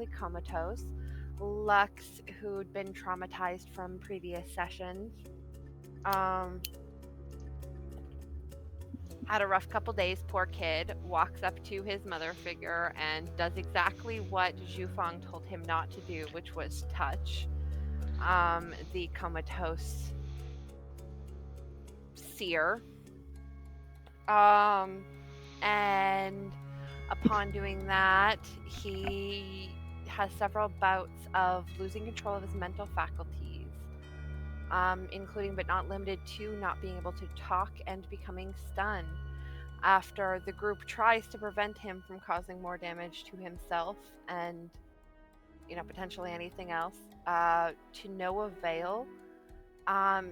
comatose. Lux, who'd been traumatized from previous sessions, um, had a rough couple days. Poor kid walks up to his mother figure and does exactly what Zhufang told him not to do, which was touch the comatose seer. And upon doing that, he has several bouts of losing control of his mental faculties, including but not limited to not being able to talk and becoming stunned. After the group tries to prevent him from causing more damage to himself and, potentially anything else, to no avail,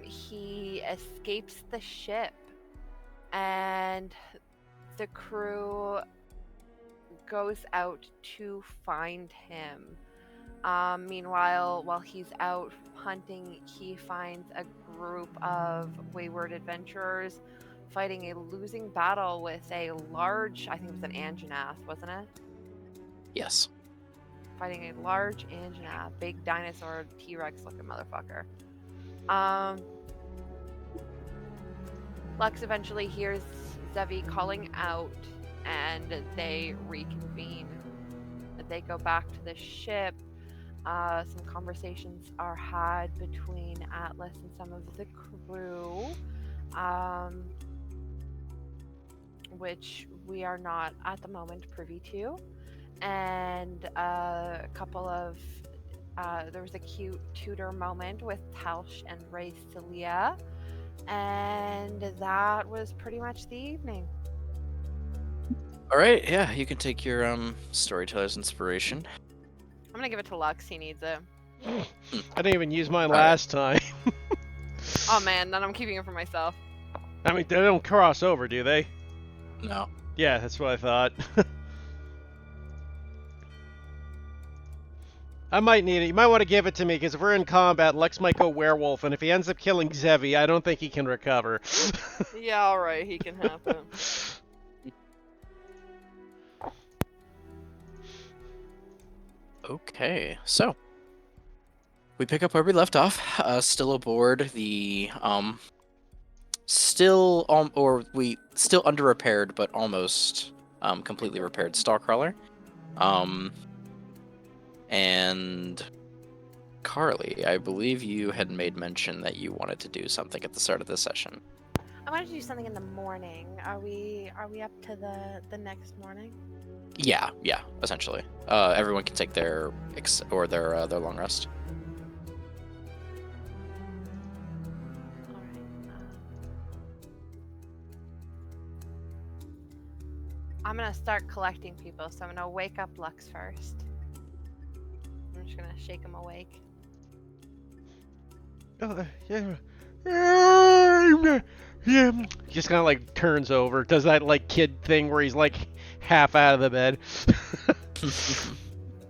he escapes the ship, and the crew goes out to find him. Meanwhile, while he's out hunting, he finds a group of wayward adventurers fighting a losing battle with a large, I think it was an Anjanath, wasn't it? Yes. Fighting a large Anjanath, big dinosaur T-Rex looking motherfucker. Lux eventually hears Zevi calling out, and they reconvene. They go back to the ship. Some conversations are had between Atlas and some of the crew, which we are not at the moment privy to. And a couple of there was a cute tutor moment with Talsh and Ray Celia, and that was pretty much the evening. All right, yeah, you can take your storyteller's inspiration. I'm gonna give it to Lux. He needs it. I didn't even use mine last time. Oh man, then I'm keeping it for myself. I mean, they don't cross over, do they? No. Yeah, that's what I thought. I might need it. You might want to give it to me, because if we're in combat, Lex might go werewolf, and if he ends up killing Zevi, I don't think he can recover. Yeah, alright, he can have it. Okay, so we pick up where we left off. Still aboard the still under repaired but almost completely repaired Starcrawler. And Carly, I believe you had made mention that you wanted to do something at the start of the session. I wanted to do something in the morning. Are we up to the next morning? Yeah, essentially. Everyone can take their long rest. I'm gonna start collecting people, so I'm gonna wake up Lux first. I'm just gonna shake him awake. Yeah. Just kind of like turns over, does that like kid thing where he's like half out of the bed.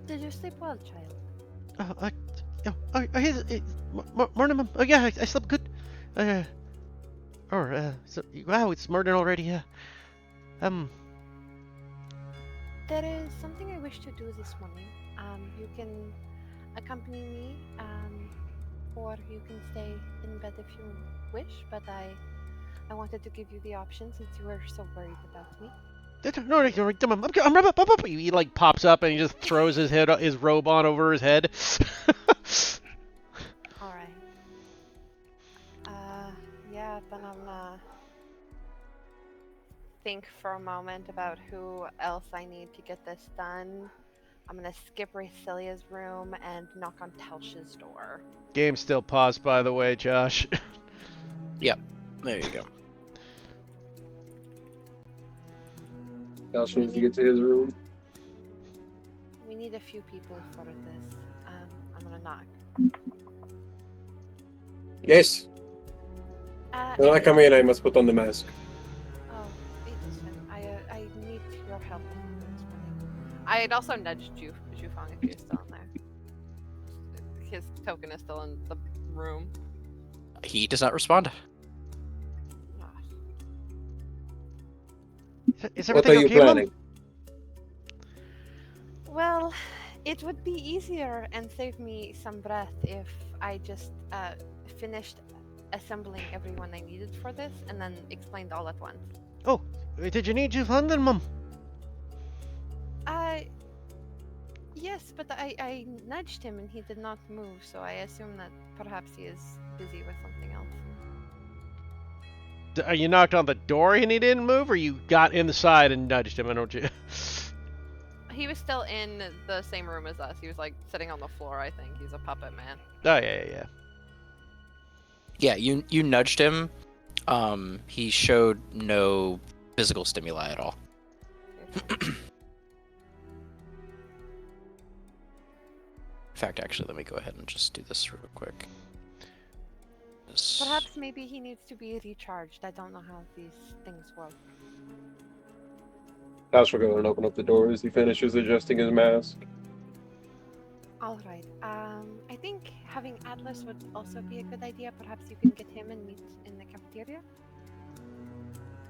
Did you sleep well, child? Morning, Mom. Oh yeah, I slept good. Wow, it's morning already. Yeah. There is something I wish to do this morning. You can accompany me, or you can stay in bed if you wish, but I wanted to give you the option since you were so worried about me. No, I'm up. He like pops up and he just throws his robe on over his head. All right. Yeah, then I'm gonna think for a moment about who else I need to get this done. I'm gonna skip Racelia's room and knock on Telsh's door. Game's still paused, by the way, Josh. Yep, there you go. Telsh needs to get to his room. We need a few people for this. I'm gonna knock. Yes. When I come in, I must put on the mask. Oh, it is fine. I need your help this morning. I'd also nudged Zhufang if you're still in there. His token is still in the room. He does not respond. Is everything what are you okay, planning? Well, It would be easier and save me some breath if I just finished assembling everyone I needed for this and then explained all at once. Oh, did you need to London, Mum? Yes, but I nudged him and he did not move, so I assume that perhaps he is busy with something else. You knocked on the door and he didn't move, or you got inside and nudged him? I don't. He was still in the same room as us. He was like sitting on the floor, I think. He's a puppet man. Oh yeah. Yeah, you nudged him. He showed no physical stimuli at all. In fact, actually, let me go ahead and just do this real quick. Perhaps maybe he needs to be recharged. I don't know how these things work. House will go and open up the door as he finishes adjusting his mask. All right. I think having Atlas would also be a good idea. Perhaps you can get him and meet in the cafeteria.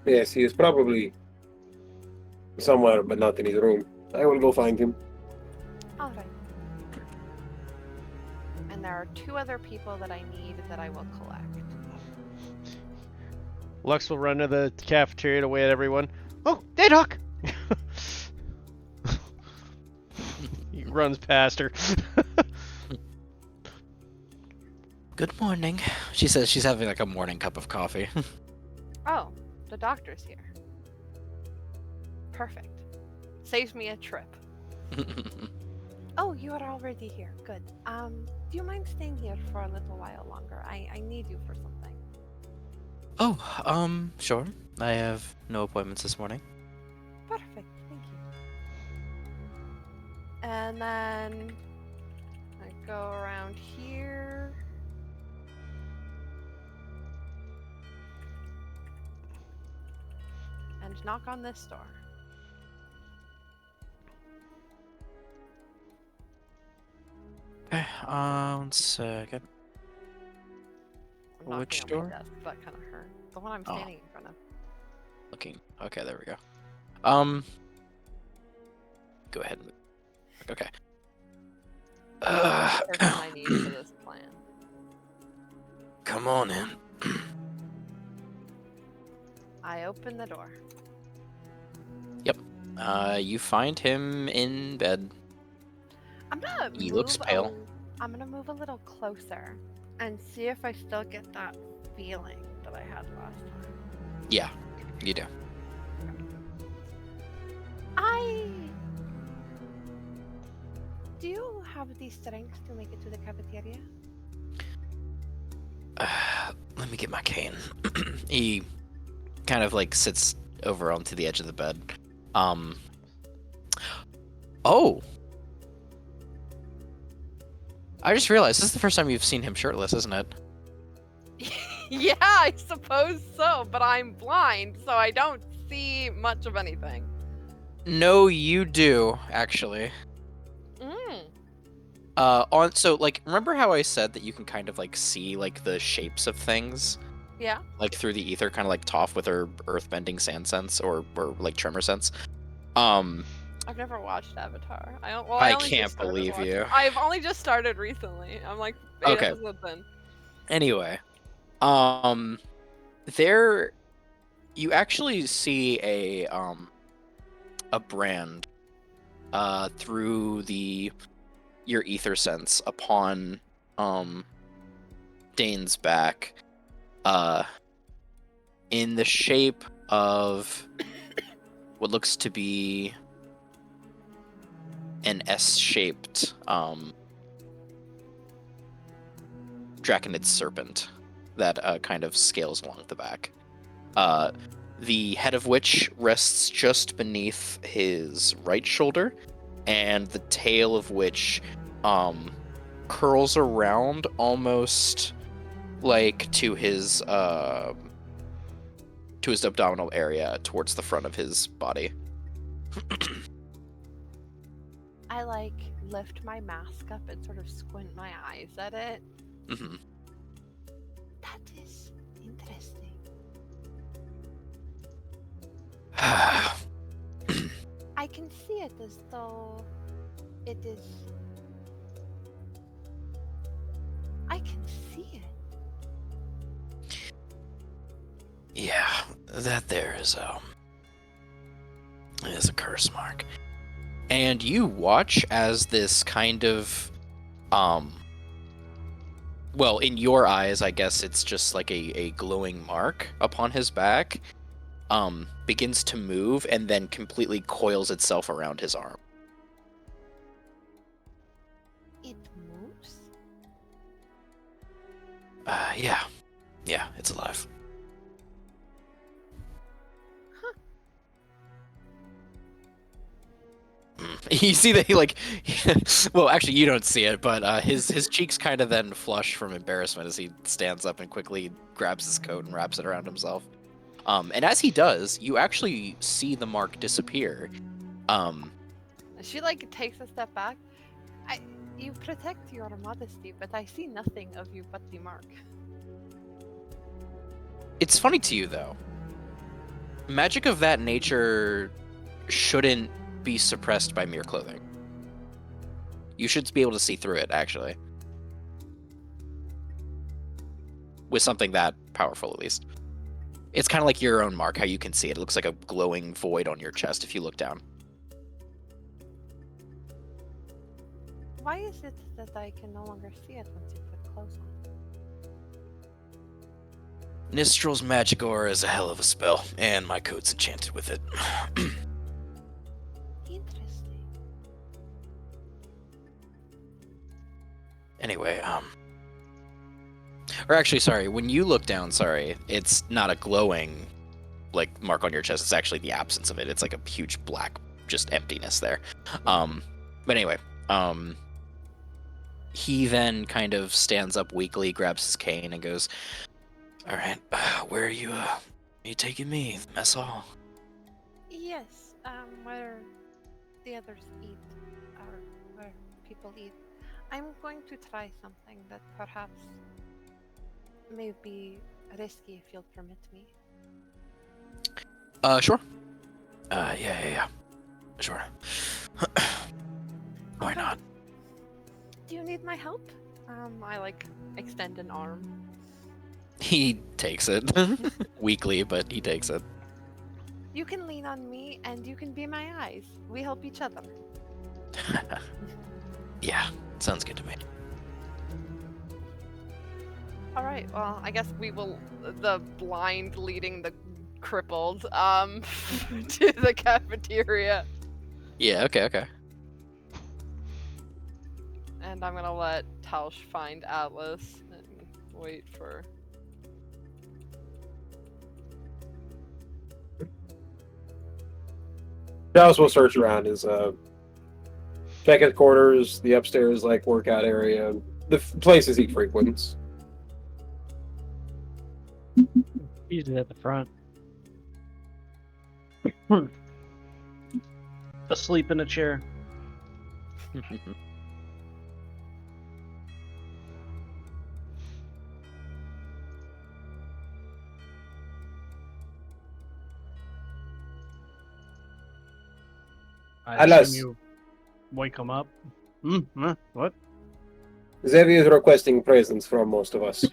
Yes, he is probably somewhere, but not in his room. I will go find him. All right. And there are 2 other people that I need that I will collect. Lux will run to the cafeteria to wait everyone. Oh, Nighthawk! He runs past her. Good morning. She says she's having like a morning cup of coffee. Oh, the doctor's here. Perfect. Saves me a trip. Oh, you are already here. Good. Do you mind staying here for a little while longer? I need you for something. Oh, sure. I have no appointments this morning. Perfect. Thank you. And then I go around here. And knock on this door. Okay, 1 second. I'm knocking Which on door? my desk. That kind of hurt. The one I'm Oh. standing in front of. Looking. Okay, there we go. Go ahead. Okay. That's the person I need for this plan. Come on in. I open the door. You find him in bed. I'm gonna He move looks pale. I'm gonna move a little closer and see if I still get that feeling that I had last time. Yeah, you do. Do you have the strength to make it to the cafeteria? Let me get my cane. He kind of like sits over onto the edge of the bed. Oh! I just realized this is the first time you've seen him shirtless, isn't it? Yeah, I suppose so, but I'm blind, so I don't see much of anything. No, you do, actually. So like, remember how I said that you can kind of like see like the shapes of things? Yeah. Like through the ether, kind of like Toph with her earthbending sand sense or like tremor sense. I've never watched Avatar. I only can't just started believe watching. you. I've only just started recently. I'm like 8 Okay. episodes in. Anyway, there you actually see a brand through your ether sense upon Dane's back in the shape of what looks to be an S-shaped draconid serpent that kind of scales along the back. The head of which rests just beneath his right shoulder, and the tail of which curls around almost like to his abdominal area towards the front of his body. I like lift my mask up and sort of squint my eyes at it. Mm-hmm. That is interesting. I I can see it as though It is. I can see it. Yeah, that there is a curse mark. And you watch as this kind of well, in your eyes, I guess it's just like a glowing mark upon his back, begins to move and then completely coils itself around his arm. It moves? Yeah, it's alive. You see that he well, actually you don't see it, but his cheeks kind of then flush from embarrassment as he stands up and quickly grabs his coat and wraps it around himself. And as he does, you actually see the mark disappear. She takes a step back. You protect your modesty, but I see nothing of you but the mark. It's funny to you though. Magic of that nature shouldn't be suppressed by mere clothing. You should be able to see through it, actually. With something that powerful, at least. It's kind of like your own mark, how you can see it. It looks like a glowing void on your chest if you look down. Why is it that I can no longer see it once you put clothes on? Nistral's magic aura is a hell of a spell, and my coat's enchanted with it. Interesting. Anyway, or actually, sorry, when you look down, it's not a glowing, mark on your chest. It's actually the absence of it. It's like a huge black, just emptiness there. But anyway, he then kind of stands up weakly, grabs his cane, and goes, "All right, where are you taking me? Mess hall?" Yes, where the others eat, or where people eat. I'm going to try something that perhaps may be risky if you'll permit me. Sure. Yeah. Sure. Why not? Do you need my help? I extend an arm. He takes it. Weakly, but he takes it. You can lean on me and you can be my eyes. We help each other. Yeah, sounds good to me. Alright, well, I guess we will, the blind leading the crippled, to the cafeteria. Yeah, okay. And I'm gonna let Tausch find Atlas and wait for... Dallas will search around his check his quarters, the upstairs workout area, the places he frequents. Usually at the front. Asleep in a chair. I Alas. assume you wake him up. What? Zevi is requesting presents from most of us.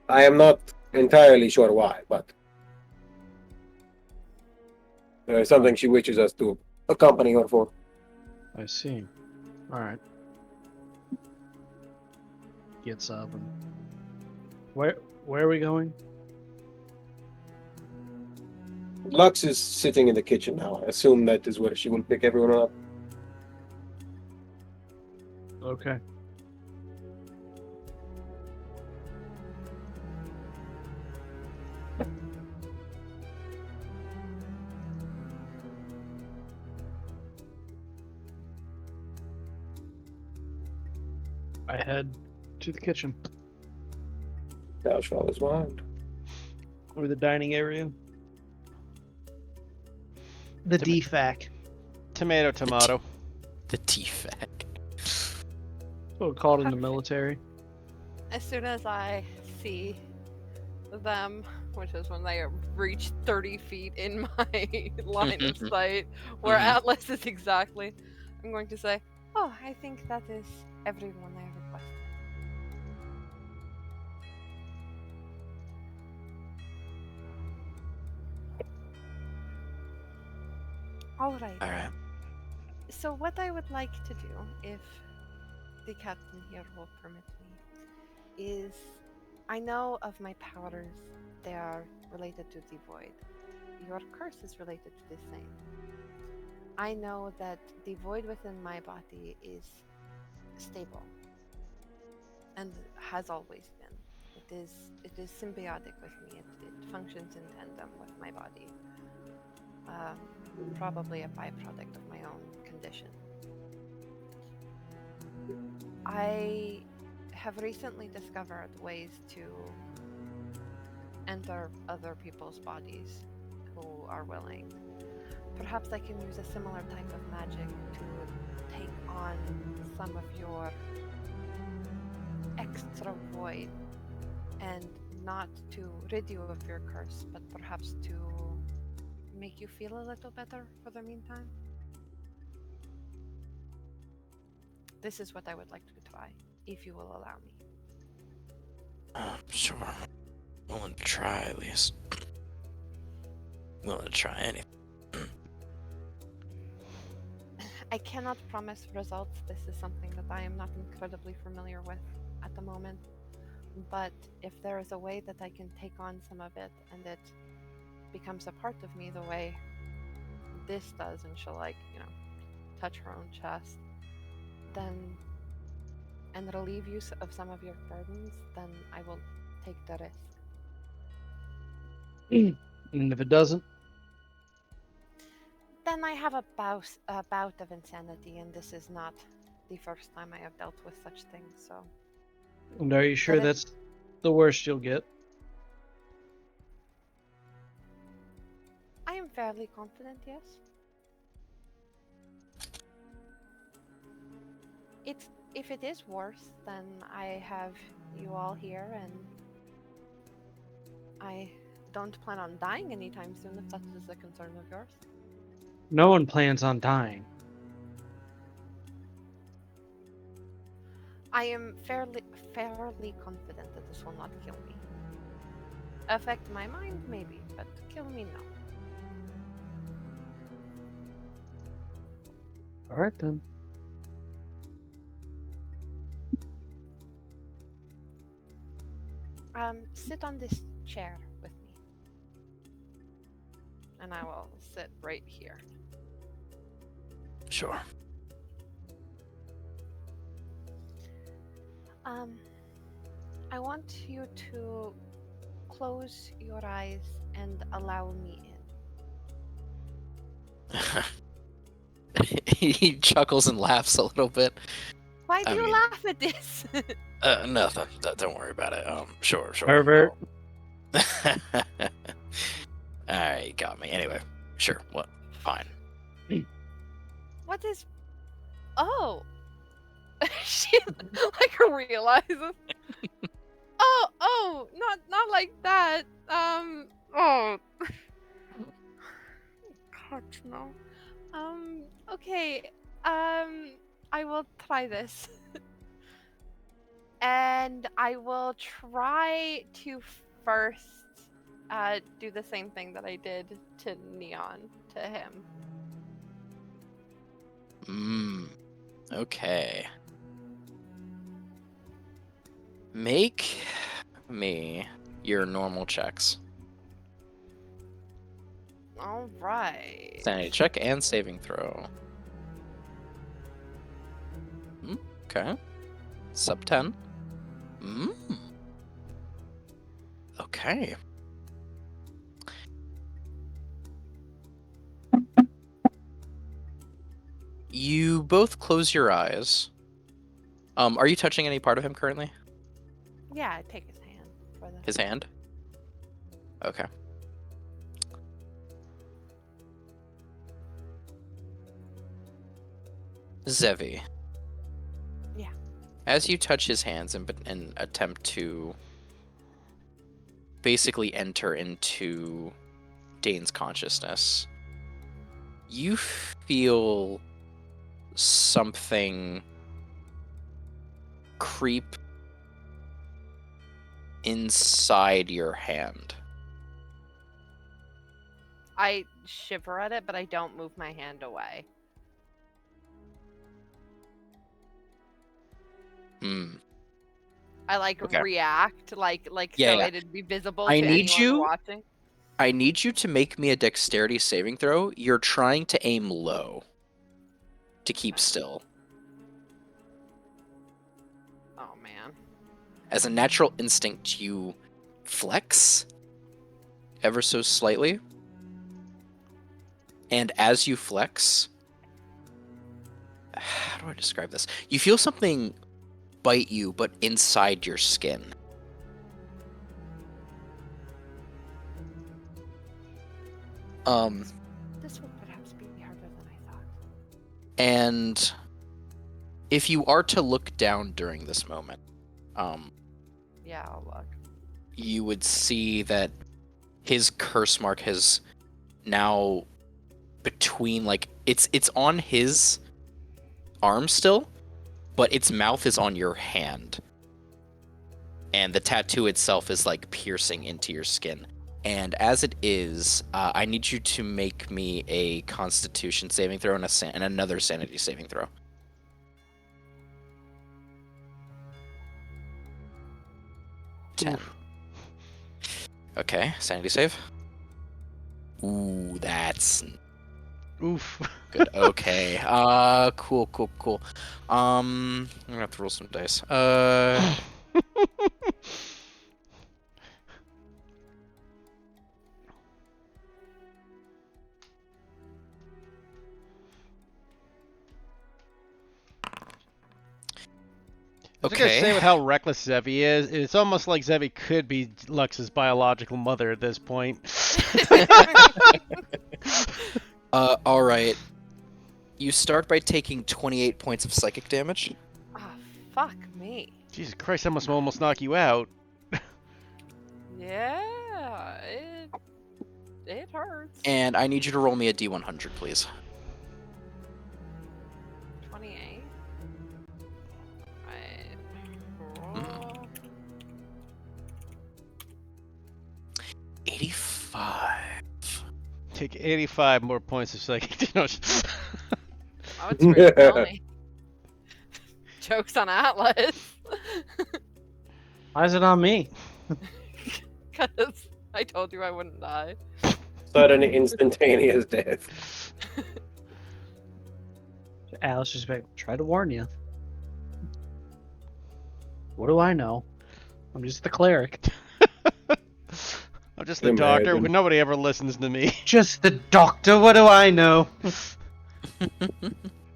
I am not entirely sure why, but something she wishes us to accompany her for. I see. Alright. Gets up and... Where are we going? Lux is sitting in the kitchen now. I assume that is where she will pick everyone up. Okay. I head to the kitchen. Tausch follows behind. Or the dining area. The DFAC. Tomato. The T-Fac. So called in the military. As soon as I see them which is when I reach 30 feet in my line of sight, where Mhm. Atlas is exactly, I'm going to say, oh, I think that is everyone I requested. All right. All right. So what I would like to do, if the captain here will permit me, is I know of my powers. They are related to the void. Your curse is related to the same. I know that the void within my body is stable and has always been. It is symbiotic with me. It functions in tandem with my body. Probably a byproduct of my own condition. I have recently discovered ways to enter other people's bodies who are willing. Perhaps I can use a similar type of magic to take on some of your extra void, and not to rid you of your curse, but perhaps to make you feel a little better for the meantime. This is what I would like to try, if you will allow me. Sure. Willing to try at least. Willing to try anything. I cannot promise results. This is something that I am not incredibly familiar with at the moment. But if there is a way that I can take on some of it and it becomes a part of me the way this does, and she'll touch her own chest, then and relieve you of some of your burdens, then I will take the risk. And if it doesn't, Then I have a bout of insanity, and this is not the first time I have dealt with such things, so and are you sure That is- that's the worst you'll get? I am fairly confident, yes. If it is worse, then I have you all here, and I don't plan on dying anytime soon if that is a concern of yours. No one plans on dying. I am fairly confident that this will not kill me. Affect my mind, maybe, but kill me, no. All right then. Sit on this chair with me. And I will sit right here. Sure. I want you to close your eyes and allow me in. He chuckles and laughs a little bit. Why do I you mean- laugh at this? Nothing. Don't worry about it. Sure. Pervert. Alright, you got me. Anyway, sure. What? Fine. What is... Oh! She realizes. Oh, not like that. Oh. God, no. Okay. I will try this. And I will try to first do the same thing that I did to Neon, to him. Okay. Make me your normal checks. All right. Sanity check and saving throw. Okay. Sub 10. Okay. You both close your eyes. Are you touching any part of him currently? Yeah, I take his hand for the. His hand? Okay. Zevi. Yeah. As you touch his hands and attempt to basically enter into Dane's consciousness, you feel something creep inside your hand. I shiver at it, but I don't move my hand away. Hmm. I Okay. react Yeah, so yeah. it'd be visible I to need anyone you- watching. I need you to make me a dexterity saving throw. You're trying to aim low to keep still. Oh man. As a natural instinct, you flex ever so slightly. And as you flex, how do I describe this? You feel something bite you, but inside your skin. This would perhaps be harder than I thought. And if you are to look down during this moment, Yeah, I'll look. you would see that his curse mark has now between, like, it's on his arm still, but its mouth is on your hand. And the tattoo itself is like piercing into your skin. And as it is, I need you to make me a Constitution saving throw and another Sanity saving throw. Ten. Okay, Sanity save. Ooh, that's Oof. good. Okay. Cool. I'm gonna have to roll some dice. I was gonna Okay. say with how reckless Zevi is, it's almost like Zevi could be Lux's biological mother at this point. All right. You start by taking 28 points of psychic damage. Oh, fuck me. Jesus Christ, that must almost knock you out. Yeah, it hurts. And I need you to roll me a D100, please. 28. Mm-hmm. Roll. 85. Take 85 more points of psychic damage. Oh, it's pretty funny. Joke's on Atlas. Why is it on me? Because I told you I wouldn't die. Sudden instantaneous death. Alice just like, try to warn you. What do I know? I'm just the cleric. I'm just the doctor. Imagine. Nobody ever listens to me. Just the doctor. What do I know?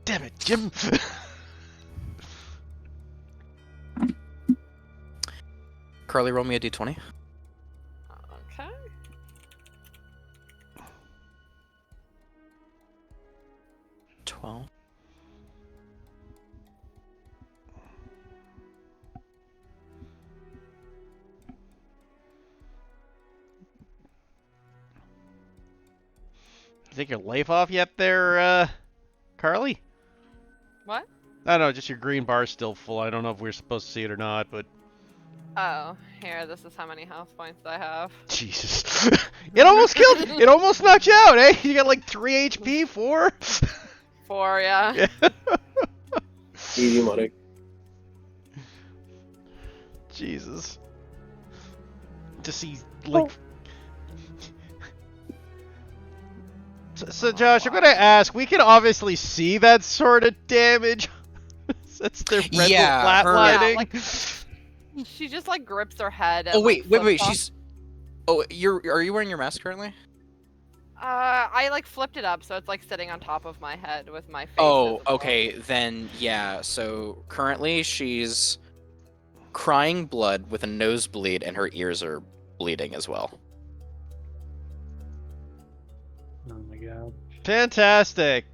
Damn it, Jim. Carly, roll me a D20. Okay. Twelve. Take your life off yet there, Carly? What? I don't know, just your green bar's still full. I don't know if we're supposed to see it or not, but Oh, here, this is how many health points I have. Jesus. It almost killed you. It almost knocked you out, eh? You got like 3 HP, 4? 4, yeah. Yeah. Easy money. Jesus. To see, like... So, Josh, I'm gonna ask, we can obviously see that sort of damage. That's their mental Yeah, her- flatlining. Yeah, She just like grips her head. And, Oh wait. flips off. She's. Oh, are you wearing your mask currently? I like flipped it up so it's like sitting on top of my head with my face. Oh, visible. okay. Then yeah. So currently she's crying blood with a nosebleed, and her ears are bleeding as well. Oh my god. Fantastic.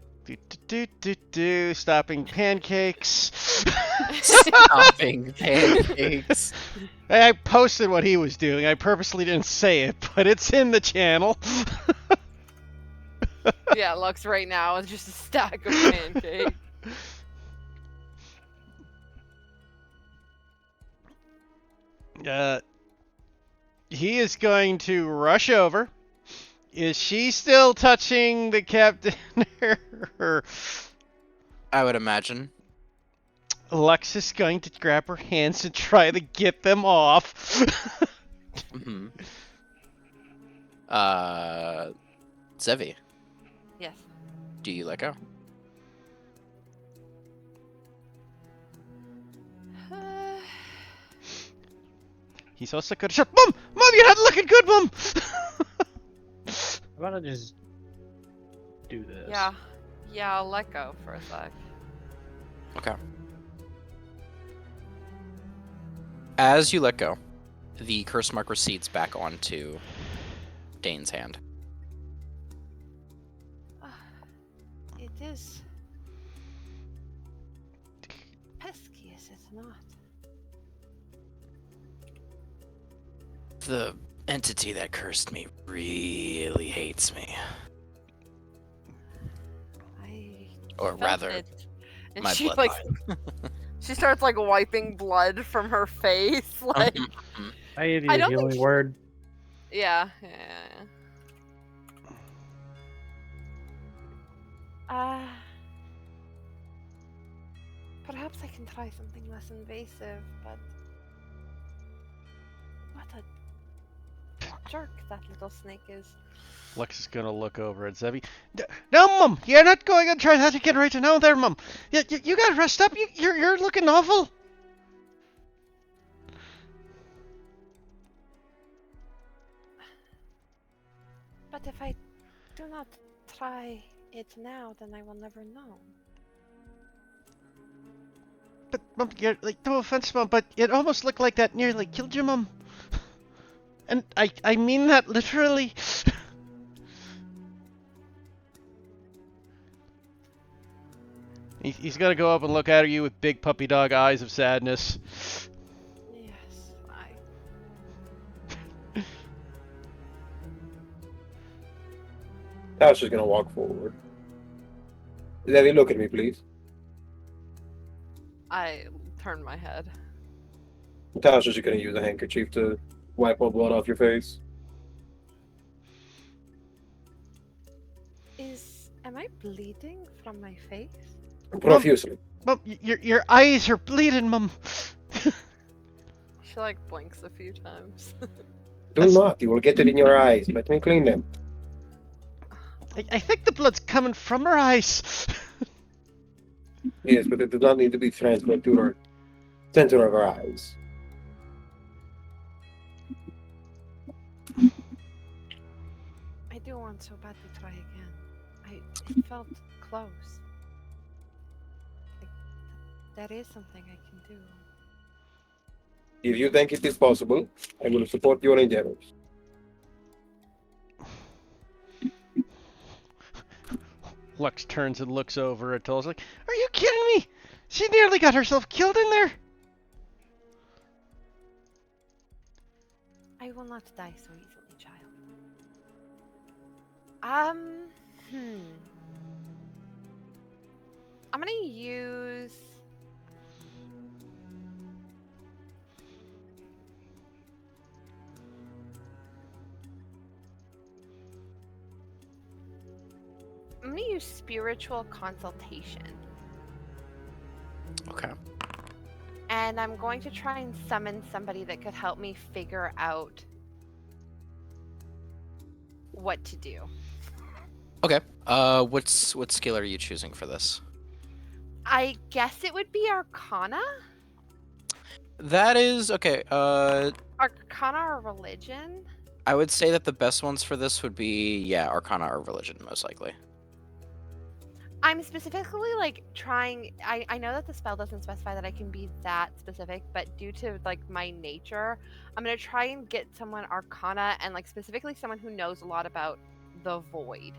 Stopping pancakes. Stopping pancakes. I posted what he was doing. I purposely didn't say it, but it's in the channel. Yeah, Lux right now is just a stack of pancakes. He is going to rush over. Is she still touching the captain? I would imagine. Lux is going to grab her hands and try to get them off. Mm-hmm. Zevi, Yes. do you let go? He's also good shot. Mom! Mom, you're not looking good, Mom! How about I just do this? Yeah. Yeah, I'll let go for a sec. Okay. As you let go, the curse mark recedes back onto Dane's hand. It is pesky, is it not? The entity that cursed me really hates me. Or Felt rather, it. And my she bloodline. she starts like wiping blood from her face, like I gave you I a don't think healing she- word. yeah. Perhaps I can try something less invasive, but what a jerk that little snake is. Lux is gonna look over at Zevi. No, Mom! You're not going to try that again right now there, Mom! You gotta rest up! You're looking awful! But if I do not try it now, then I will never know. But, Mom, you're, like, no offense, Mom, but it almost looked like that nearly killed you, Mom. And I mean that literally. He's gonna go up and look at you with big puppy dog eyes of sadness. Yes, Tasha's gonna walk forward. Zevi, look at me, please. I turn my head. Tasha's gonna use a handkerchief to wipe all blood off your face. Am I bleeding from my face? Profusely. Mom, your eyes are bleeding, Mom. She like blinks a few times. Do not. You will get it in your eyes. Let me clean them. I think the blood's coming from her eyes. Yes, but it does not need to be transferred to her center of her eyes. I do want so bad to try again. It felt close. Like, that is something I can do. If you think it is possible, I will support your endeavors. Lux turns and looks over at Tulsa like, are you kidding me? She nearly got herself killed in there. I will not die so easily, child. I'm gonna use... I'm gonna use spiritual consultation. Okay. And I'm going to try and summon somebody that could help me figure out what to do. Okay. What skill are you choosing for this? I guess it would be Arcana? That is okay. Arcana or Religion? I would say that the best ones for this would be Arcana or Religion, most likely. I'm specifically like trying. I know that the spell doesn't specify that I can be that specific, but due to like my nature, I'm gonna try and get someone Arcana and like specifically someone who knows a lot about the void.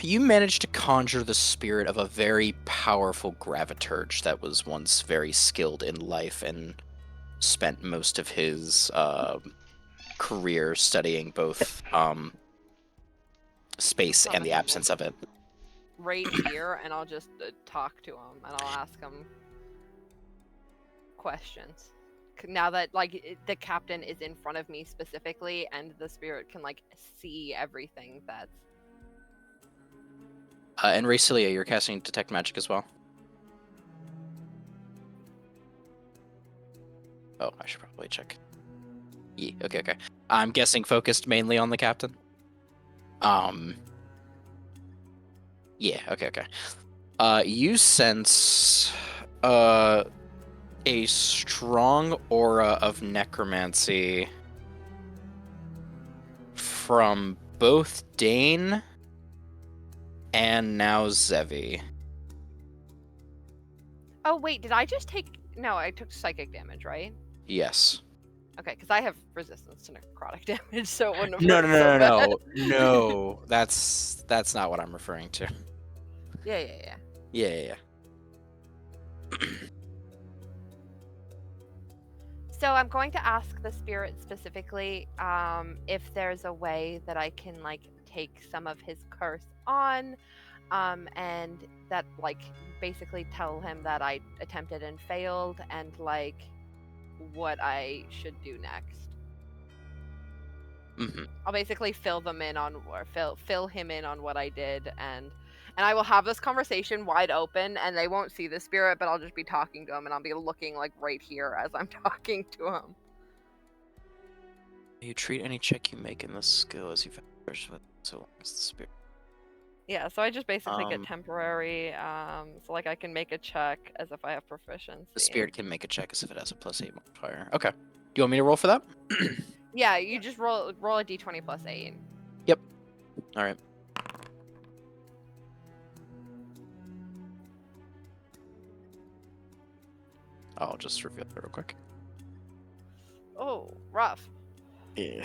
You managed to conjure the spirit of a very powerful graviturge that was once very skilled in life and spent most of his career studying both space and the absence of it. Right here, and I'll just talk to him, and I'll ask him questions. Now that the captain is in front of me specifically, and the spirit can see everything that's. And Racelia, you're casting Detect Magic as well. Oh, I should probably check. Yeah, okay. I'm guessing focused mainly on the captain. Yeah, okay. You sense a strong aura of necromancy from both Dane and now Zevi. Oh wait, did I just take? No, I took psychic damage, right? Yes. Okay, because I have resistance to necrotic damage, so it wouldn't have No, hurt so bad. no. That's not what I'm referring to. Yeah. Yeah. So I'm going to ask the spirit specifically if there's a way that I can take some of his curse on, and that basically tell him that I attempted and failed, and what I should do next. Mm-hmm. I'll basically fill him in on what I did, and I will have this conversation wide open, and they won't see the spirit, but I'll just be talking to him, and I'll be looking right here as I'm talking to him. You treat any check you make in this skill as you've first with so long as the spirit. Yeah, so I just basically get temporary, so I can make a check as if I have proficiency. The spirit can make a check as if it has a +8 modifier. Okay. Do you want me to roll for that? Yeah, you just roll a d20 plus 8. Yep. All right. I'll just reveal it real quick. Oh, rough. Yeah.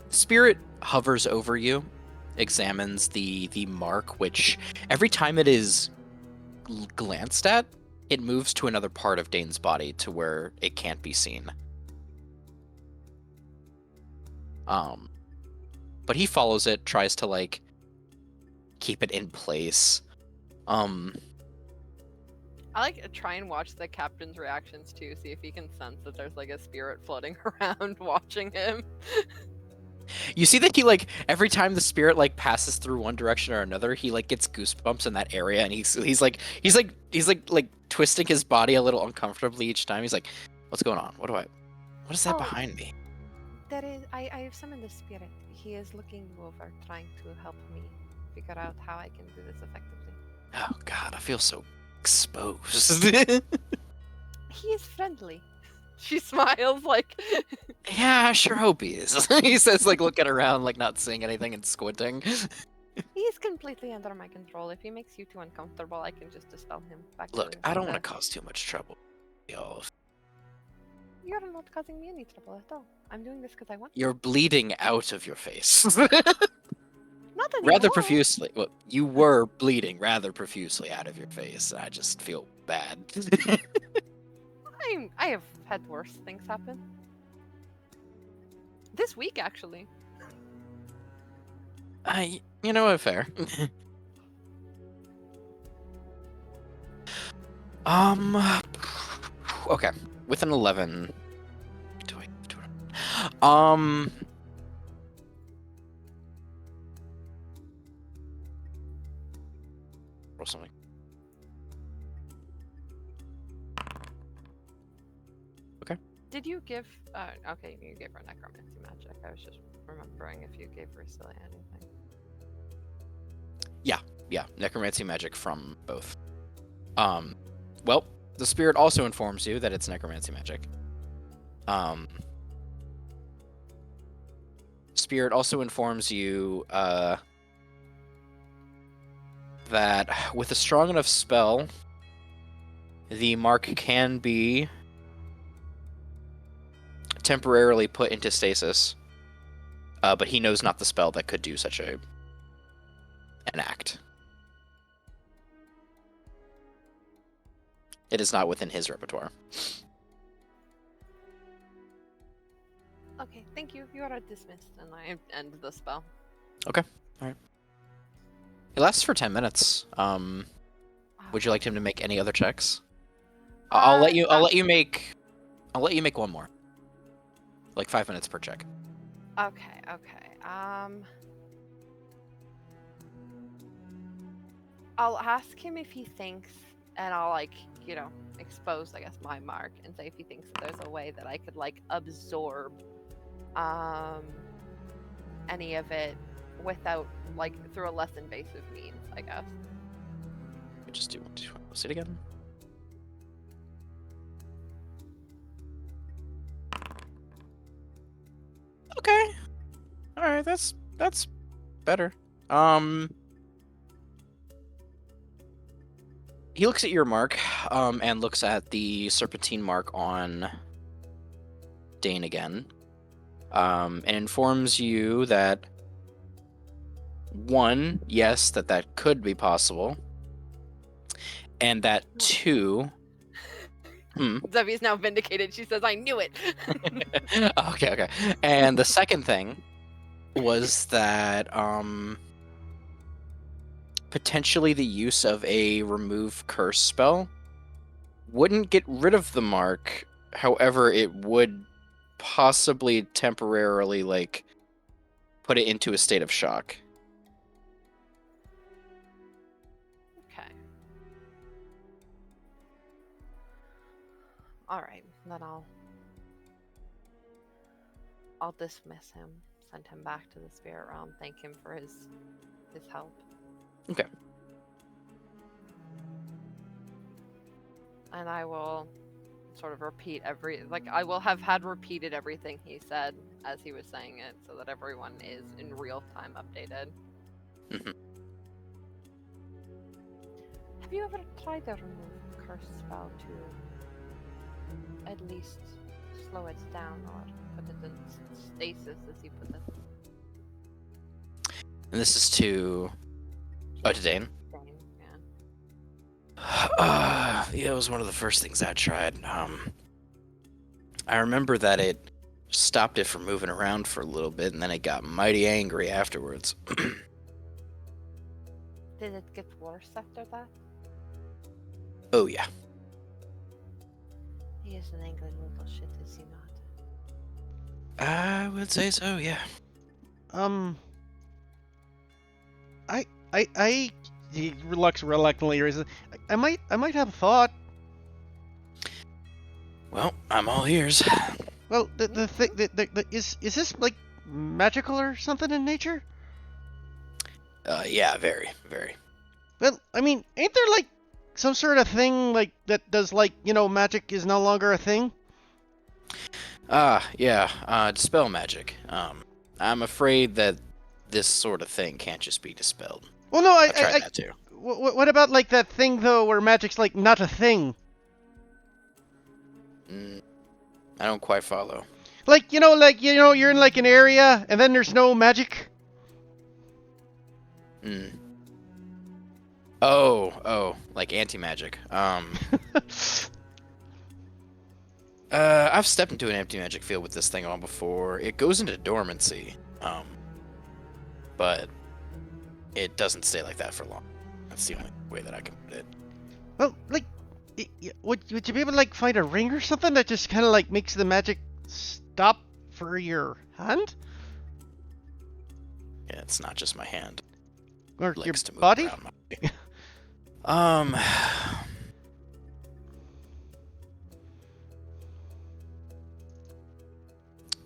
Spirit hovers over you, examines the mark, which every time it is glanced at, it moves to another part of Dane's body to where it can't be seen. But he follows it, tries to keep it in place. I try and watch the captain's reactions too, see if he can sense that there's a spirit floating around watching him. You see that he every time the spirit passes through one direction or another, he gets goosebumps in that area, and he's twisting his body a little uncomfortably each time. He's like, "What's going on? What is that behind me?" There is. I have summoned the spirit. He is looking over, trying to help me figure out how I can do this effectively. Oh God, I feel so exposed. He is friendly. She smiles Yeah, I sure hope he is. He says looking around not seeing anything and squinting. He is completely under my control. If he makes you too uncomfortable, I can just dispel him back. Look, I don't want to cause too much trouble. Y'all. You're not causing me any trouble at all. I'm doing this because I want. You're bleeding out of your face. Not anymore. Rather profusely. Well, you were bleeding rather profusely out of your face. I just feel bad. I have had worse things happen. This week, actually. You know what? Fair. Okay. With an 11. Do I do it? Roll something. Did you give? Okay, you gave her necromancy magic. I was just remembering if you gave Rusilla anything. Yeah, necromancy magic from both. Well, the spirit also informs you that it's necromancy magic. Spirit also informs you that with a strong enough spell, the mark can be temporarily put into stasis but he knows not the spell that could do such an act. It is not within his repertoire. Okay, thank you. You are dismissed, and I end the spell. It lasts for 10 minutes. Would you like him to make any other checks? I'll let you make one more. Like 5 minutes per check. Okay. I'll ask him if he thinks, and I'll expose, I guess, my mark and say if he thinks that there's a way that I could absorb any of it without through a less invasive means, I guess. Just do it again. Okay. All right, that's better. He looks at your mark, and looks at the serpentine mark on Dane again, and informs you that one, yes, that could be possible, and that two. Zevi's now vindicated. She says, "I knew it." Okay. And the second thing was that potentially the use of a remove curse spell wouldn't get rid of the mark. However, it would possibly temporarily put it into a state of shock. Okay. All right, then I'll dismiss him, send him back to the spirit realm, thank him for his help. Okay. And I will sort of repeat I will have had repeated everything he said as he was saying it, so that everyone is in real time updated. Mm-hmm. Have you ever tried a remove curse spell to at least slow it down or put it in stasis, as he put it? And this is to Dane. Yeah. Yeah, it was one of the first things I tried. I remember that it stopped it from moving around for a little bit, and then it got mighty angry afterwards. Did it get worse after that? Oh, yeah. He is an angry little shit, is he not? I would say so, yeah. He reluctantly raises. I might have a thought. Well, I'm all ears. Well, the thing, is this magical or something in nature? Yeah, very, very. Well, I mean, ain't there some sort of thing that does magic is no longer a thing? Yeah, dispel magic. I'm afraid that this sort of thing can't just be dispelled. Well, no, I've tried that too. What about that thing though, where magic's not a thing? I don't quite follow. You're in an area and then there's no magic. Oh, like anti-magic. I've stepped into an anti-magic field with this thing on before. It goes into dormancy. But it doesn't stay like that for long. That's the only way that I can put it. Well, would you be able to find a ring or something that just kind of makes the magic stop for your hand? Yeah, it's not just my hand. Or It your likes to move body? around my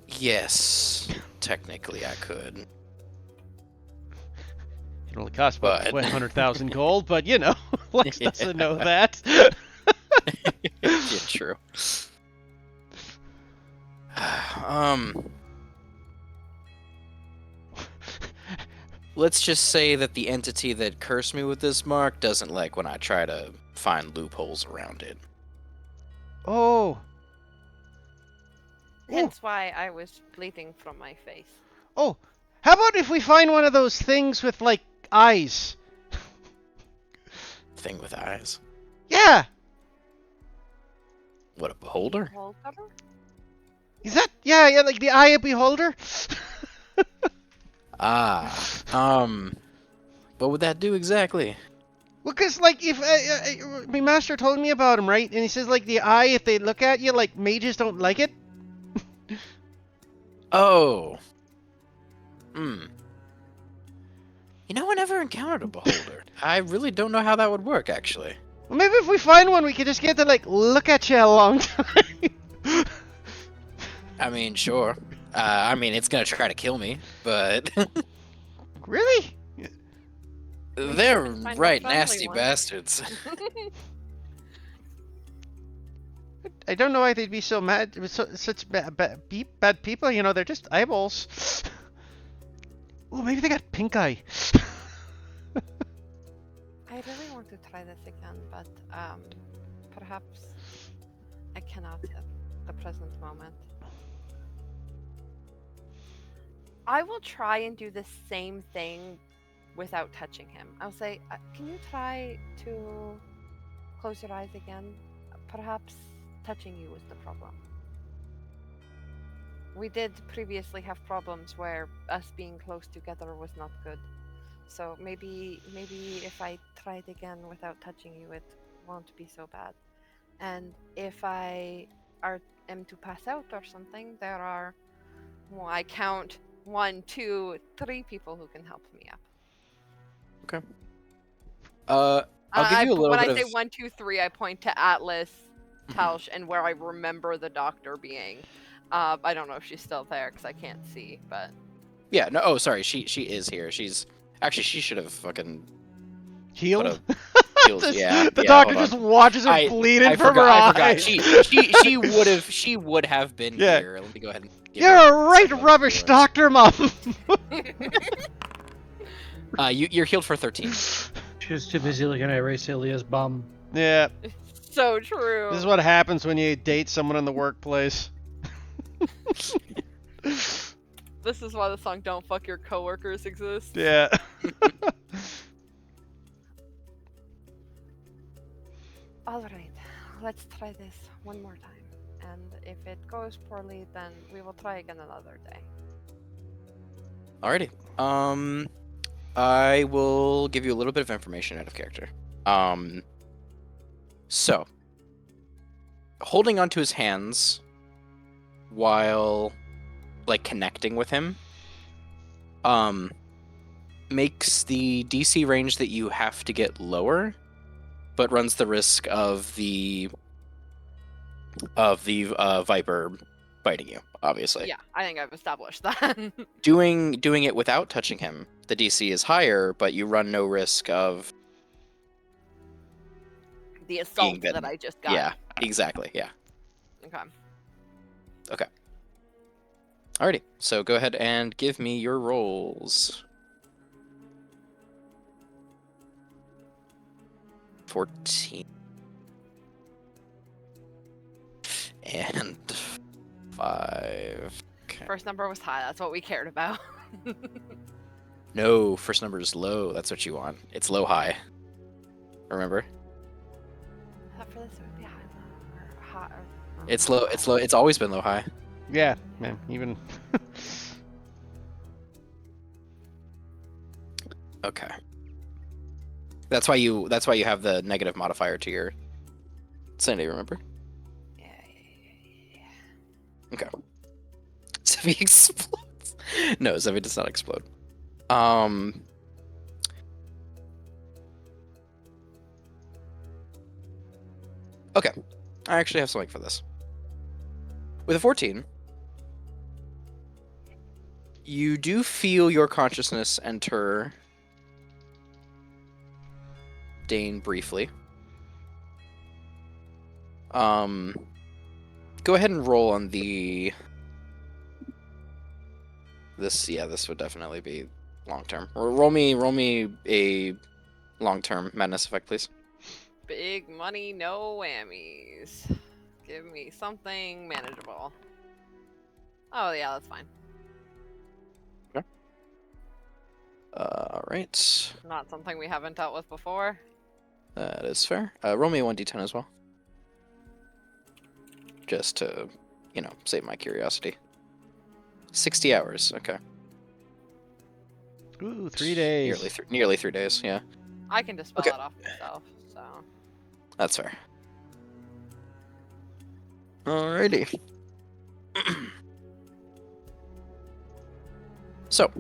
Yes, technically I could. It only costs about But- 100,000 gold, but Lex doesn't know that. Yeah, true. Let's just say that the entity that cursed me with this mark doesn't like when I try to find loopholes around it. Oh. Hence why I was bleeding from my face. Oh, how about if we find one of those things with, like, eyes? Thing with eyes. Yeah! What, a beholder? Beholder? Is that... Yeah, like the eye of beholder? What would that do exactly? Well, because, like, if... my master told me about him, right? And he says, like, the eye, if they look at you, like, mages don't like it. Oh. Hmm. You know, I never encountered a beholder. I really don't know how that would work, actually. Well, maybe if we find one, we could just get to, like, look at you a long time. I mean, sure. I mean, it's gonna try to kill me, but Really? they're Find a right friendly nasty one. bastards. I don't know why they'd be so mad with such bad people. You know, they're just eyeballs. Oh, maybe they got pink eye. I really want to try this again, but perhaps I cannot at the present moment. I will try and do the same thing without touching him. I'll say, can you try to close your eyes again? Perhaps touching you was the problem. We did previously have problems where us being close together was not good. So maybe if I try it again without touching you, it won't be so bad. And if I am to pass out or something, there are, well, I count 1, 2, 3 people who can help me up. Okay. I'll give you a little when bit I of. say 1, 2, 3, I point to Atlas, Talsh, and where I remember the doctor being. I don't know if she's still there because I can't see, but Yeah. No. Oh, sorry. She is here. She should have fucking Healed? healed. Yeah. The yeah, doctor hold on. just watches her bleeding from her I eyes. forgot. She would have been Yeah. here. Let me go ahead and. Give You're her a right second rubbish influence. doctor, Mom. You're healed for 13. She was too busy looking at Ray Celia's bum. Yeah, so true. this is what happens when you date someone in the workplace. This is why the song "Don't Fuck Your Coworkers" exists. Yeah. All right, let's try this one more time, and if it goes poorly, then we will try again another day. Alrighty. I will give you a little bit of information out of character. So, holding onto his hands while, like, connecting with him, makes the DC range that you have to get lower, but runs the risk of the Viper biting you, obviously. Yeah, I think I've established that. Doing it without touching him, the DC is higher, but you run no risk of The assault bitten. that I just got. Yeah, exactly. Yeah. Okay. Alrighty. So go ahead and give me your rolls. 14 and 5. Okay. First number was high. That's what we cared about. No, first number is low. That's what you want. It's low high. Remember? Except for this, it would be high, low, or high. Or It's low. It's low. It's always been low high. Yeah, man, even... Okay. That's why you have the negative modifier to your sanity, remember? Yeah. Okay. Zevi explodes. No, Zevi does not explode. Okay. I actually have something for this. With a 14, you do feel your consciousness enter Dane briefly. Go ahead and roll on the... This would definitely be long term. Roll me a long term madness effect, please. Big money, no whammies. Give me something manageable. Oh yeah, that's fine. right. Not something we haven't dealt with before. That is fair. Roll me a 1d10 as well. Just to, save my curiosity. 60 hours. Okay. Ooh, 3 days. Nearly 3 days. Yeah, I can dispel Okay. it off myself, so. that's fair. Alrighty. So,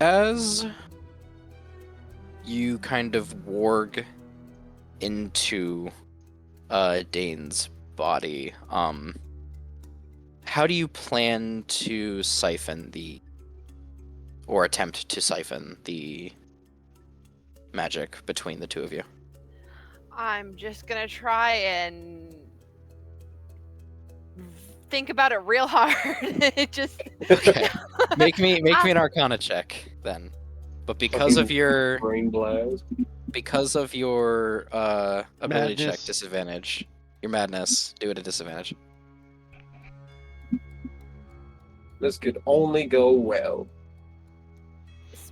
as you kind of warg into Dane's body, how do you plan to siphon or attempt to siphon the magic between the two of you? I'm just gonna try and think about it real hard. It just Okay. Make me an Arcana check then. But because of your brain blast. ability check Madness. disadvantage, your madness, do it at disadvantage. This could only go well.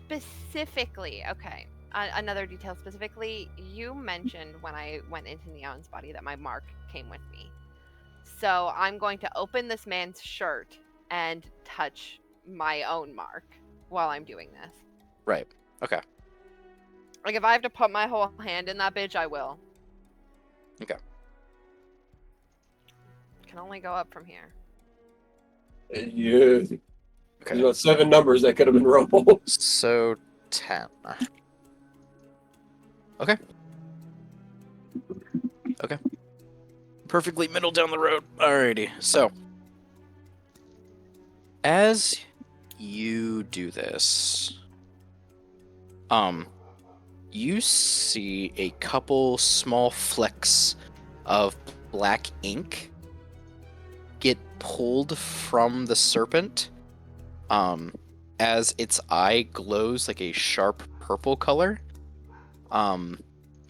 specifically, okay. Another detail specifically, you mentioned when I went into Neon's body that my mark came with me. So I'm going to open this man's shirt and touch my own mark while I'm doing this. Right. Okay. Like if I have to put my whole hand in that bitch, I will. Okay. Can only go up from here. Yeah. Okay. There's about 7 numbers that could have been rolled. So 10. Okay. Okay. Perfectly middle down the road. Alrighty. So, as you do this, you see a couple small flecks of black ink get pulled from the serpent, as its eye glows like a sharp purple color.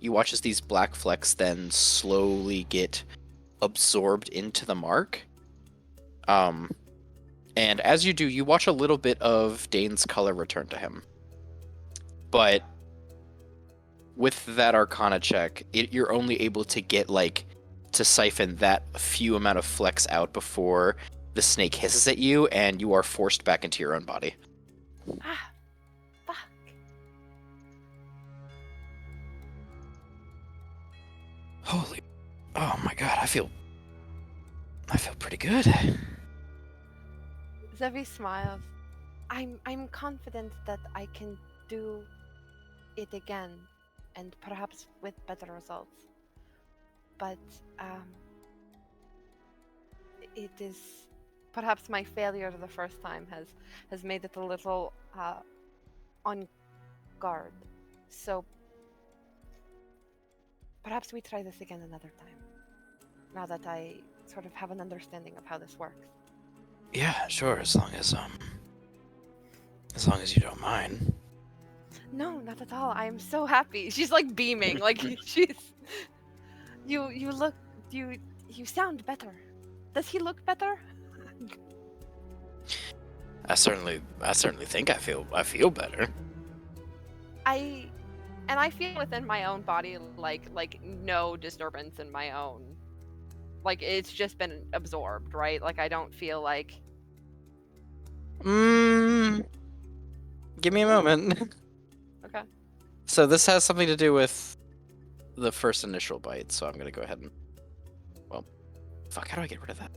You watch as these black flecks then slowly get absorbed into the mark. And as you do, you watch a little bit of Dane's color return to him. But with that Arcana check, you're only able to get to siphon that few amount of flecks out before the snake hisses at you and you are forced back into your own body. Ah, fuck. Holy, oh my god, I feel pretty good. Zevi smiles. I'm confident that I can do it again, and perhaps with better results. But it is perhaps my failure the first time has made it a little on guard. So perhaps we try this again another time. Now that I sort of have an understanding of how this works. Yeah, sure, as long as you don't mind. No, not at all. I'm so happy. She's like beaming. Like she's you look you sound better. Does he look better? I certainly think I feel better. I feel within my own body like no disturbance in my own. Like it's just been absorbed, right? Like I don't feel like Give me a moment. okay. So this has something to do with the first initial bite, so I'm gonna go ahead and fuck, how do I get rid of that?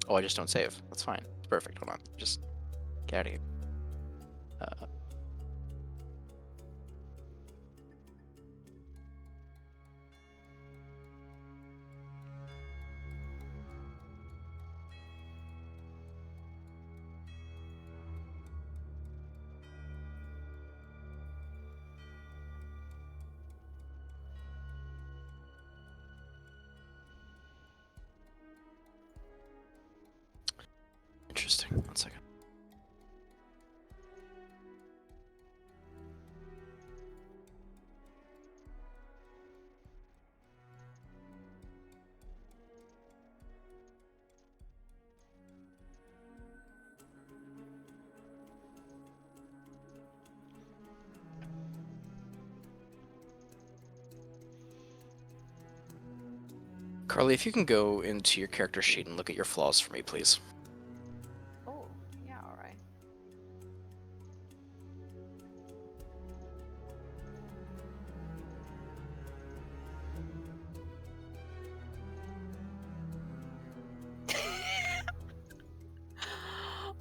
Oh, I just don't save. That's fine. It's perfect. Hold on. Just get out of here. Interesting. 1 second. Carly, if you can go into your character sheet and look at your flaws for me, please. Oh, yeah, all right.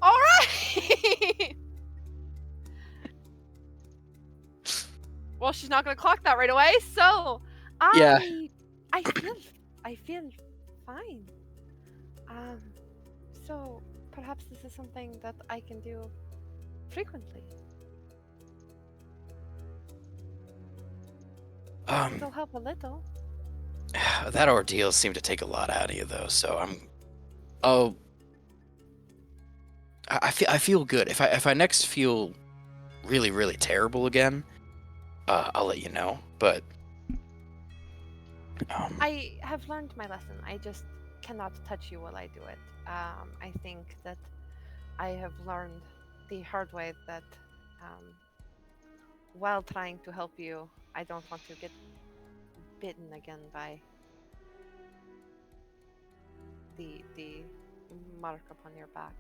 All right. Well, she's not gonna clock that right away, so Yeah. I feel fine. Um, so perhaps this is something that I can do frequently. It'll help a little. That ordeal seemed to take a lot out of you, though. So oh, I feel good. If I next feel really really terrible again, I'll let you know. But I have learned my lesson. I just cannot touch you while I do it. I think that I have learned the hard way that while trying to help you, I don't want to get bitten again by the mark upon your back.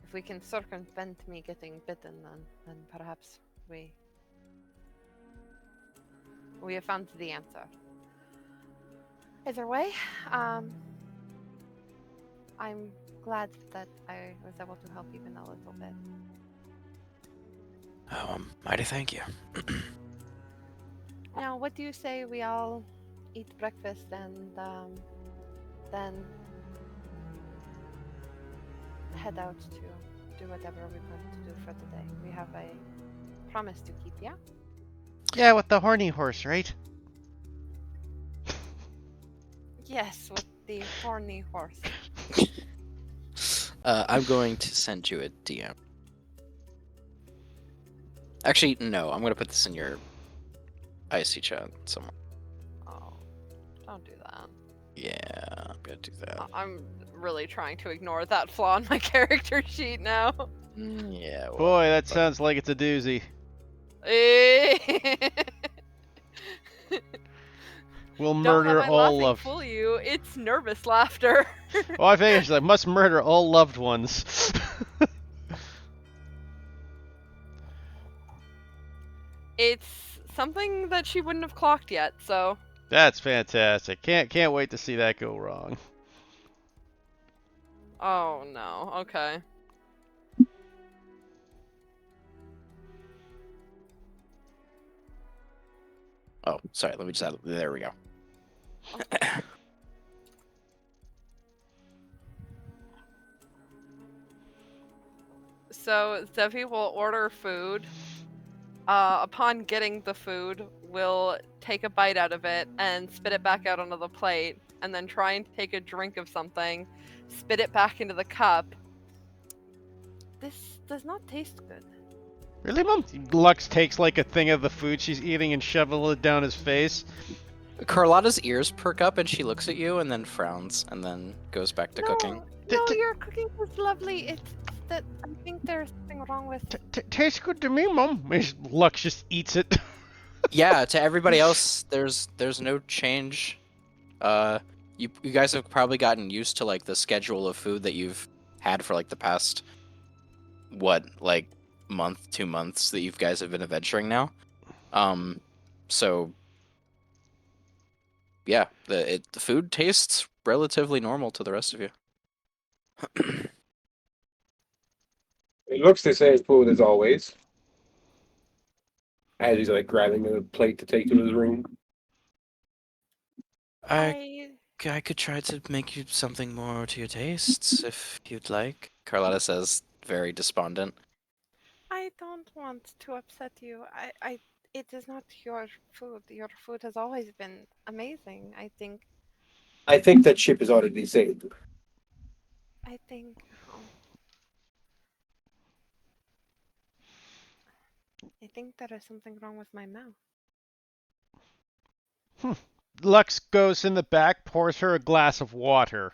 If we can circumvent me getting bitten, then perhaps we have found the answer. Either way, I'm glad that I was able to help even a little bit. mighty thank you. Now, what do you say we all eat breakfast and then head out to do whatever we plan to do for the day? We have a promise to keep, yeah? Yeah, with the horny horse, right? Yes, with the horny horse. I'm going to send you a DM. Actually, no. I'm gonna put this in your IC chat somewhere. Oh, don't do that. Yeah, I'm gonna do that. I'm really trying to ignore that flaw in my character sheet now. Yeah. Well, Boy, that sounds like it's a doozy. We'll Don't murder let my all laughing loved. fool you. It's nervous laughter. Well, I figured I must murder all loved ones. It's something that she wouldn't have clocked yet, so. That's fantastic. Can't wait to see that go wrong. Oh no. Okay. oh, sorry. Let me just add. There we go. So Zevi will order food. Upon getting the food, will take a bite out of it and spit it back out onto the plate, and then try and take a drink of something, spit it back into the cup. This does not taste good. Really, Mom? Lux takes like a thing of the food she's eating and shovel it down his face. Carlotta's ears perk up and she looks at you and then frowns and then goes back to cooking. No, your cooking was lovely. It's that I think there's something wrong with. Tastes good to me, Mom. Lux just eats it. Yeah, to everybody else, there's no change. You guys have probably gotten used to like the schedule of food that you've had for like the past like month, 2 months that you guys have been adventuring now. So yeah, the food tastes relatively normal to the rest of you. It looks the same food as always. As he's like grabbing a plate to take to his room. I could try to make you something more to your tastes if you'd like. Carlotta says, very despondent. I don't want to upset you. It is not your food. Your food has always been amazing. I think that ship is already sailed. I think. I think there is something wrong with my mouth. Lux goes in the back, pours her a glass of water.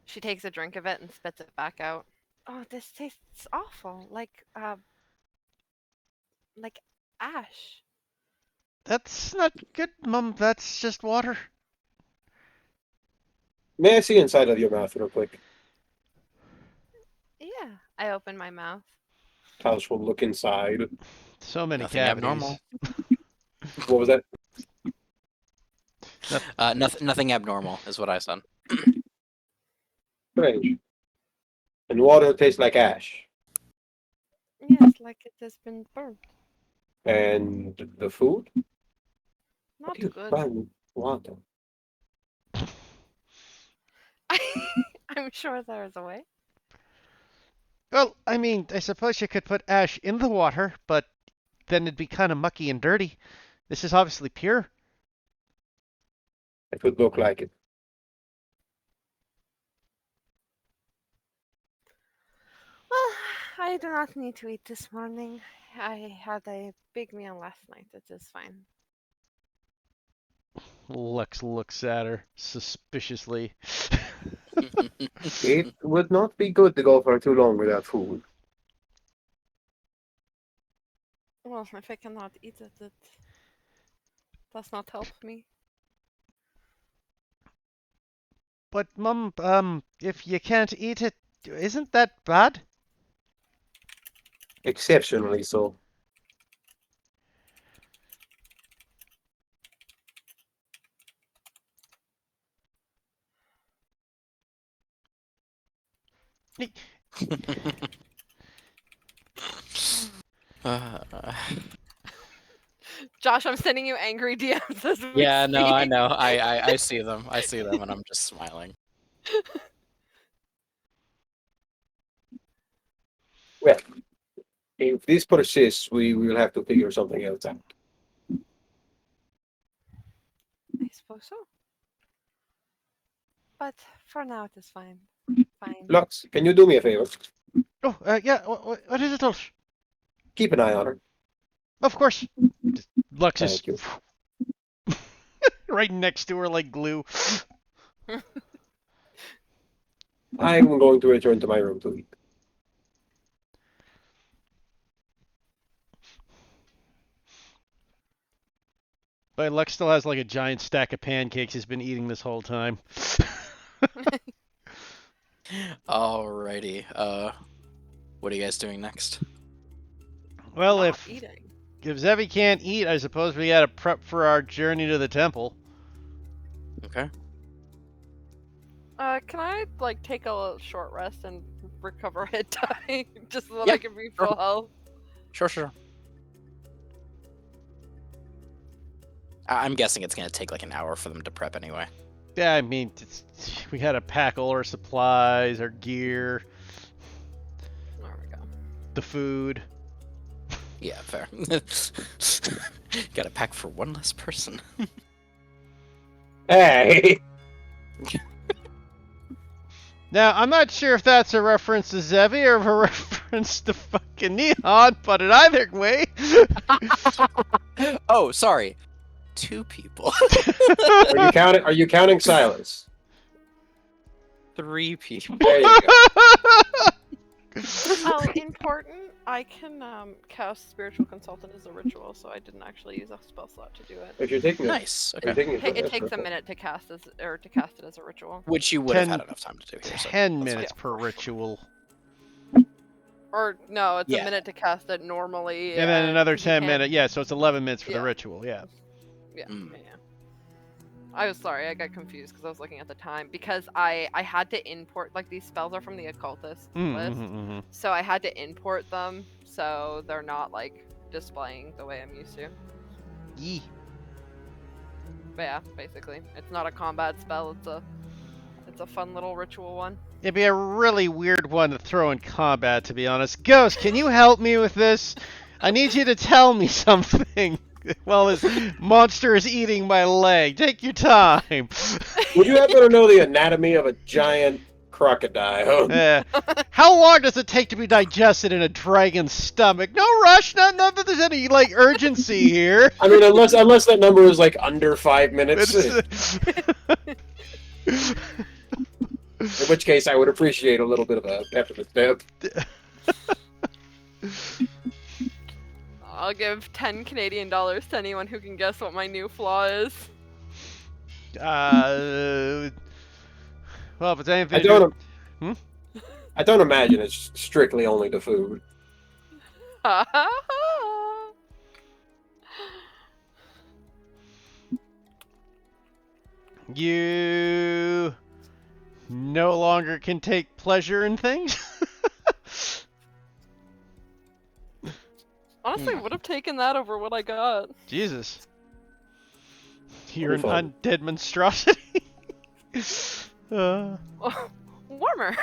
She takes a drink of it and spits it back out. Oh, this tastes awful. Like Ash. That's not good, Mum. That's just water. May I see inside of your mouth real quick? Yeah. I open my mouth. Talos will look inside. So many Nothing cavities. abnormal. What was that? Nothing abnormal is what I said. Strange. And water tastes like ash. Yes, like it has been burnt. And the food? How Not do you good. find water? I'm sure there is a way. Well, I mean, I suppose you could put ash in the water, but then it'd be kind of mucky and dirty. This is obviously pure. It would look like it. Well, I do not need to eat this morning. I had a big meal last night. It is fine. Lex looks at her suspiciously. It would not be good to go for too long without food. Well, if I cannot eat it, it does not help me. But, Mum, if you can't eat it, isn't that bad? Exceptionally so. Uh, Josh, I'm sending you angry DMs as we yeah, no, I speak. know. I see them. I see them, and I'm just smiling. Well, if this persists, we will have to figure something else out. I suppose so. But for now, it is fine. Fine. Lux, can you do me a favor? Oh, yeah, what is it, Ulf? Keep an eye on her. Of course. Lux is Thank you. right next to her like glue. I'm going to return to my room to eat. But Lux still has like a giant stack of pancakes he's been eating this whole time. Alrighty. What are you guys doing next? Well, Not if eating. Zevi can't eat, I suppose we gotta prep for our journey to the temple. Okay. Can I like take a short rest and recover hit die just so that Yeah, I can be full sure. health? Sure. I'm guessing it's gonna take like an hour for them to prep anyway. Yeah, I mean, we gotta pack all our supplies, our gear, There we go. the food. Yeah, fair. Gotta pack for one less person. Hey! Now, I'm not sure if that's a reference to Zevi or a reference to fucking Neon, but in either way. Oh, sorry. 2 people. Are you counting silence? 3 people. There you go. Oh, important. I can cast spiritual consultant as a ritual, so I didn't actually use a spell slot to do it. If you're taking Nice. you're Okay. taking It takes a minute to cast it as a ritual. Which you would have 10 had enough time to do here. So 10 that's minutes fine. per ritual. Or no, it's Yeah. a minute to cast it normally. And then another 'cause you 10 can't- minutes. Yeah, so it's 11 minutes for the Yeah. ritual, yeah. Yeah, Mm. yeah. I was sorry, I got confused because I was looking at the time because I had to import like these spells are from the occultist list, Mm-hmm. so I had to import them so they're not like displaying the way I'm used to. Yee. But yeah, basically, it's not a combat spell. It's a fun little ritual one. It'd be a really weird one to throw in combat, to be honest. Ghost, can you help me with this? I need you to tell me something. While this monster is eating my leg. Take your time. Would you happen to know the anatomy of a giant crocodile? How long does it take to be digested in a dragon's stomach? No rush, not that there's any like urgency here. I mean, unless that number is like under 5 minutes, in which case I would appreciate a little bit of a pep in the step. I'll give 10 Canadian dollars to anyone who can guess what my new flaw is. Well, if it's anything I to don't. do... I don't imagine it's strictly only the food. You no longer can take pleasure in things? Honestly, would have taken that over what I got. Jesus. You're an Fun. undead monstrosity. Warmer.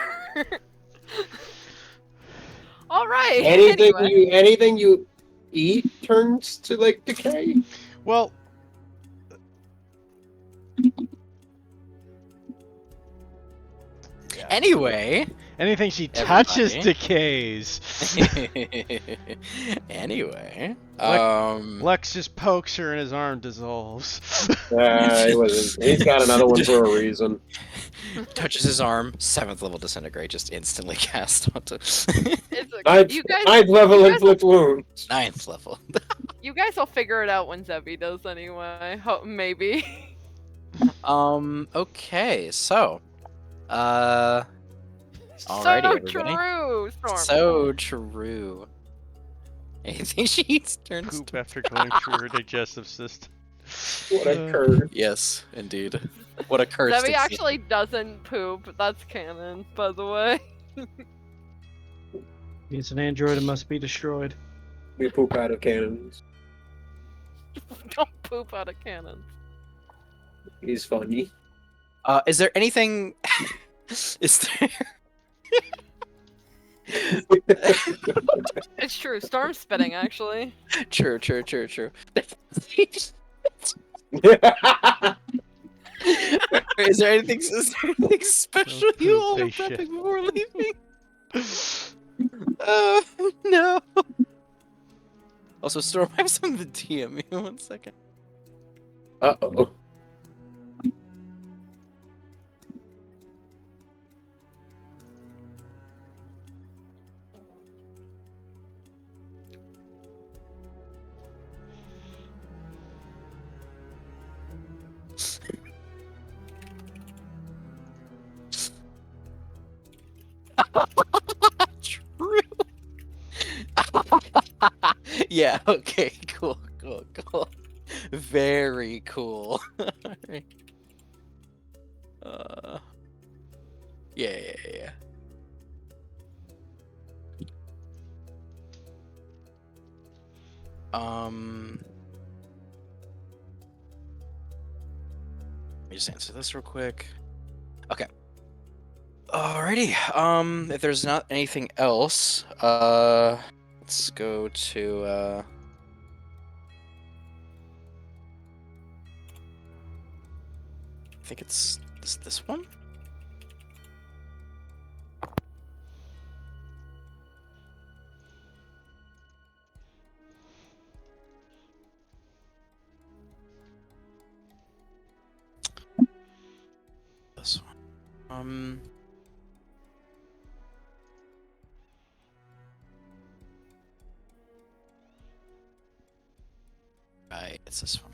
All right. Anything anyway. anything you eat turns to like decay. Well, Anyway. anything she touches Everybody. decays. Anyway. Lex just pokes her and his arm dissolves. He wasn't. He's got another one for a reason. Touches his arm. 7th level disintegrate just instantly cast onto. It's Ninth level you guys inflict wounds. 9th level. You guys will figure it out when Zebby does anyway. Maybe. Okay, so. Alrighty, So everybody. true, Storm. So true. Anything she eats turns Poop to... after going through her digestive system. What a curve. Yes, indeed. What a curse. Zebby actually doesn't poop. That's canon, by the way. He's an android and must be destroyed. We poop out of cannons. Don't poop out of cannons. He's funny. Is there anything... Is there... It's true. Storm's spitting, actually. True. Is there anything special Oh, you all are poop, they prepping shit. before leaving? No. Also, Storm, I have something to DM you. 1 second. Uh-oh. True. Yeah, okay, cool. Very cool. Alright. Yeah. Let me just answer this real quick. Okay. Alrighty. If there's not anything else, let's go to I think it's this one. This one. Right, it's this one.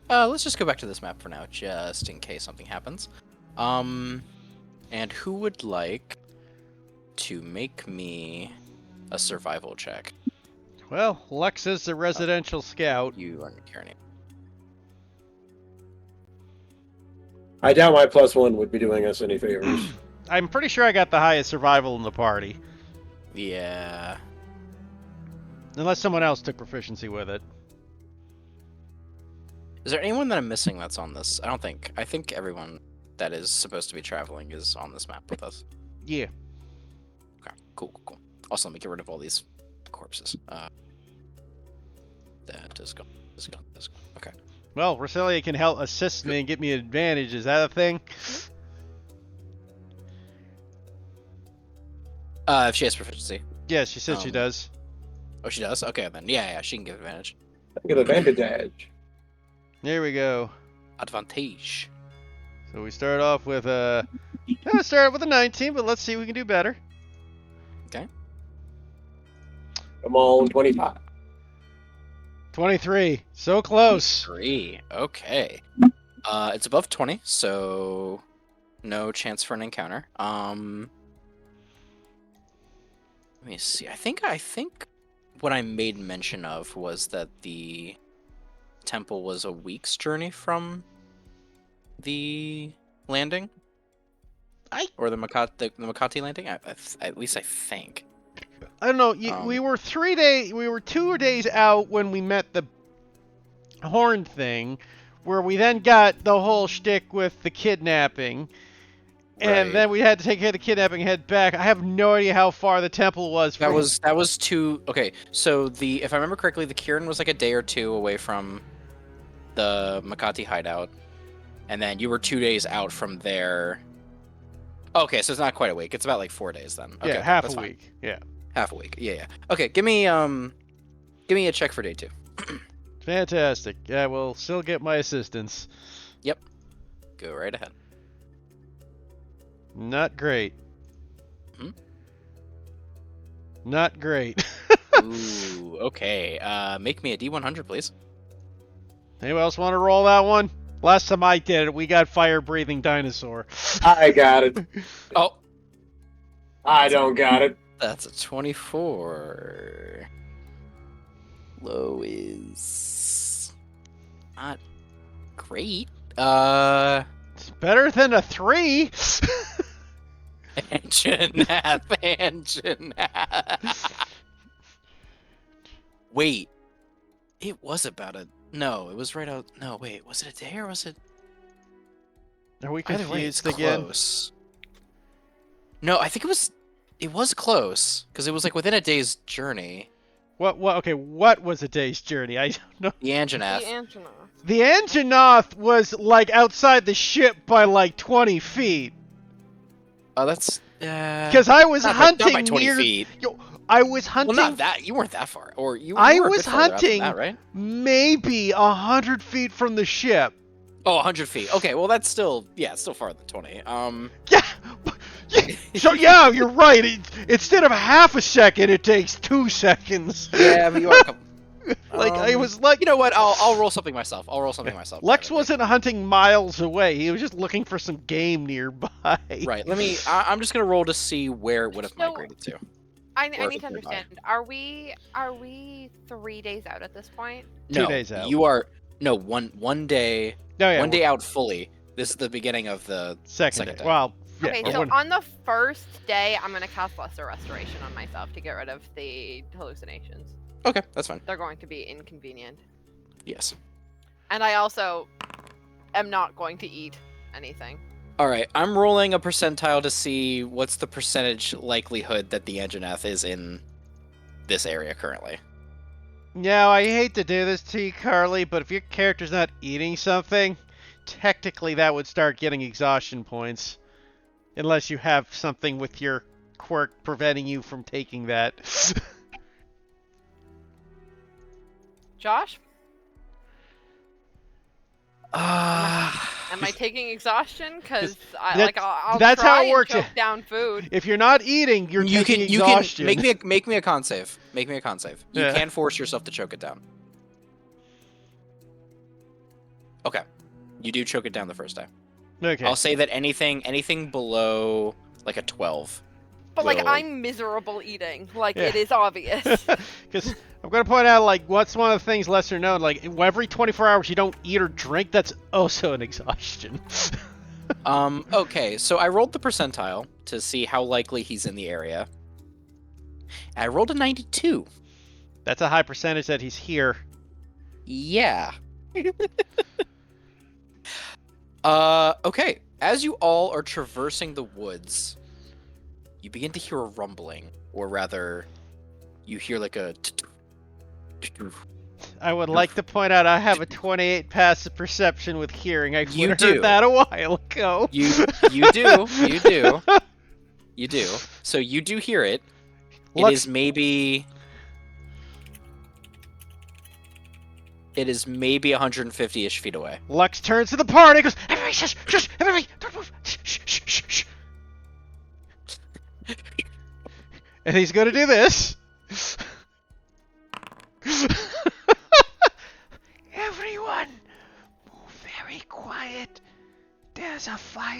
Let's just go back to this map for now, just in case something happens. And who would like to make me a survival check? Well, Lex is the residential scout. You are Kearney. I doubt my +1 would be doing us any favors. I'm pretty sure I got the highest survival in the party. Yeah. Unless someone else took proficiency with it. Is there anyone that I'm missing that's on this? I don't think. I think everyone that is supposed to be traveling is on this map with us. Yeah. Okay, cool. Also, let me get rid of all these corpses. That is gone. This is gone. Okay. Well, Roselia can help assist me and get me an advantage. Is that a thing? If she has proficiency. Yeah, she said she does. Oh, she does? Okay, then. Yeah, she can give advantage. I get advantage. There we go. Advantage. So we start off with a 19, but let's see if we can do better. Okay. Come on, 25. 23. So close. 3. Okay. It's above 20, so no chance for an encounter. Let me see. I think what I made mention of was that the temple was a week's journey from the landing. Or the Makati landing? At least I think. I don't know. We were 2 days out when we met the horn thing, where we then got the whole shtick with the kidnapping, and Right. then we had to take care of the kidnapping and head back. I have no idea how far the temple was. That was 2. Okay, so if I remember correctly, the Kirin was like a day or 2 away from the Makati hideout, and then you were 2 days out from there. Okay, so it's not quite a week. It's about like 4 days then. Okay, yeah, half that's a fine. week. Yeah. Half a week. Yeah. Okay, give me a check for day 2. Fantastic. Yeah, we'll still get my assistance. Yep. Go right ahead. Not great. Hmm? Not great. Ooh, okay. Make me a D100, please. Anyone else want to roll that one? Last time I did it, we got fire-breathing dinosaur. I got it. Oh, I don't got it. that's a 24. Low is not great. It's better than a 3. Anjanath. Wait, it was about a... No, it was right out... No, wait, was it a day or was it... Are we Either way, it's confused again? close. No, I think it was close, because it was like within a day's journey. What? Okay, what was a day's journey? I don't know. The Anjanath. The Anjanath was like outside the ship by like 20 feet. Oh, that's... Because I was hunting not by 20 near... feet. Yo, I was hunting... Well, not that. You weren't that far. Or you I were a was bit farther out than hunting that, right? maybe 100 feet from the ship. Oh, 100 feet. Okay, well, that's still... Yeah, it's still farther than 20. Yeah. So yeah, you're right. Instead of half a second, it takes 2 seconds. Yeah, but you are a couple... Like I was like, You know what? I'll roll something myself. Lex wasn't hunting miles away. He was just looking for some game nearby. Right. I'm just gonna roll to see where it would have migrated to. I Or need if to it's nearby. understand. Are we 3 days out at this point? No, 2 days out. You are one day. Oh, yeah, one day out fully. This is the beginning of the second day. day. Well, yeah. Okay, or so when- on the first day, I'm gonna cast Lesser Restoration on myself to get rid of the hallucinations. Okay, that's fine. They're going to be inconvenient. Yes. And I also am not going to eat anything. All right, I'm rolling a percentile to see what's the percentage likelihood that the Anjanath is in this area currently. Now, I hate to do this to you, Carly, but if your character's not eating something, technically that would start getting exhaustion points. Unless you have something with your quirk preventing you from taking that. Josh, Ah. am I taking exhaustion? Because That's- I'll that's try how it and works. choke down food. If you're not eating, you're taking exhaustion. make me a con save. Make me a con save. You Yeah. can force yourself to choke it down. Okay. You do choke it down the first time. Okay. I'll say that anything below like a 12. But like will- I'm miserable eating. Like Yeah. it is obvious. Because I'm going to point out, like, what's one of the things lesser known? Like, every 24 hours you don't eat or drink, that's also an exhaustion. Okay, so I rolled the percentile to see how likely he's in the area. I rolled a 92. That's a high percentage that he's here. Yeah. Okay. As you all are traversing the woods, you begin to hear a rumbling, or rather, you hear like a... I would like to point out I have a 28 passive perception with hearing. I You would have do. heard that a while ago. You do. So you do hear it. It Lux- is maybe 150-ish feet away. Lux turns to the party and goes, "Everybody, shush, shush, everybody, don't move, shh, shh, shh, shh, shh." And he's gonna do this.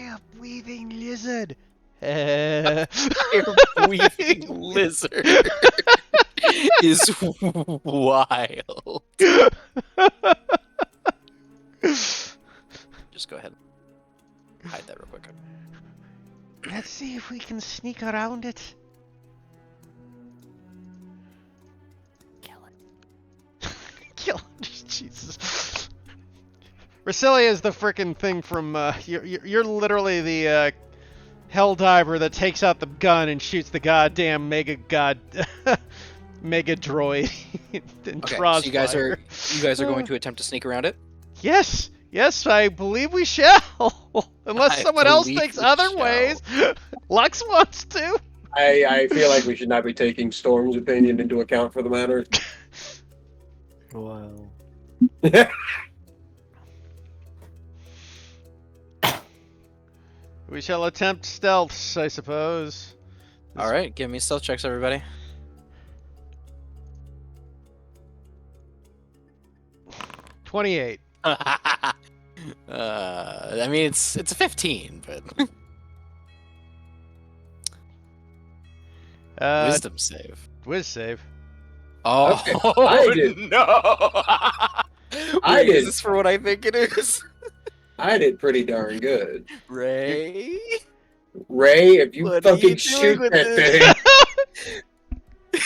fire-breathing lizard. Fire-breathing lizard is wild. Just go ahead. Hide that real quick. Let's see if we can sneak around it. Kill it. Kill it. Jesus. Rasilia is the frickin' thing from, you're literally the, hell diver that takes out the gun and shoots the goddamn mega droid and Okay, draws so you guys fire. are going to attempt to sneak around it? Yes, I believe we shall. Unless I someone else believe thinks we other shall. ways. Lux wants to. I feel like we should not be taking Storm's opinion into account for the matter. Wow. We shall attempt stealths, I suppose. Alright, give me stealth checks, everybody. 28. I mean, it's a 15, but wisdom save. Whiz save. Oh, Okay, I did. no! I Wait, did. Is this for what I think it is? I did pretty darn good. Ray? Ray, if you What are you fucking doing shoot with that this? thing.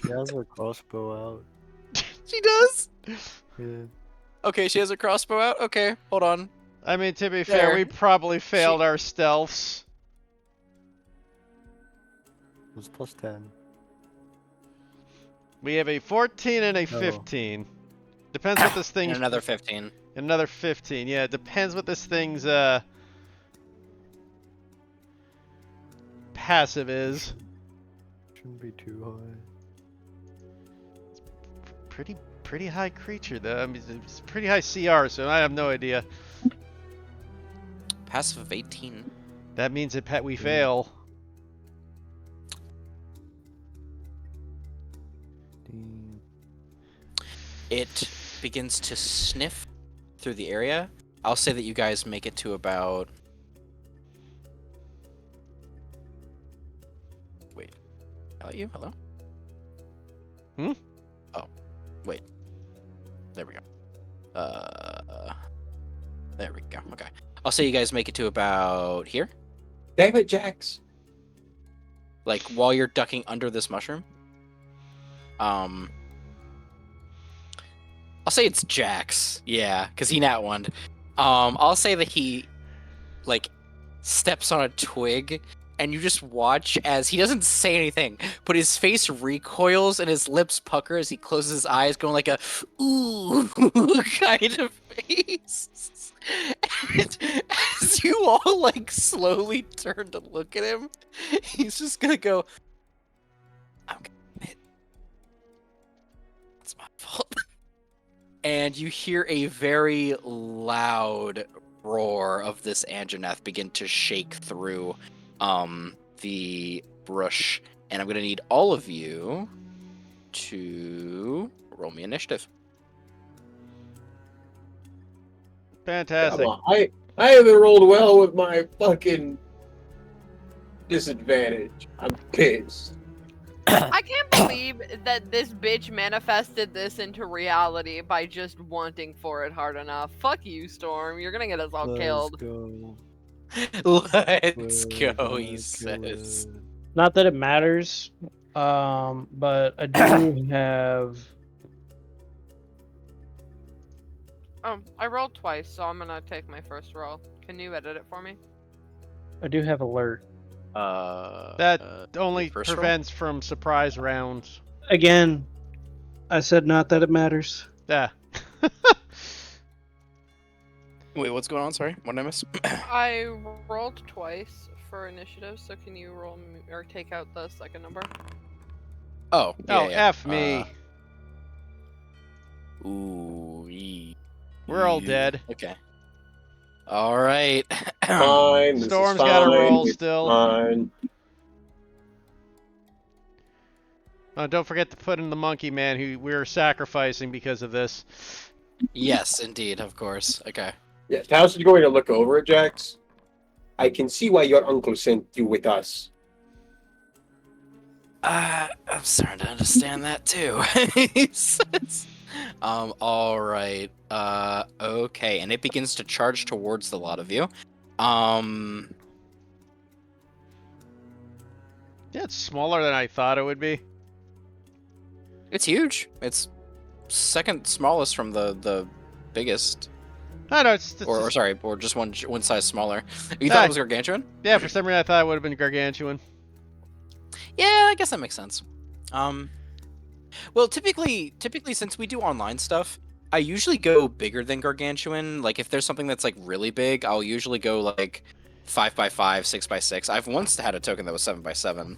She has her crossbow out. She does? Yeah. Okay, she has a crossbow out? Okay, hold on. I mean, to be fair, There. we probably failed our stealths. It was plus 10. We have a 14 and a 15. Depends what this And thing's... another 15. Another 15, yeah. Depends what this thing's, passive is. Shouldn't be too high. Pretty high creature, though. I mean, it's pretty high CR, so I have no idea. Passive of 18. That means that we fail. It begins to sniff through the area. I'll say that you guys make it to about... Wait. You? Hello? Hmm? Oh. Wait. There we go. There we go. Okay. I'll say you guys make it to about here. Damn it, Jax. Like, while you're ducking under this mushroom. I'll say it's Jax. Yeah, because he nat one. I'll say that he, like, steps on a twig, and you just watch as he doesn't say anything, but his face recoils and his lips pucker as he closes his eyes, going like a ooh kind of face. And as you all like slowly turn to look at him, he's just gonna go, "I'm gonna admit, it's my fault." And you hear a very loud roar of this Anjanath begin to shake through the brush, and I'm gonna need all of you to roll me initiative. Fantastic. Come on, I haven't rolled well with my fucking disadvantage. I'm pissed. I can't believe that this bitch manifested this into reality by just wanting for it hard enough. Fuck you, Storm. You're gonna get us all killed. Go. Let's go, Kill he says. it. Not that it matters, but I do have. I rolled twice, so I'm gonna take my first roll. Can you edit it for me? I do have alert. That only first roll? prevents from surprise rounds. Again, I said not that it matters. Yeah. Wait, what's going on? Sorry, what did I miss? I rolled twice for initiative, so can you roll me, or take out the second number? Oh, yeah, Oh, yeah. F me. Ooh, We're all dead. Okay. All right. Fine. This Storm's is got a fine, roll it's still. Fine. Oh, don't forget to put in the monkey man who we're sacrificing because of this. Yes, indeed, of course. Okay. Yeah, Taos is going to look over at Jax. I can see why your uncle sent you with us. I'm starting to understand that too. He says. All right. Okay, and it begins to charge towards the lot of you. Yeah, it's smaller than I thought it would be. It's huge. It's second smallest from the biggest. I know it's Or just, sorry, or just one size smaller. You thought it was gargantuan? yeah. For some reason, I thought it would have been gargantuan. Yeah, I guess that makes sense. Well, typically, since we do online stuff, I usually go bigger than gargantuan. Like, if there's something that's like really big, I'll usually go like 5x5, 6x6. I've once had a token that was 7x7.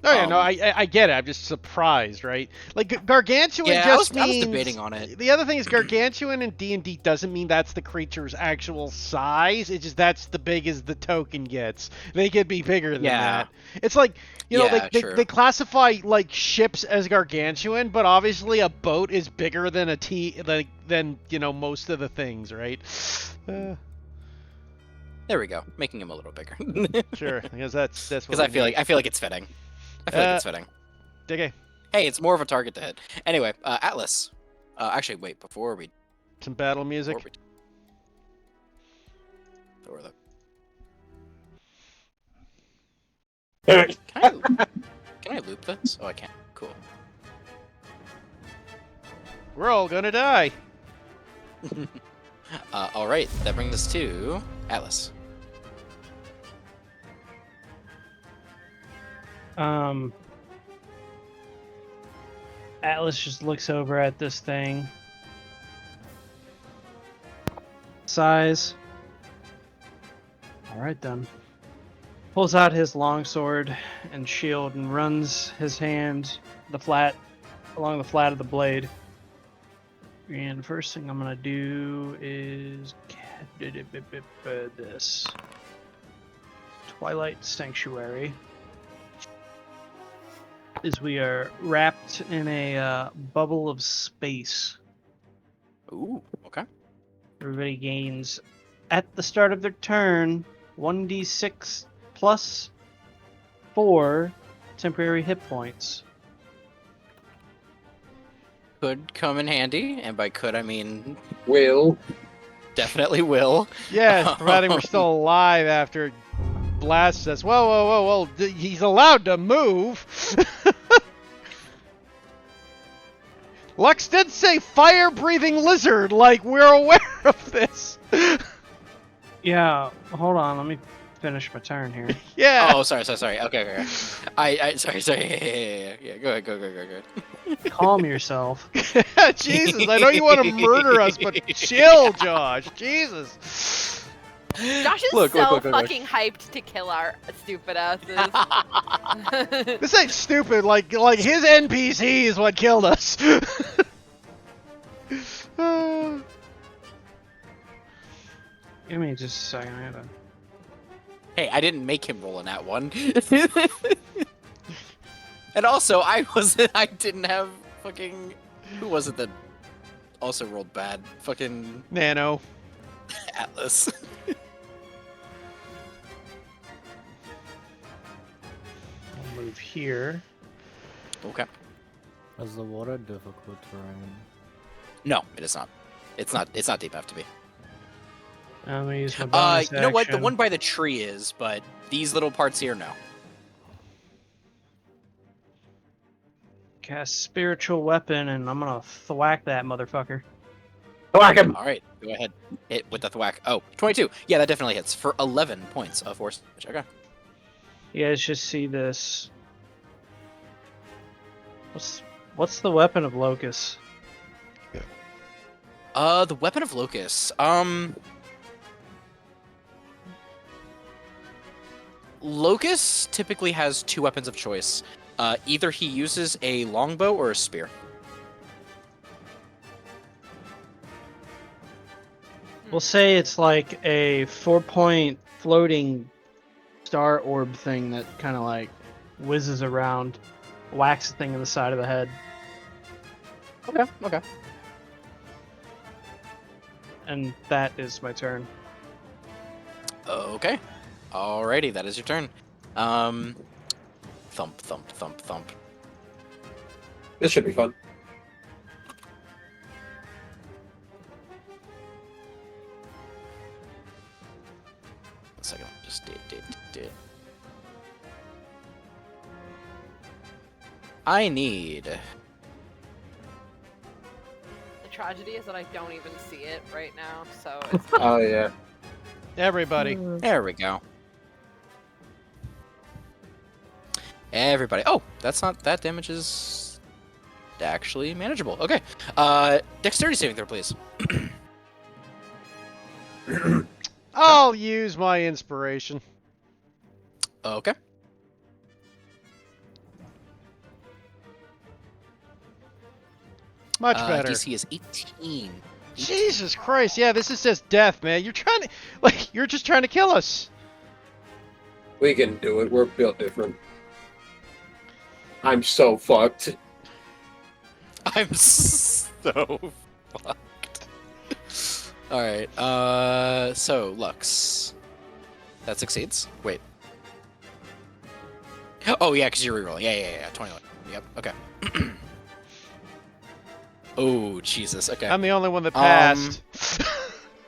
Oh yeah, no, I get it. I'm just surprised, right? Like gargantuan Yeah, just I was means. debating on it. The other thing is gargantuan in D&D doesn't mean that's the creature's actual size. It's just that's the big as the token gets. They could be bigger than that. It's like they classify like ships as gargantuan, but obviously a boat is bigger than than most of the things, right? There we go, making him a little bigger. Sure, because that's what. Because I feel like it's fitting. I feel like it's fitting. Okay. Hey, it's more of a target to hit. Anyway, Atlas. Actually, wait. Before we some battle music. Can I loop this? Oh, I can't. Cool. We're all gonna die. All right. That brings us to Atlas. Atlas just looks over at this thing. Size. Alright then. Pulls out his longsword and shield and runs his hand along the flat of the blade. And the first thing I'm gonna do is this. Twilight Sanctuary. Is we are wrapped in a bubble of space. Ooh, okay. Everybody gains, at the start of their turn, 1d6 plus 4 temporary hit points. Could come in handy, and by could I mean Will. definitely will. Yeah, providing we're still alive after it blasts us. Whoa. He's allowed to move. Lux did say fire-breathing lizard, like we're aware of this. Yeah, hold on, let me finish my turn here. Yeah. Oh, sorry. Okay. I sorry. Yeah. Go ahead. Calm yourself. Jesus, I know you want to murder us, but chill, Josh. Jesus. Josh is fucking hyped to kill our stupid asses. This ain't stupid. Like his NPC is what killed us. Give me just a second. I gotta... Hey, I didn't make him roll in that one. And also, I didn't have fucking... Who was it that also rolled bad? Fucking... Nano. Atlas. I'll move here. Okay. Is the water difficult terrain? No, it is not. It's not deep enough to be. I'm gonna use my bonus you know what? The action. one by the tree is, but these little parts here, no. Cast spiritual weapon, and I'm gonna thwack that motherfucker. Whack him! All right, go ahead. Hit with the thwack. Oh, 22. Yeah, that definitely hits for 11 points of force damage. Okay. You guys just see this. What's the weapon of Locust? The weapon of Locust. Locust typically has two weapons of choice. Either he uses a longbow or a spear. We'll say it's like a 4-point floating star orb thing that kind of like whizzes around, whacks the thing in the side of the head. Okay. And that is my turn. Okay. Alrighty, that is your turn. Thump, thump, thump, thump. This should be fun. One second, just did. I need. The tragedy is that I don't even see it right now, so it's Oh yeah. Everybody. There we go. Everybody. Oh, that's not. That damage is actually manageable. Okay. Dexterity saving throw, please. I'll use my inspiration. Okay. Much better. DC is 18. Jesus Christ! Yeah, this is just death, man. You're trying to, you're just trying to kill us. We can do it. We're built different. I'm so fucked. I'm so fucked. Alright, so, Lux. That succeeds? Wait. Oh, yeah, because you're rerolling. Yeah, 21. Yep, okay. Oh, Jesus, okay. I'm the only one that passed.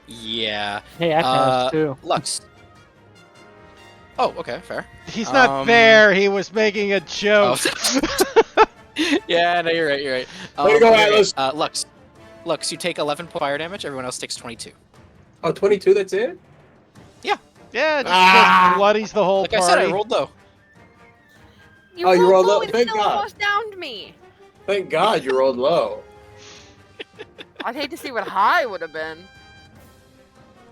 Yeah. Hey, I passed too. Lux. Oh, okay, fair. He's not there. He was making a joke. Yeah, no, you're right. Way to go, okay, Atlas! Lux, you take 11 fire damage. Everyone else takes 22. Oh, 22, that's it? Yeah, just bloodies the whole Like party. I said, I rolled low. You Oh, you rolled low low? and Thank still God. almost downed me. Thank God you rolled low. I'd hate to see what high would have been.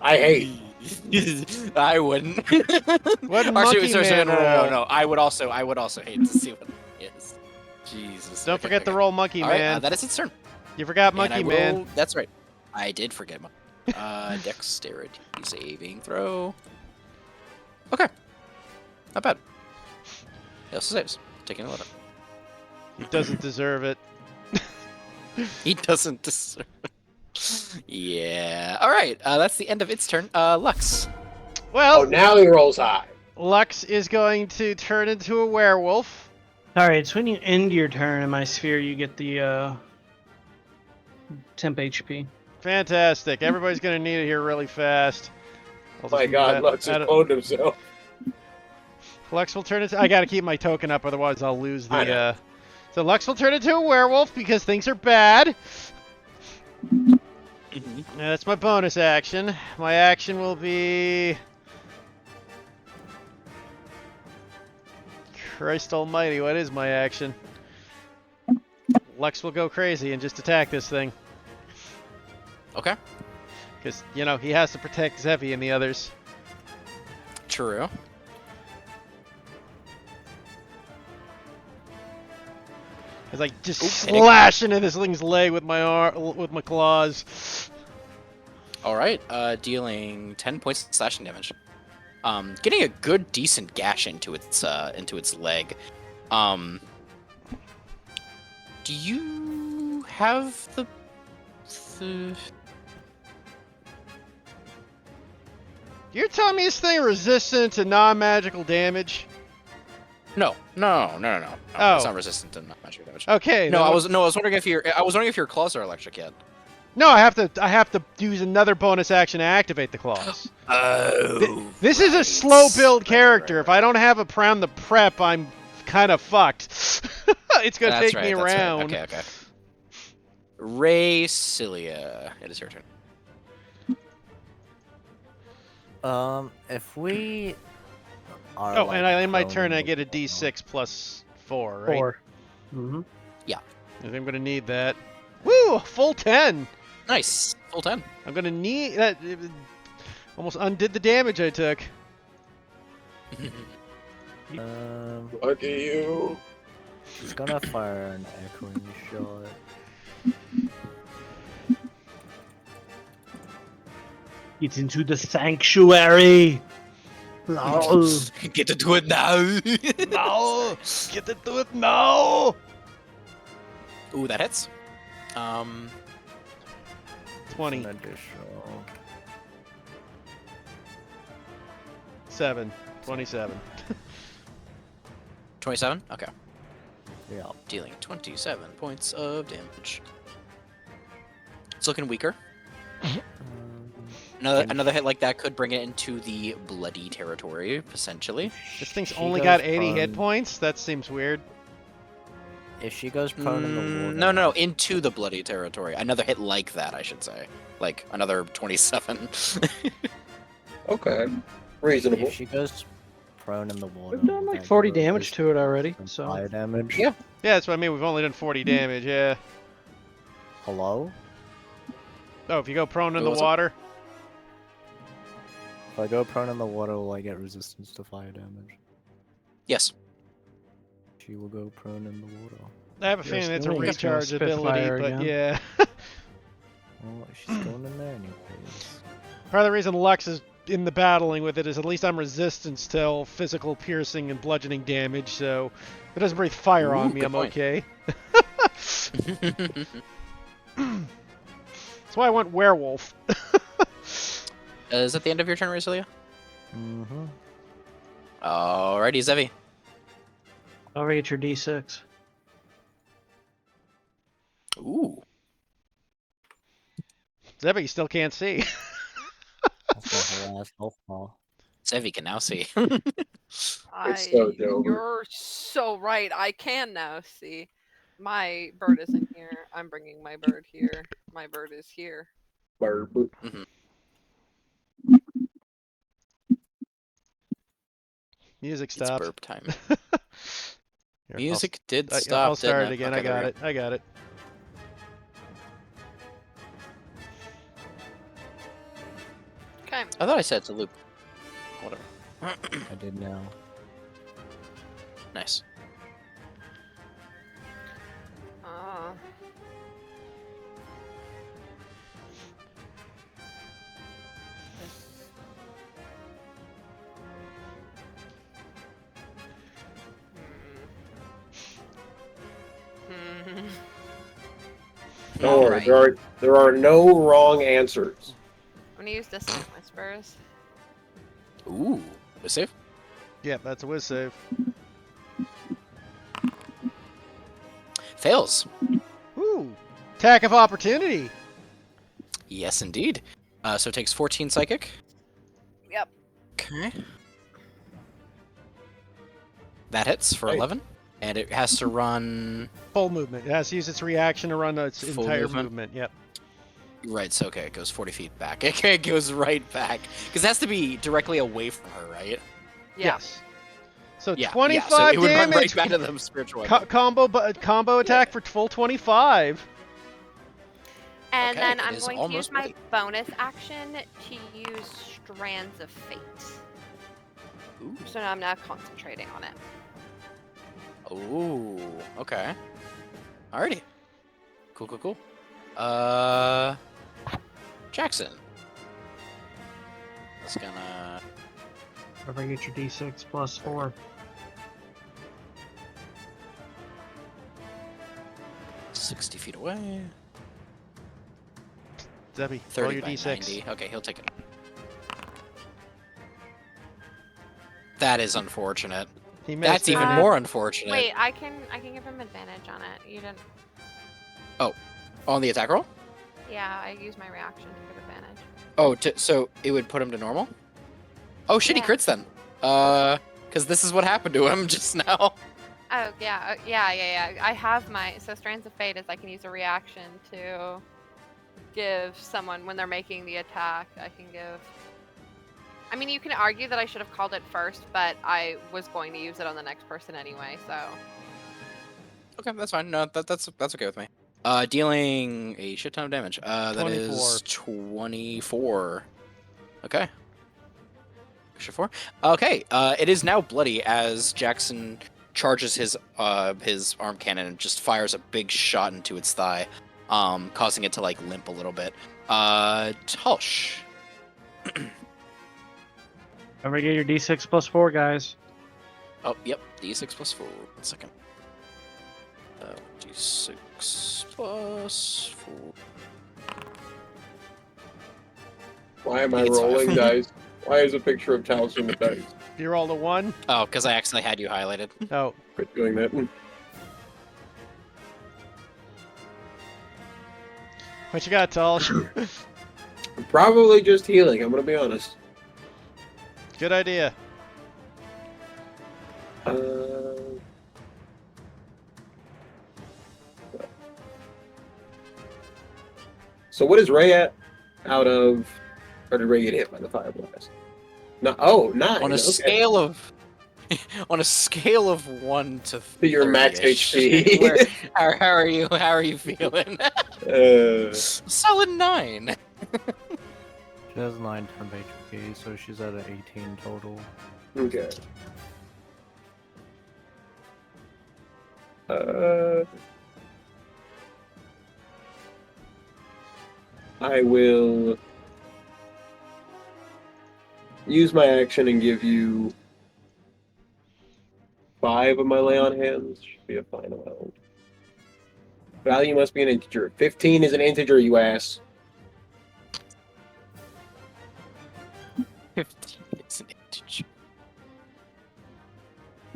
I hate. I wouldn't. What Actually, monkey sorry, man no. roll? I would also hate to see what it is. Jesus. Don't forget to roll monkey All right, man. that is its turn. You forgot And monkey I man. will- That's right. I did forget my dexterity saving throw. Okay. Not bad. He also saves. Taking 11. He doesn't deserve it. He doesn't deserve. Yeah. All right. That's the end of its turn. Lux. Well, Oh, now he rolls high. Lux is going to turn into a werewolf. Alright, so when you end your turn in my sphere, you get the temp HP. Fantastic. Everybody's going to need it here really fast. I'll Oh my just God, move Lux that has out cloned himself. Lux will turn into. I got to keep my token up, otherwise I'll lose I know. the. So Lux will turn into a werewolf because things are bad. Mm-hmm. That's my bonus action. My action will be. Christ almighty, what is my action? Lux will go crazy and just attack this thing. Okay. Because, he has to protect Zevi and the others. True. As I just hitting. slash into this thing's leg with my claws. All right. Dealing 10 points of slashing damage. Getting a good, decent gash into its leg. Do you have the? You're telling me this thing resistant to non-magical damage? No. Oh. It's not resistant to magic damage. Okay. No, then I was wondering if your claws are electric yet. No, I have to use another bonus action to activate the claws. Oh. This is a slow build character. If I don't have a prime the prep, I'm kind of fucked. It's gonna take me around. Right. Okay. Ray Cilia, it is your turn. If we are. Oh, like, and I end my prone turn. I with- get a D6 plus 4, right? 4. Mm-hmm. I think I'm gonna need that. Woo! A full 10. Nice, full 10. I'm gonna need that. Almost undid the damage I took. Look at you. He's gonna fire an echoing shot. Get into the sanctuary. No. Get into it now. No! Get into it now! Ooh, that hits. 20. An additional. 27. 27? Okay. Yeah. Dealing 27 points of damage. It's looking weaker. Another hit like that could bring it into the bloody territory, essentially. This thing's She only goes got 80 hit prone. points? That seems weird. If she goes prone in the water. No, into the bloody territory. Another hit like that, I should say. Like another 27. Okay. Reasonable. If she goes prone in the water. We've done will like that 40 give her damage to it already, some so fire damage? Yeah. Yeah, that's what I mean. We've only done 40 damage, yeah. Hello? Oh, if you go prone in the What's up? water? If I go prone in the water, will I get resistance to fire damage? Yes. She will go prone in the water. I have a Yes, feeling it's a the wing's gonna recharge spit ability, fire but again. yeah. Well, she's going in there anyways. Part of the reason Lux is in the battling with it is at least I'm resistance to physical piercing and bludgeoning damage, so if it doesn't breathe fire on Ooh, me, good I'm point. okay. That's why I went werewolf. Is that the end of your turn, Rasilia? Mm-hmm. Alrighty, Zevi. I'll get your D6. Ooh. Zebby, you still can't see. That's my last health bar. Zevi can now see. so dope. You're so right. I can now see. My bird isn't here. I'm bringing my bird here. My bird is here. Burp. Music It's stopped. burp time. Here, Music did I'll stop, start didn't it again. Okay, I got there it. I got it. Okay. I thought I said it's a loop. Whatever. I did now. Nice. Uh, Hmm. Don't worry, Alright. there are no wrong answers. I'm gonna use Dissonant Whispers. Ooh. Was safe? Yeah, that's a whiz save. Fails. Ooh. Attack of opportunity. Yes, indeed. So it takes 14 psychic. Yep. Okay. That hits for Hey. 11. And it has to run... Full movement. It has to use its reaction to run its Full entire movement? movement. Yep. Right, so okay, it goes 40 feet back. It goes right back. Because it has to be directly away from her, right? Yeah. Yes. So Yeah, 25 so it would run damage. right back to the spiritual weapon. Combo attack for full 25. And Okay, then it I'm is going to use almost my ready. bonus action to use Strands of Fate. Ooh. So now I'm now concentrating on it. Ooh, okay. Alrighty. Cool. Jackson. It's gonna... Wherever you get your D6 plus 4. 60 feet away. Zebby, 30 roll your by d6. 90. Okay, he'll take it. That is unfortunate. He missed That's even it. more unfortunate. Wait, I can give him advantage on it. You didn't. On the attack roll? Yeah, I used my reaction to give advantage. Oh, so it would put him to normal? Oh shit, he Yeah. crits then. Because this is what happened to him just now. Oh yeah, yeah. I have my Strands of Fate is I can use a reaction to give someone when they're making the attack. I can give. I mean, you can argue that I should have called it first, but I was going to use it on the next person anyway. So Okay, that's fine. No, that's okay with me. Dealing a shit ton of damage. That is 24. Okay. Extra 4. Okay, it is now bloody as Jackson charges his arm cannon and just fires a big shot into its thigh, causing it to like limp a little bit. Tulsh. Wherever you get your D6 plus 4, guys. Oh, yep. D6 plus 4. 1 second. D6 plus 4. Why am I It's rolling fine. dice? Why is a picture of Talos in the dice? You rolled a 1? Oh, because I accidentally had you highlighted. Oh. Quit doing that. What you got, Talsh? Probably just healing, I'm gonna be honest. Good idea. So what is Ray at? Out of... Or did Ray get hit by the fire blast? No, oh, 9. On a okay. scale of on a scale of 1 to To your max 30-ish, HP. where, how are you? How are you feeling? Solid 9. She has 9 temp HP, so she's at an 18 total. Okay. I will use my action and give you 5 of my lay on hands. Should be a fine amount. Value must be an integer. 15 is an integer, you ass. 15 is an integer.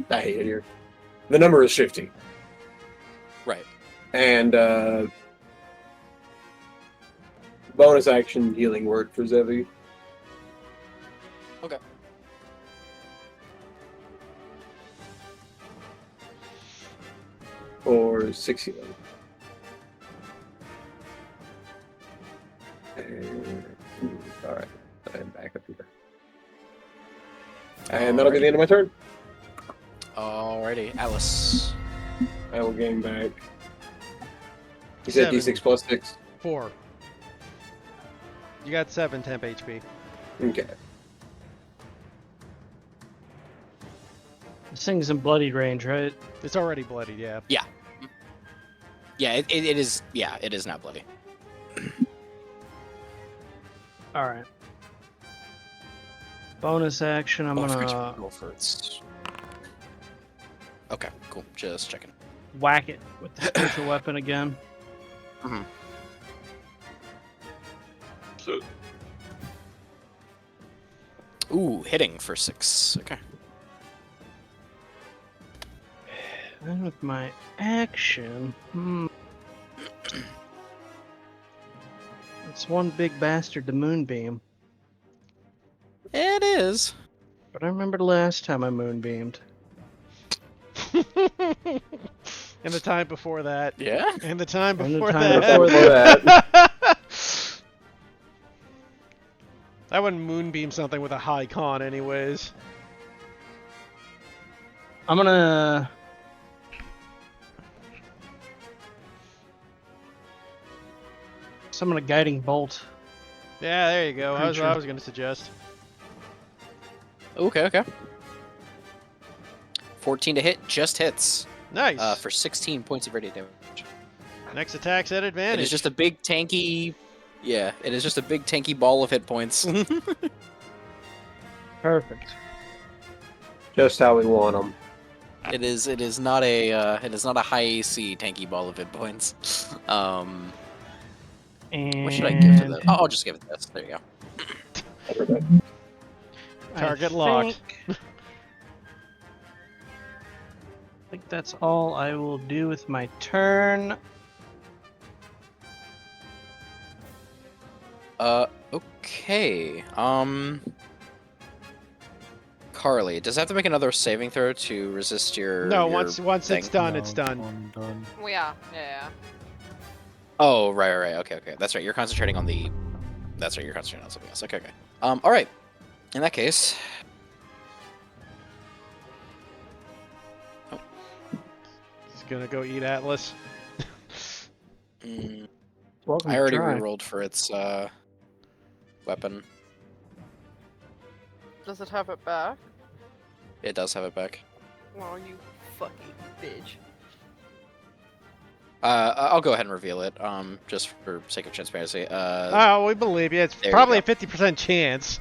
I hate it here. The number is 50. Right. And bonus action healing word for Zevi. Okay. Or 6 healing. Alright, I'm back up here. And that'll be the end of my turn. Alrighty, Alice. I will gain back. You said 7. D6 plus 6? 4. You got 7 temp HP. Okay. This thing's in bloodied range, right? It's already bloodied, yeah. Yeah. Yeah, it is. Yeah, it is not bloody. All right. Bonus action. I'm I forgot gonna to roll for its. Okay, cool. Just checking. whack it with the spiritual weapon again. Mhm. Ooh, hitting for 6. Okay. And with my action, it's one big bastard, the moonbeam. It is. But I remember the last time I moonbeamed. And the time before that. Yeah. And the time And the before time that. before that. I wouldn't moonbeam something with a high con anyways. I'm gonna summon a guiding bolt. Yeah, there you go. I was Creature. going to suggest. Okay. Okay. 14 to hit, just hits. Nice. For 16 points of radiant damage. Next attack's at It advantage. is just a big tanky. Yeah, it is just a big tanky ball of hit points. Perfect. Just how we want them. It is not a high AC tanky ball of hit points. And What should I give to that? Oh, I'll just give it this. There you go. Target I locked. think that's all I will do with my turn. Okay. Carly, does it have to make another saving throw to resist your? No, your once thing? it's done, No, it's done. I'm done. Well, yeah. Oh, right. Okay. That's right. You're concentrating on the. That's right. You're concentrating on something else. Okay. All right. In that case. He's gonna go eat Atlas. Welcome I to already try. rerolled for its weapon. Does it have it back? It does have it back. Well, you fucking bitch. I'll go ahead and reveal it. Just for sake of transparency. Oh, we believe you. It's there you probably a go. 50% chance.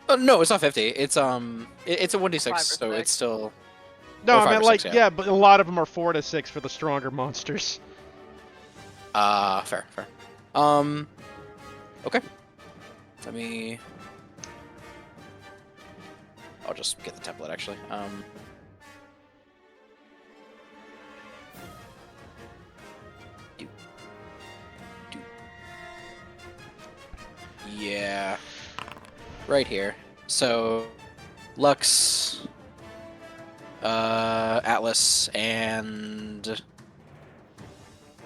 Oh, no, it's not 50. It's it's a 1d6, 5 or so 6. it's still. No, Or I 5 meant or like 6, yeah. but a lot of them are 4 to 6 for the stronger monsters. Fair. Okay. Let me I'll just get the template actually. Do. Yeah. Right here. So, Lux, Atlas, and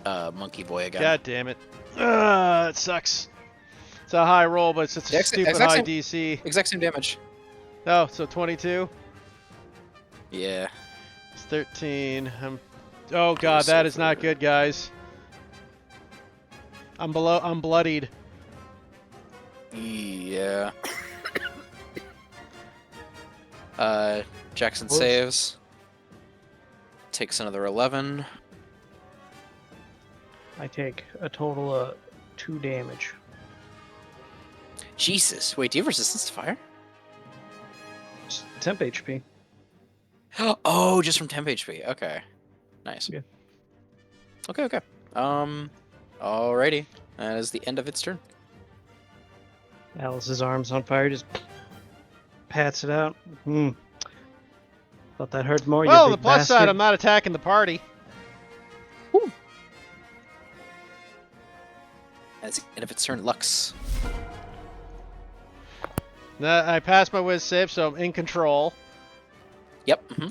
Monkey Boy again. God damn it. It sucks. It's a high roll, but it's such a stupid high DC. Exact same damage. Oh, so 22? Yeah. It's 13. Oh god, that is not good, guys. I'm bloodied. Yeah. Jackson Whoops. saves. Takes another 11. I take a total of 2 damage. Jesus. Wait, do you have resistance to fire? It's temp HP. Oh, just from temp HP. Okay. Nice. Yeah. Okay. Alrighty. That is the end of its turn. Alice's arm's on fire, just pats it out. Thought that hurt more, Well, you the big plus side, bastard. I'm not attacking the party. That's the end of its turn. Lux. I passed my whiz save, so I'm in control. Yep. Mm-hmm.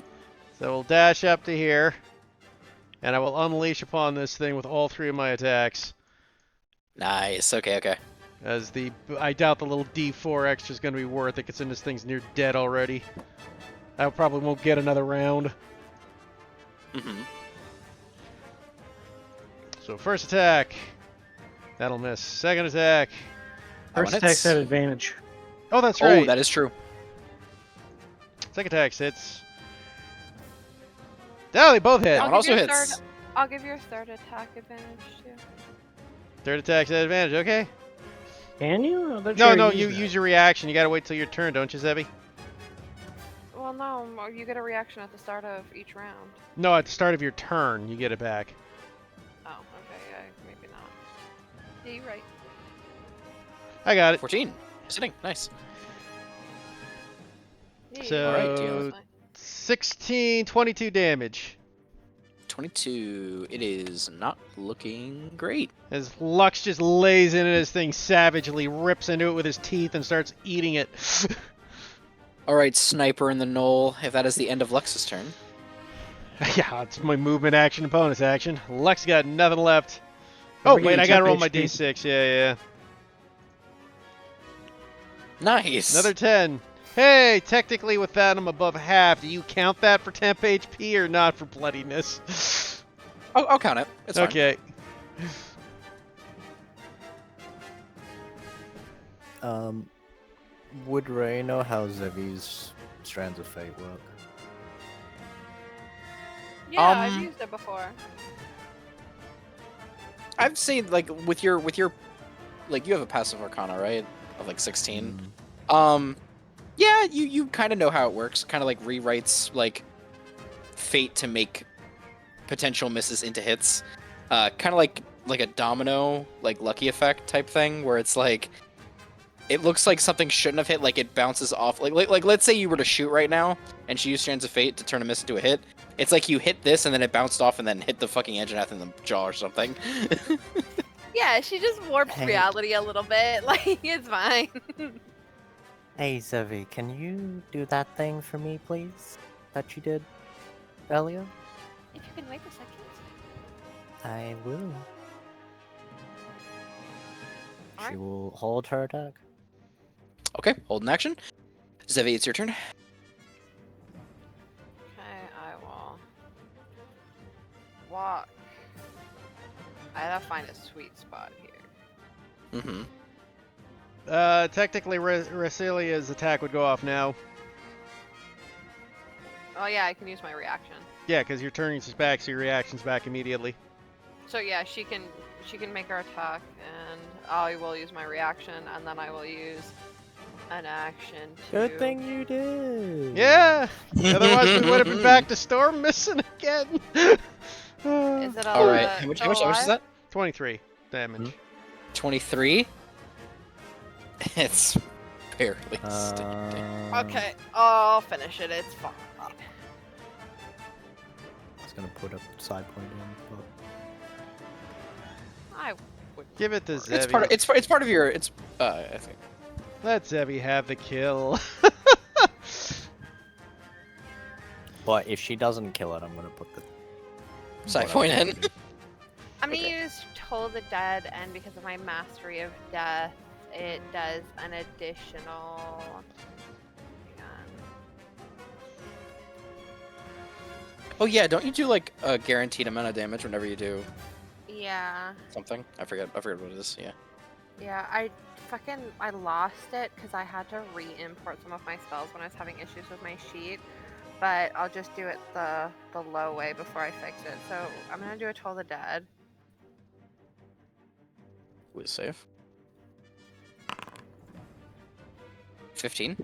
So we'll dash up to here, and I will unleash upon this thing with all 3 of my attacks. Nice. Okay. As I doubt the little D4 extra is going to be worth it, considering this thing's near dead already. I probably won't get another round. Mm-hmm. So first attack, that'll miss. Second attack. First attack's at advantage. Oh, that's right. Oh, that is true. Second attack hits. No, they both hit. That one also hits. I'll give your third attack advantage too. Third attack's at advantage. Okay. Can you? No, you use your reaction. You gotta wait till your turn, don't you, Zebby? Well, no, you get a reaction at the start of each round. No, at the start of your turn, you get it back. Oh, okay, yeah, maybe not. Yeah, you're right. I got it. 14. Sitting. Nice. Yeah, So, Alright, deal. 16, 22 damage. 22. It is not looking great. As Lux just lays into this thing savagely, rips into it with his teeth, and starts eating it. Alright, Sniper in the knoll. If that is the end of Lux's turn. Yeah, it's my movement action and bonus action. Lux got nothing left. Oh, Remember wait, you I gotta took roll my HP. d6. Yeah. Nice. Another 10. Hey, technically with that I'm above half. Do you count that for temp HP or not for bloodiness? I'll count it. It's fine. Okay. Would Ray know how Zevi's Strands of Fate work? Yeah, I've used it before. I've seen like with your like you have a passive arcana, right? Of like 16. Yeah, you kind of know how it works. Kind of like rewrites like fate to make potential misses into hits. Kind of like a domino, like lucky effect type thing, where it's like it looks like something shouldn't have hit, like it bounces off. Like let's say you were to shoot right now, and she used Strands of Fate to turn a miss into a hit. It's like you hit this, and then it bounced off, and then hit the fucking engine in the jaw or something. Yeah, she just warps Hey. reality a little bit. Like, it's fine. Hey Zevi, can you do that thing for me, please? That you did earlier? If you can wait a second. I will. She Alright. will hold her attack. Okay, hold an action. Zevi, it's your turn. Okay, I will walk. I gotta find a sweet spot here. Mm-hmm. Technically, Rasilia's attack would go off now. Oh yeah, I can use my reaction. Yeah, because your turn's back, so your reaction's back immediately. So yeah, she can make her attack, and I will use my reaction, and then I will use an action to. Good thing you did. Yeah! Otherwise, we would have been back to Storm missing again. Is it All right. How much damage is that? 23 damage. 23. It's barely standing. Okay, I'll finish it. It's fine. I was gonna put a side point in, but I would. Give it to It's Zevi. part of, it's part of your I think. Let Zevi have the kill. but if she doesn't kill it, I'm gonna put the Side what point else in. would I do? I'm gonna Okay. use Toll the Dead, and because of my mastery of death, it does an additional. Hang on. Oh yeah, don't you do like a guaranteed amount of damage whenever you do Yeah, something? I forget what it is. Yeah. yeah. I lost it because I had to re-import some of my spells when I was having issues with my sheet. But I'll just do it the low way before I fix it. So I'm gonna do a Toll the Dead. We save. 15.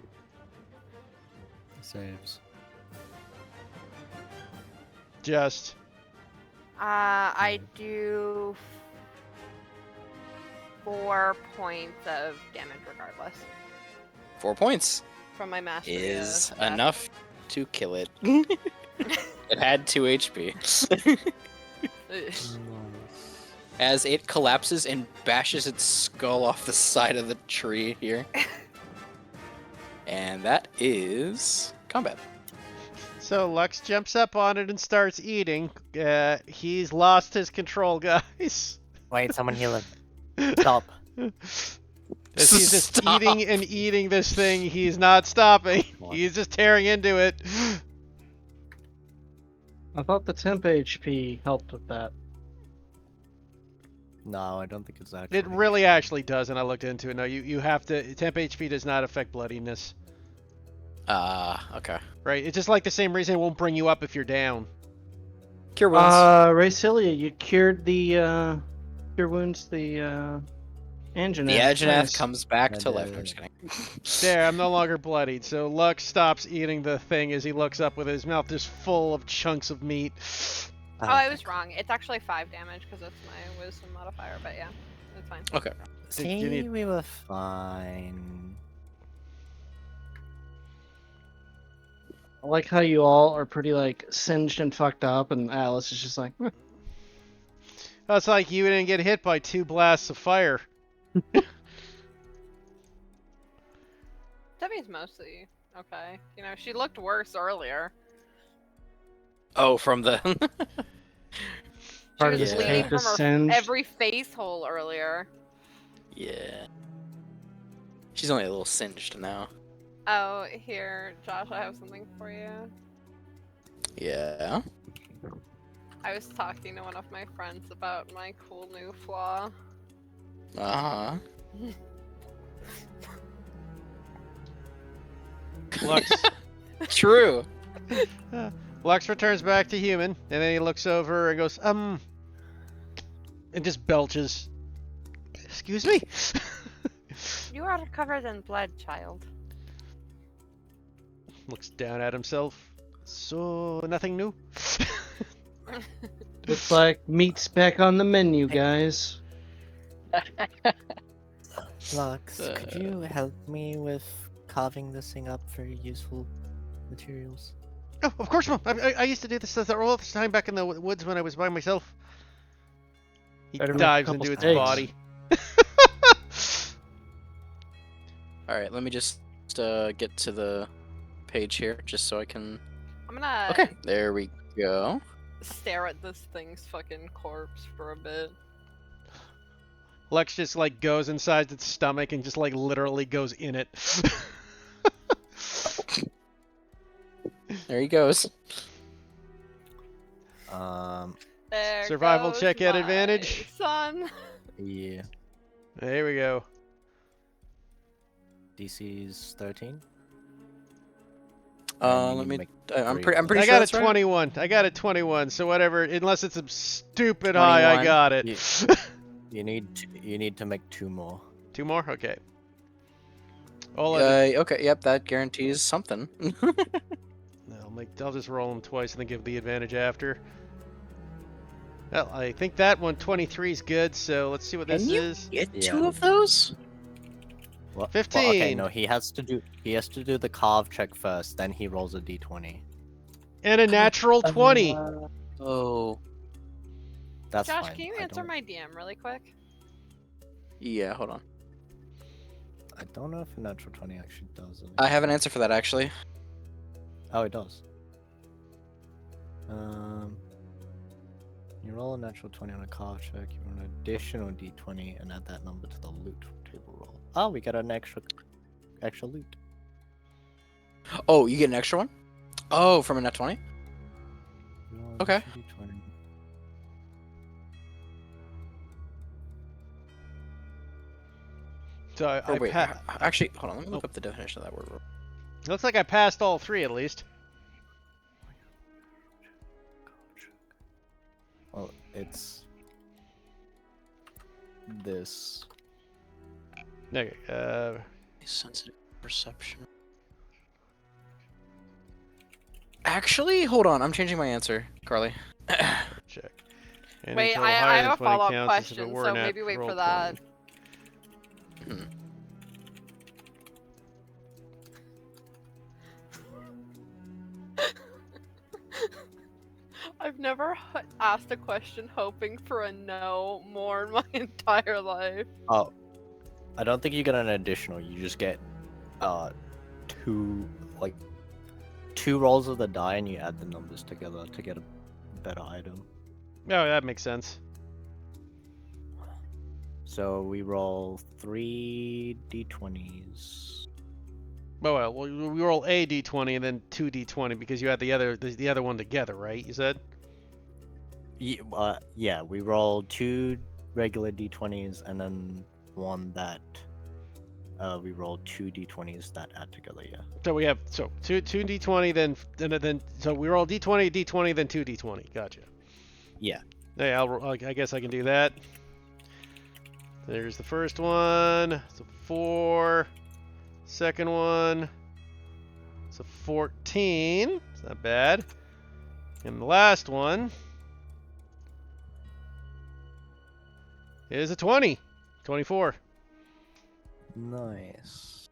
Saves. Just. I do 4 points of damage regardless 4 points from my mastery. is of death. enough to kill it. It had 2 HP. Ugh. As it collapses and bashes its skull off the side of the tree here. And that is combat. So Lux jumps up on it and starts eating. He's lost his control, guys. Wait, someone heal him. Stop. As he's just Stop. eating and eating this thing, he's not stopping. What? He's just tearing into it. I thought the temp HP helped with that. No, I don't think it's actually. It really actually doesn't. I looked into it. No, you have to. Temp HP does not affect bloodiness. Okay. Right? It's just like the same reason it won't bring you up if you're down. Cure wounds. Racilia, you cured the cure wounds, the Anjanath. The Anjanath Nice. comes back I to life. did. I'm just kidding. There, I'm no longer bloodied. So Lux stops eating the thing as he looks up with his mouth just full of chunks of meat. Oh, I was wrong. It's actually 5 damage because that's my wisdom modifier. But yeah, it's fine. Okay. See, you need- we were fine. I like how you all are pretty like singed and fucked up, and Alice is just like, "Eh." Oh, it's like you didn't get hit by 2 blasts of fire. Debbie's mostly okay. You know, she looked worse earlier. Oh, from the. She Part of was this bleeding cake from is her singed. every face hole earlier. Yeah. She's only a little singed now. Oh, here, Josh, I have something for you. Yeah. I was talking to one of my friends about my cool new flaw. Uh Lux, huh. True. Lux returns back to human, and then he looks over and goes, and just belches. Excuse me? You are covered in blood, child. Looks down at himself. So, nothing new? Looks like meat's back on the menu, guys. Lux, could you help me with carving this thing up for useful materials? Oh, of course, Mom. I used to do this all the time back in the woods when I was by myself. He Better make a dives couple into its steaks. body. Alright, let me just get to the page here, just so I can. I'm gonna Okay, there we go. stare at this thing's fucking corpse for a bit. Lex just like goes inside its stomach and just like literally goes in it. There he goes. There Survival goes check at my advantage. Son. Yeah. There we go. DC's 13. Let me. I'm pretty I sure got a that's right. 21. I got a 21. So whatever, unless it's a stupid 21. high, I got it. You need to make 2 more. 2 more? Okay. All I Okay, yep, that guarantees something. I'll just roll them twice and then give the advantage after. Well, I think that one 23 is good, so let's see what this Can you is. get Yeah. 2 of those? What? 15. Well, okay, no, he has to do the carve check first, then he rolls a d20. And a natural 20. Oh, That's Josh, fine. can you I answer don't, my DM really quick? yeah. Hold on. I don't know if a natural 20 actually does it. I have an answer for that actually. Oh, it does. You roll a natural 20 on a carve check, you roll an additional d20 and add that number to the loot table roll. Oh, we got an extra loot. Oh, you get an extra one? Oh, from a net 20? You roll an Okay. additional d20. So Or wait, I actually, hold on. Let me look up the definition of that word. looks like I passed all 3 at least. Well, it's this. Okay. Sensitive perception. Actually, hold on. I'm changing my answer, Carly. Check. And Wait, until I higher than have a 20 follow-up counts, as if it question, were so a maybe wait natural for that. 20. I've never asked a question hoping for a no more in my entire life. Oh, I don't think you get an additional. You just get two rolls of the die, and you add the numbers together to get a better item. Oh, that makes sense. So we roll 3 d20s. Oh well, we roll a d20 and then 2 d20 because you add the other one together, right? You said. Yeah, we roll 2 regular d20s and then one that we roll 2 d20s that add together. Yeah. So we have two d20 then so we roll d20 then 2 d20. Gotcha. Yeah. Yeah, I guess I can do that. There's the first one. It's a 4. Second one. It's a 14. It's not bad. And the last one is a 20. 24. Nice.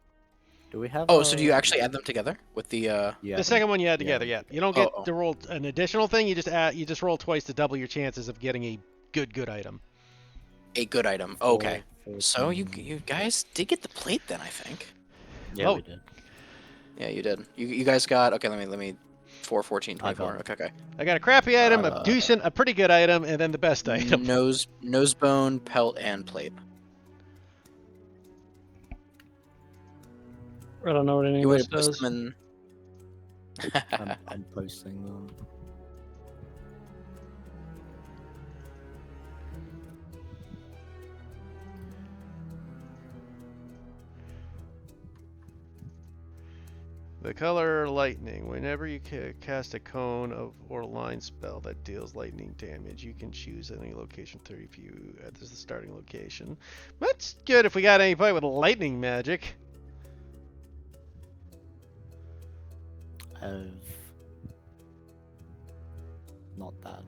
Do we have? Oh, so do you actually add them together with the? Yeah. The second one you add together, yeah. You don't get Oh. to roll an additional thing. You just roll twice to double your chances of getting a good item. A good item. Okay. So you guys did get the plate then, I think. Yeah, Oh. we did. Yeah, you did. You guys got okay. Let me 4, 14, 24. Okay. I got a crappy item, a pretty good item, and then the best item. Nose bone, pelt, and plate. I don't know what any You of would this post does. them in. I'm posting them. The color lightning. Whenever you cast a cone or line spell that deals lightning damage, you can choose any location 30 view as the starting location. That's good if we got anybody with lightning magic. Not that.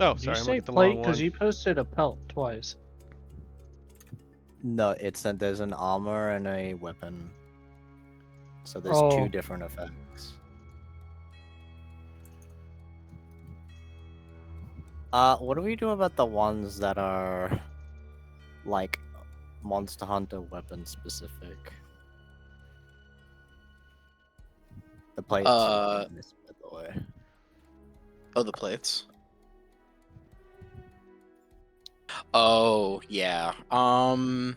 Oh, Did sorry, you I'm say looking at the plate? long one. Because you posted a pelt twice. No, it's that there's an armor and a weapon. So there's Oh. 2 different effects. What do we do about the ones that are like Monster Hunter weapon specific? The plates are missed, by the way. Oh, the plates. Oh yeah. I'll.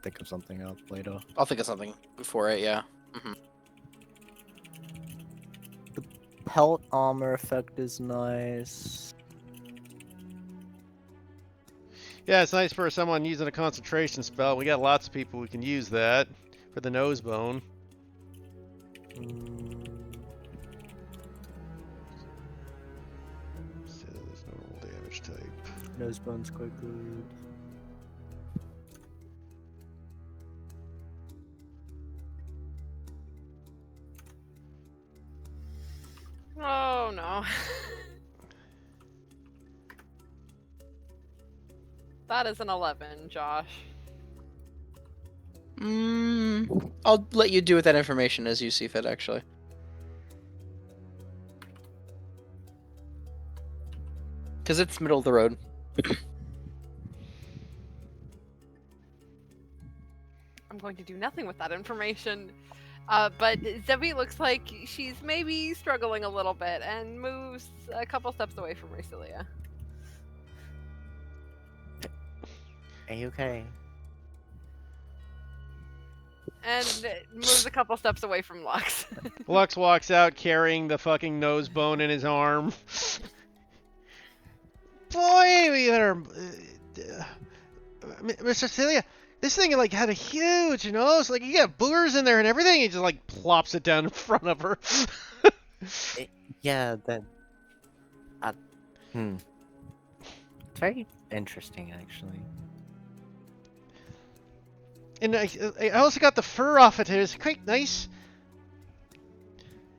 Think of something else later. I'll think of something before it. Yeah. The pelt armor effect is nice. Yeah, it's nice for someone using a concentration spell. We got lots of people who can use that for the nose bone. So there's no roll damage type. Nose bone's quite good. That is an 11, Josh. I'll let you do with that information as you see fit, actually. Because it's middle of the road. I'm going to do nothing with that information. But Zevi looks like she's maybe struggling a little bit and moves a couple steps away from Rasilia. Are you okay? And moves a couple steps away from Lux. Lux walks out carrying the fucking nose bone in his arm. Boy, we better, Mr. Celia, this thing like had a huge nose. Like you got boogers in there and everything. He just like plops it down in front of her. Yeah, that. It's very interesting, actually. And I also got the fur off it. It's quite nice.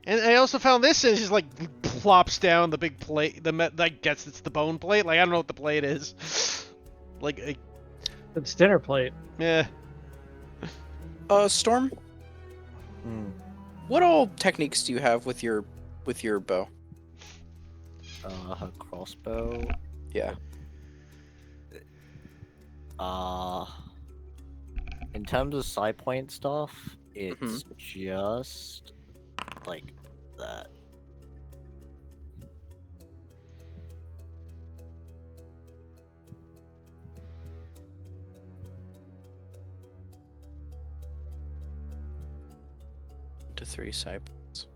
And I also found this. It just like plops down the big plate. I guess it's the bone plate. Like I don't know what the plate is. Like, It's dinner plate. yeah. Storm, what all techniques do you have with your bow? Her crossbow. Yeah. In terms of side point stuff, it's Mm-hmm. just like that. To 3 side points.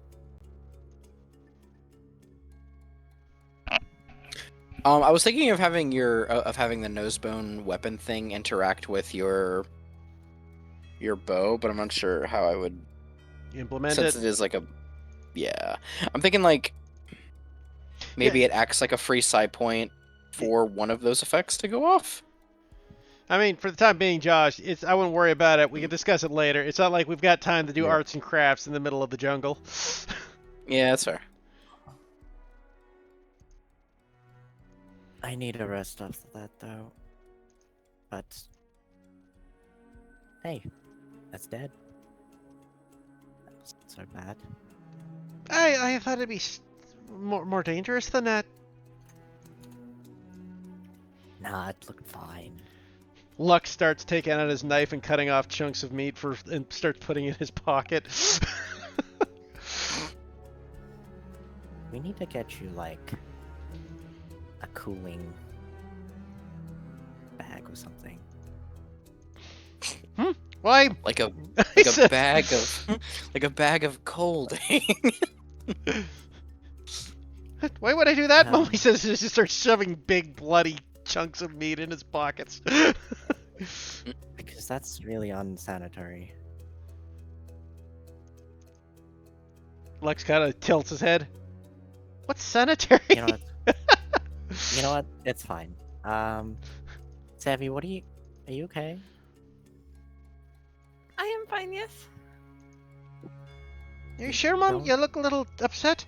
I was thinking of having the nosebone weapon thing interact with your bow, but I'm not sure how I would Implement since it. it is like a I'm thinking like maybe it acts like a free side point for one of those effects to go off. I mean, for the time being, Josh, I wouldn't worry about it. We can discuss it later. It's not like we've got time to do arts and crafts in the middle of the jungle. Yeah, that's fair. I need a rest after that, though. But hey, that's dead. That wasn't so bad. I thought it'd be more dangerous than that. Nah, it looked fine. Lux starts taking out his knife and cutting off chunks of meat and starts putting it in his pocket. We need to get you like a cooling bag or something. Why? Like a I said- bag of colding. Why would I do that? Um, Mom, he says he just starts shoving big bloody chunks of meat in his pockets. Because that's really unsanitary. Lex kind of tilts his head. What's sanitary? You know what? You know what? It's fine. Savvy, are you okay? I am fine, yes. Are you sure, Mom? Don't- You look a little upset.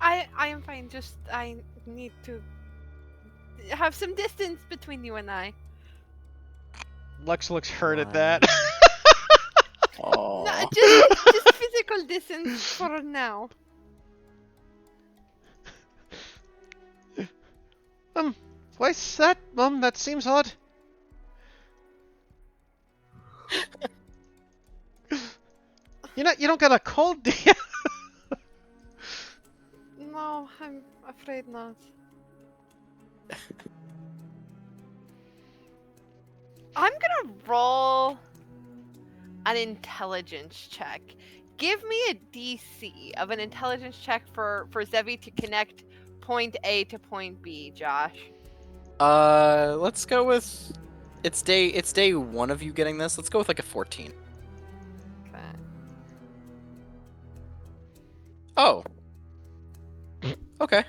I am fine, just I need to have some distance between you and I. Lex looks hurt at Why? that. Oh. No, just physical distance for now. Why's that, Mom? That seems odd. You don't got a cold, do you? No, I'm afraid not. I'm gonna roll an intelligence check. Give me a DC of an intelligence check for Zevi to connect point A to point B, Josh. Let's go with it's day 1 of you getting this. Let's go with like a 14. Okay. Oh. Okay.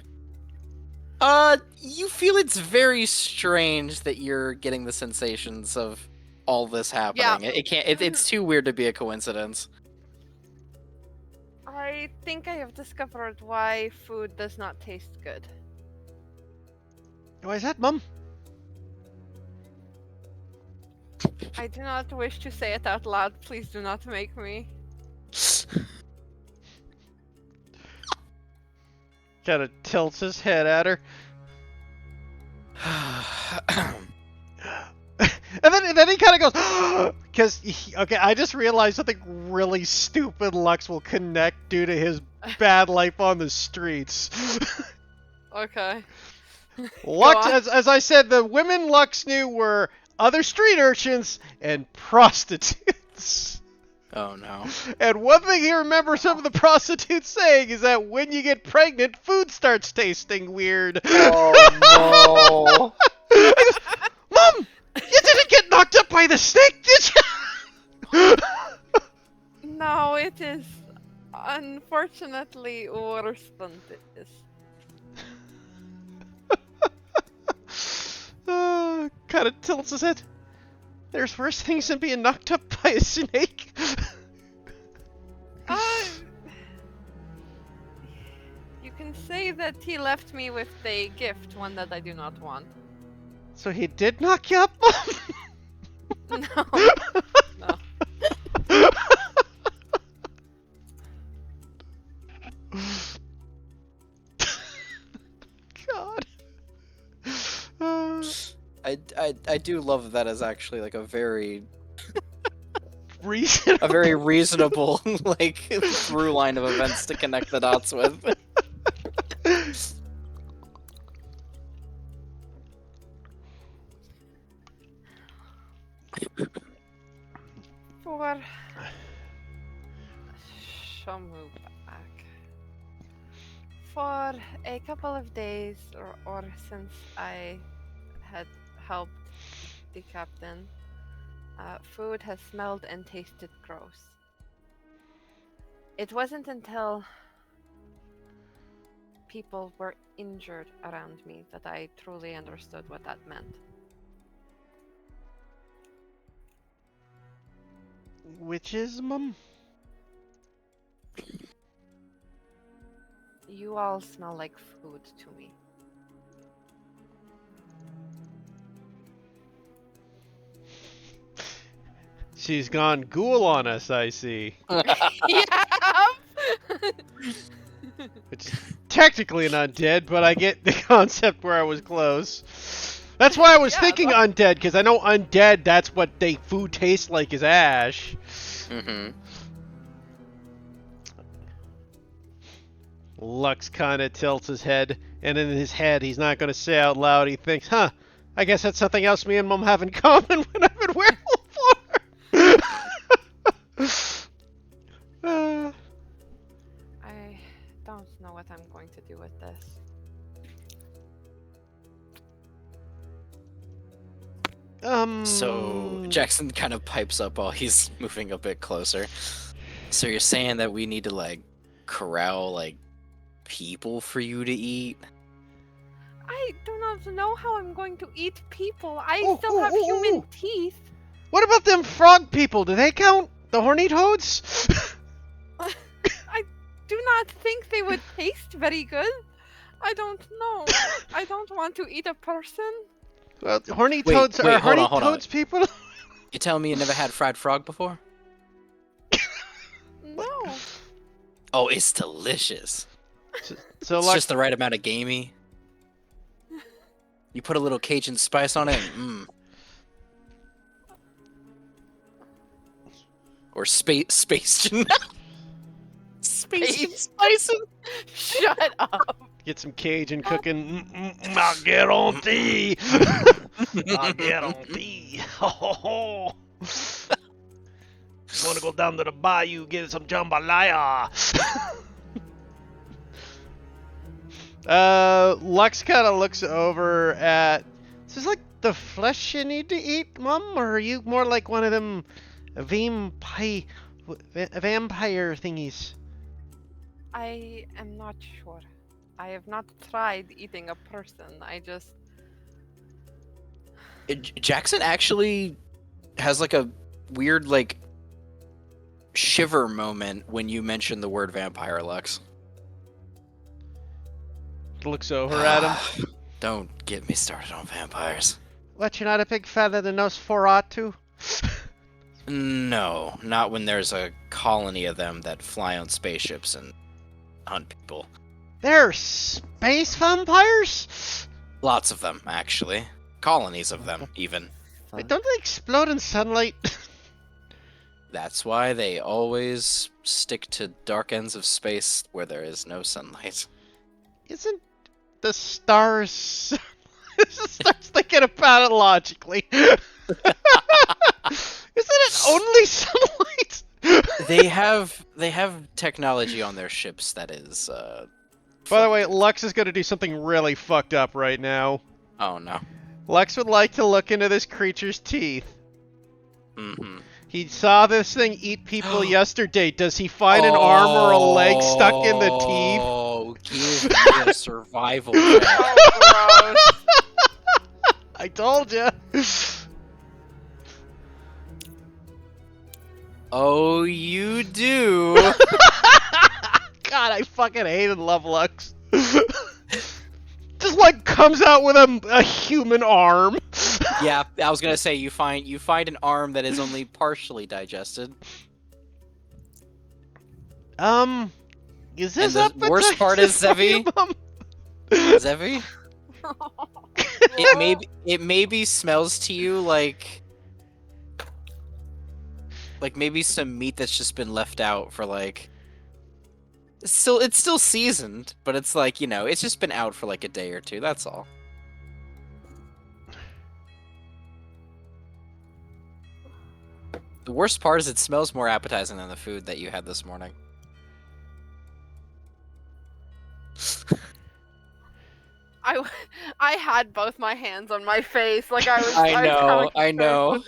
You feel it's very strange that you're getting the sensations of all this happening. It can't. It's too weird to be a coincidence. I think I have discovered why food does not taste good. Why is that, Mum? I do not wish to say it out loud. Please do not make me. Kind of tilts his head at her. And then he kind of goes, because, okay, I just realized something really stupid Lux will connect due to his bad life on the streets. Okay. Lux, on. as I said, the women Lux knew were other street urchins and prostitutes. Oh no. And one thing he remembers some of the prostitutes saying is that when you get pregnant, food starts tasting weird. Oh He goes, Mom, you didn't get knocked up by the snake, did you? No, it is unfortunately worse than this. Kind of tilts his head. There's worse things than being knocked up by a snake. You can say that he left me with a gift, one that I do not want. So he did knock you up? No. No. God. I do love that as actually like a very Reason. reasonable like through line of events to connect the dots with. For some move back. For a couple of days or since I had helped the captain, food has smelled and tasted gross. It wasn't until people were injured around me that I truly understood what that meant. Witches, Mum? You all smell like food to me. She's gone ghoul on us, I see. Yeah. Which is technically an undead, but I get the concept where I was close. That's why I was Yeah, thinking undead, because I know undead, that's what they food tastes like, is ash. Mm-hmm. Lux kind of tilts his head, and in his head, he's not going to say out loud, he thinks, huh, I guess that's something else me and Mum have in common when I'm in werewolf form. I don't know what I'm going to do with this. So Jackson kind of pipes up while he's moving a bit closer. So you're saying that we need to like corral like people for you to eat? I do not know how I'm going to eat people. I still have human teeth. What about them frog people? Do they count? The horny toads? I do not think they would taste very good. I don't know. I don't want to eat a person. Well, horny Wait, toads wait, are hold horny on, hold on. toads people? You telling me you never had fried frog before? No. Oh, it's delicious. So It's like, just the right amount of gamey. You put a little Cajun spice on it, and Or space space spicing. Shut up. get some Cajun cooking. I'll get on thee. I'll get on thee. Ho ho ho. Want to go down to the bayou, get some jambalaya. Lux kind of looks over at. Is this like the flesh you need to eat, Mum? Or are you more like one of them vampire thingies? I am not sure. I have not tried eating a person. I just... Jackson actually has like a weird like shiver moment when you mention the word vampire, Lux. Looks over at him. Don't get me started on vampires. What, you're not a big fan of the Nosferatu? No, not when there's a colony of them that fly on spaceships and hunt people. They're space vampires? Lots of them, actually. Colonies of them, even. Wait, don't they explode in sunlight? That's why they always stick to dark ends of space where there is no sunlight. Isn't the stars... starts thinking about it logically. Isn't it only sunlight? They have technology on their ships that is By the way, Lux is gonna do something really fucked up right now. Oh no. Lux would like to look into this creature's teeth. Mm-hmm. He saw this thing eat people yesterday. Does he find an arm or a leg stuck in the teeth? Oh, give me a survival check. Oh, gross. I told you. Oh, you do. God, I fucking hate and love Lux. Just like comes out with a human arm. Yeah, I was gonna say you find an arm that is only partially digested. Is this And the worst part is, Zevi? Zevi? It maybe smells to you like maybe some meat that's just been left out for like it's still seasoned, but it's like, you know, it's just been out for like a day or two, that's all. The worst part is it smells more appetizing than the food that you had this morning. I had both my hands on my face, like I was. I know, was I know.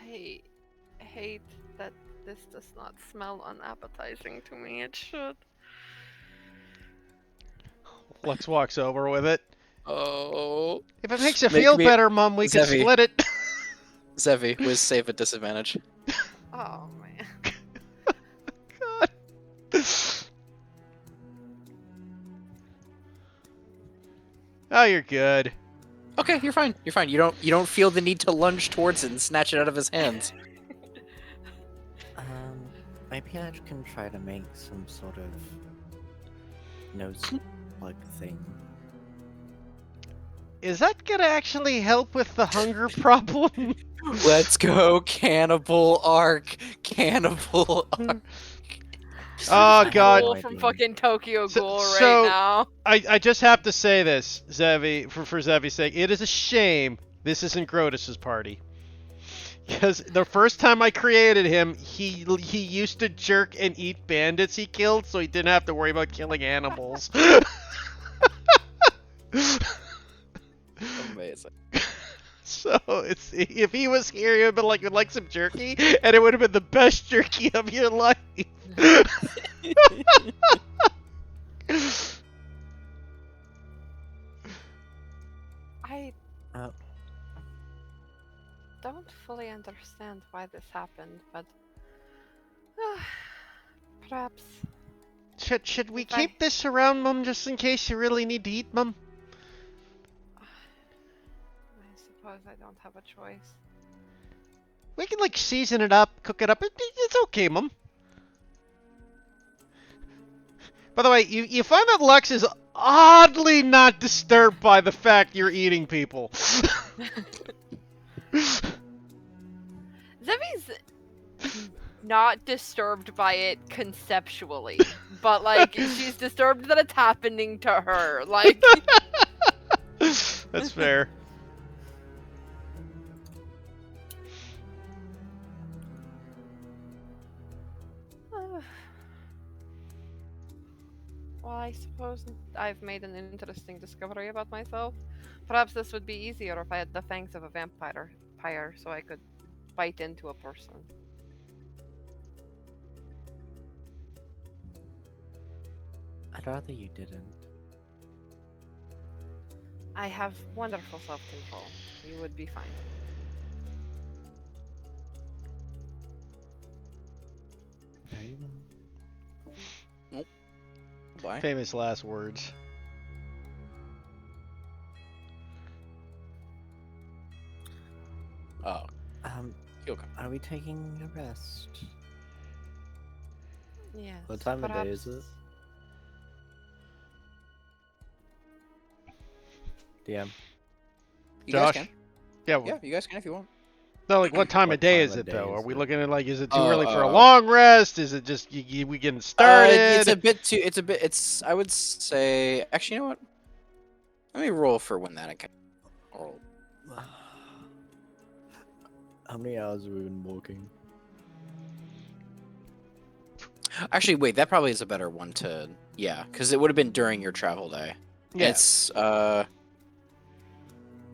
I hate that this does not smell unappetizing to me. It should. Lux walks over with it. Oh. If it makes you Make feel me- better, Mum, we can Zevi. split it. Zevi was save at disadvantage. Oh man. God. Oh, you're good. Okay, you're fine. You're fine. You don't feel the need to lunge towards it and snatch it out of his hands. Maybe I can try to make some sort of nose plug thing. Is that gonna actually help with the hunger problem? Let's go, Cannibal Arc. Cannibal Arc. Oh, God. Ghoul from fucking Tokyo Ghoul So- right now. I just have to say this, Zevi, for Zevi's sake. It is a shame this isn't Grotus's party. Because the first time I created him, he used to jerk and eat bandits he killed, so he didn't have to worry about killing animals. Amazing. So if he was here, he would have been like, "Would like some jerky," and it would have been the best jerky of your life. I Oh. don't fully understand why this happened, but perhaps Should we If I- keep this around, Mum, just in case you really need to eat, Mum? I suppose I don't have a choice. We can like season it up, cook it up. It's okay, Mum. By the way, you find that Lux is oddly not disturbed by the fact you're eating people. Zevi's not disturbed by it conceptually, but like she's disturbed that it's happening to her. Like That's fair. well, I suppose I've made an interesting discovery about myself. Perhaps this would be easier if I had the fangs of a vampire, so I could bite into a person. I'd rather you didn't. I have wonderful self-control. You would be fine. Very well. Why? Famous last words. You'll come. Are we taking a rest? Yes. What time of day is it? DM. You Josh? guys can. Yeah. Yeah, you guys can if you want. No, like what time of What day time is of it day though? is Are we it? looking at like, is it too Oh, early for a long rest? Is it just we getting started? It's a bit too. It's. I would say. Actually, you know what? Let me roll for when that account. Roll. How many hours have we been walking? Actually, wait. That probably is a better one to. Yeah, because it would have been during your travel day. Yeah. It's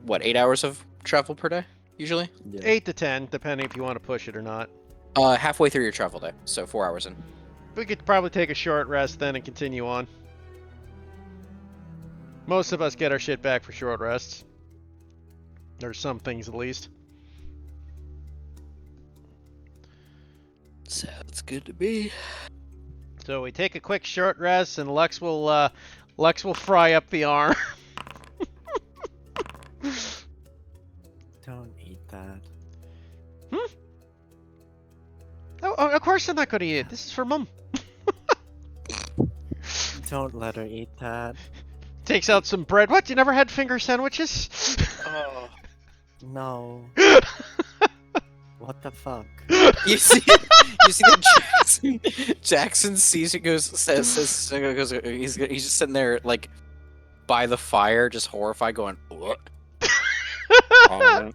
what, 8 hours of travel per day usually? Yeah. 8 to 10, depending if you want to push it or not. Halfway through your travel day, so 4 hours in. We could probably take a short rest then and continue on. Most of us get our shit back for short rests. There's some things at least. Sounds good to me. So we take a quick short rest, and Lux will fry up the arm. Don't eat that. Oh, of course I'm not going to eat it. This is for Mum. Don't let her eat that. Takes out some bread. What? You never had finger sandwiches? Oh. No. What the fuck? You see that Jackson sees it, goes he's just sitting there like by the fire, just horrified, going what? Oh,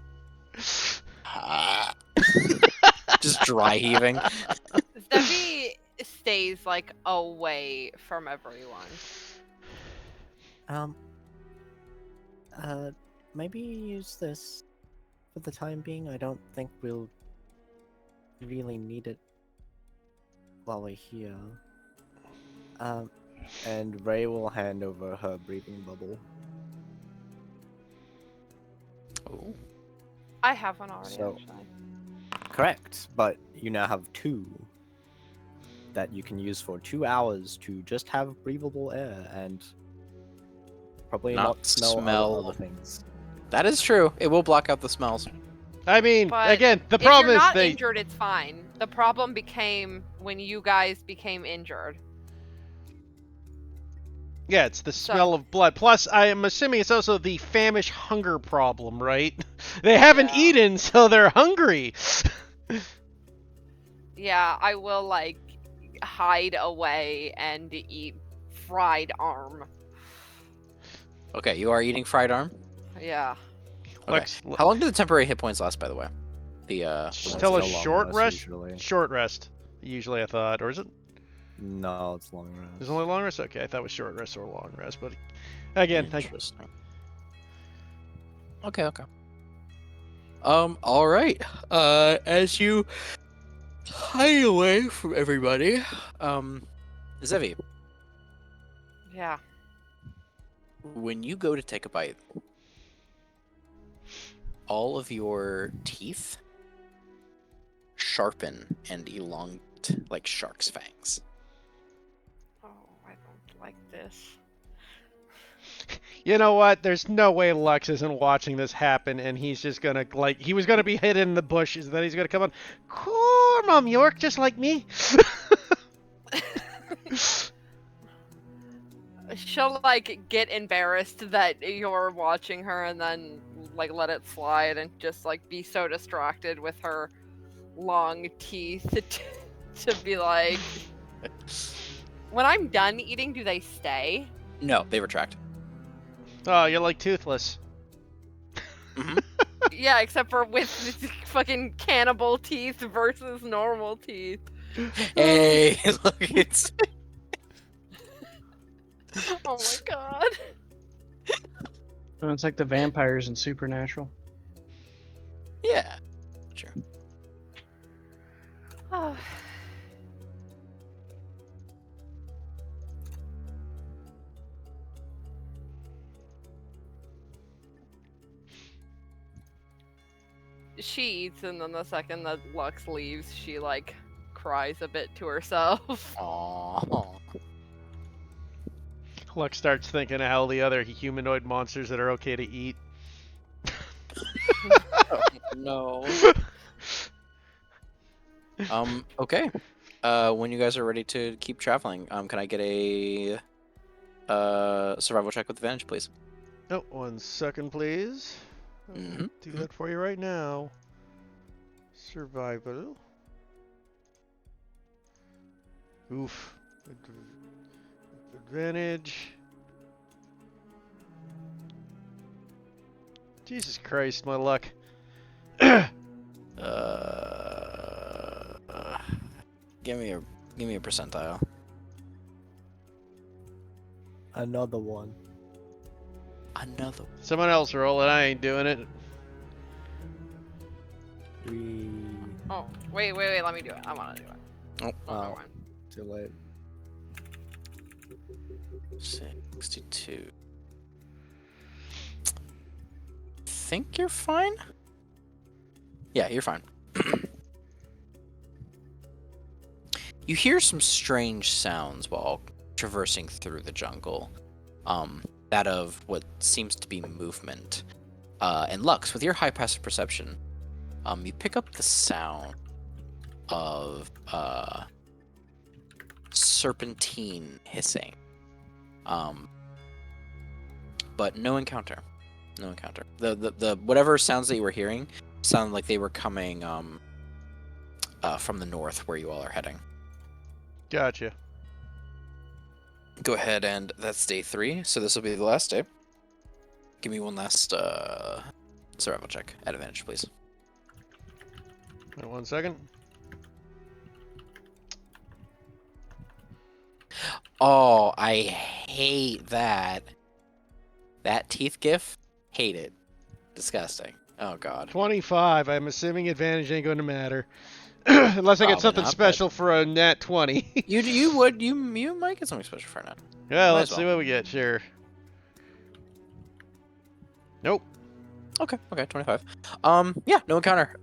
just dry heaving. Steffi stays like away from everyone. Maybe use this for the time being. I don't think we'll really need it while we're here. And Ray will hand over her breathing bubble. Oh. I have one already. So- Actually. Correct, but you now have 2 that you can use for 2 hours to just have breathable air and probably Not not smell smell. other things. That is true. It will block out the smells. I mean, But again, the If problem you're is not they. injured, it's fine. The problem became when you guys became injured. Yeah, it's the smell of blood. Plus, I am assuming it's also the famish hunger problem, right? They haven't Yeah. eaten, so they're hungry. Yeah, I will like hide away and eat fried arm. Okay, you are eating fried arm. Yeah. Okay. Lex, How long do the temporary hit points last, by the way? The Just It's tell us still long short rest. usually. Short rest. Usually, I thought, or is it? No, it's long rest. Is it only long rest? Okay, I thought it was short rest or long rest, but again, Interesting. Okay. All right. As you hide away from everybody, Zevi, Yeah. when you go to take a bite, all of your teeth sharpen and elongate like shark's fangs. Oh, I don't like this. you know what? There's no way Lux isn't watching this happen, and he's just gonna he was gonna be hidden in the bushes, then he's gonna come on. Cool, Mom York, just like me. She'll like get embarrassed that you're watching her and then like let it slide and just like be so distracted with her long teeth to be like, when I'm done eating, do they stay? No, they retract. Oh, you're like toothless. Yeah, except for with fucking cannibal teeth versus normal teeth. Hey, look, it's Oh my god. Oh, it's like the vampires in Supernatural. yeah. Sure. Oh. She eats, and then the second that Lux leaves, she like cries a bit to herself. Aww. Lux starts thinking of all the other humanoid monsters that are okay to eat. No. Okay. When you guys are ready to keep traveling, can I get a survival check with advantage, please? Oh, 1 second, please. I'll Mhm, do that for you right now. Survival. Oof. Advantage. Jesus Christ, my luck. Give me a percentile. Another one. Another. Someone else roll it. I ain't doing it. We Oh, wait, let me do it. I want to do it. Oh, Another wow. one. Too late. 62. Think you're fine? Yeah, you're fine. You hear some strange sounds while traversing through the jungle. That of what seems to be movement. And Lux, with your high passive perception, you pick up the sound of serpentine hissing. But no encounter. No encounter. The whatever sounds that you were hearing sounded like they were coming from the north where you all are heading. Gotcha. Go ahead, and that's day 3, so this will be the last day. Give me one last survival check at advantage, please. Wait 1 second. Oh, I hate that. That teeth gif? Hate it. Disgusting. Oh god. 25. I'm assuming advantage ain't going to matter. Unless I get Probably something not, special for a nat 20. You might get something special for that. Yeah, Might let's as see well. what we get. Sure. Nope. Okay, 25. Yeah, no encounter.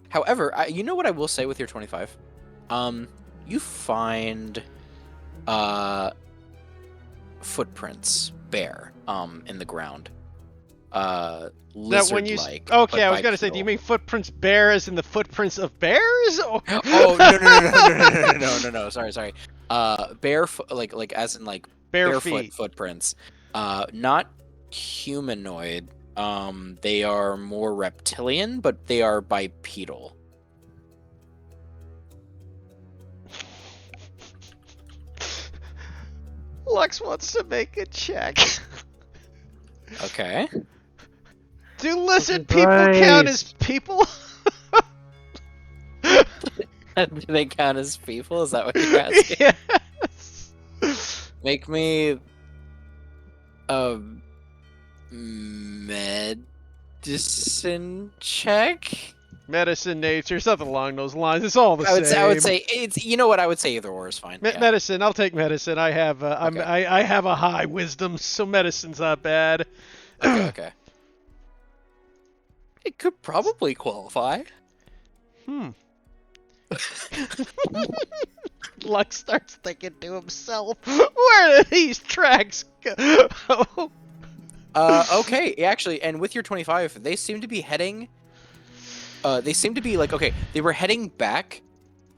However, you know what I will say with your 25? You find footprints bare in the ground. That when you Lizard-like. okay, but I was gonna say, do you bipedal. mean footprints bear as in the footprints of bears? Or... Oh no. Sorry. Barefoot, like as in like Bare barefoot feet. footprints. Not humanoid. They are more reptilian, but they are bipedal. Lux wants to make a check. Okay. Do lizard Jesus people count as Christ. people? Do they count as people? Is that what you're asking? Yes. Make me a medicine check. Medicine, nature, something along those lines. It's all the I would same. say it's. You know what? I would say either or is fine. Yeah. Medicine. I'll take medicine. I have. Okay. I have a high wisdom, so medicine's not bad. Okay. It could probably qualify. Lux starts thinking to himself, where do these tracks go? Okay, actually, and with your 25, they seem to be heading. They seem to be like, okay, they were heading back,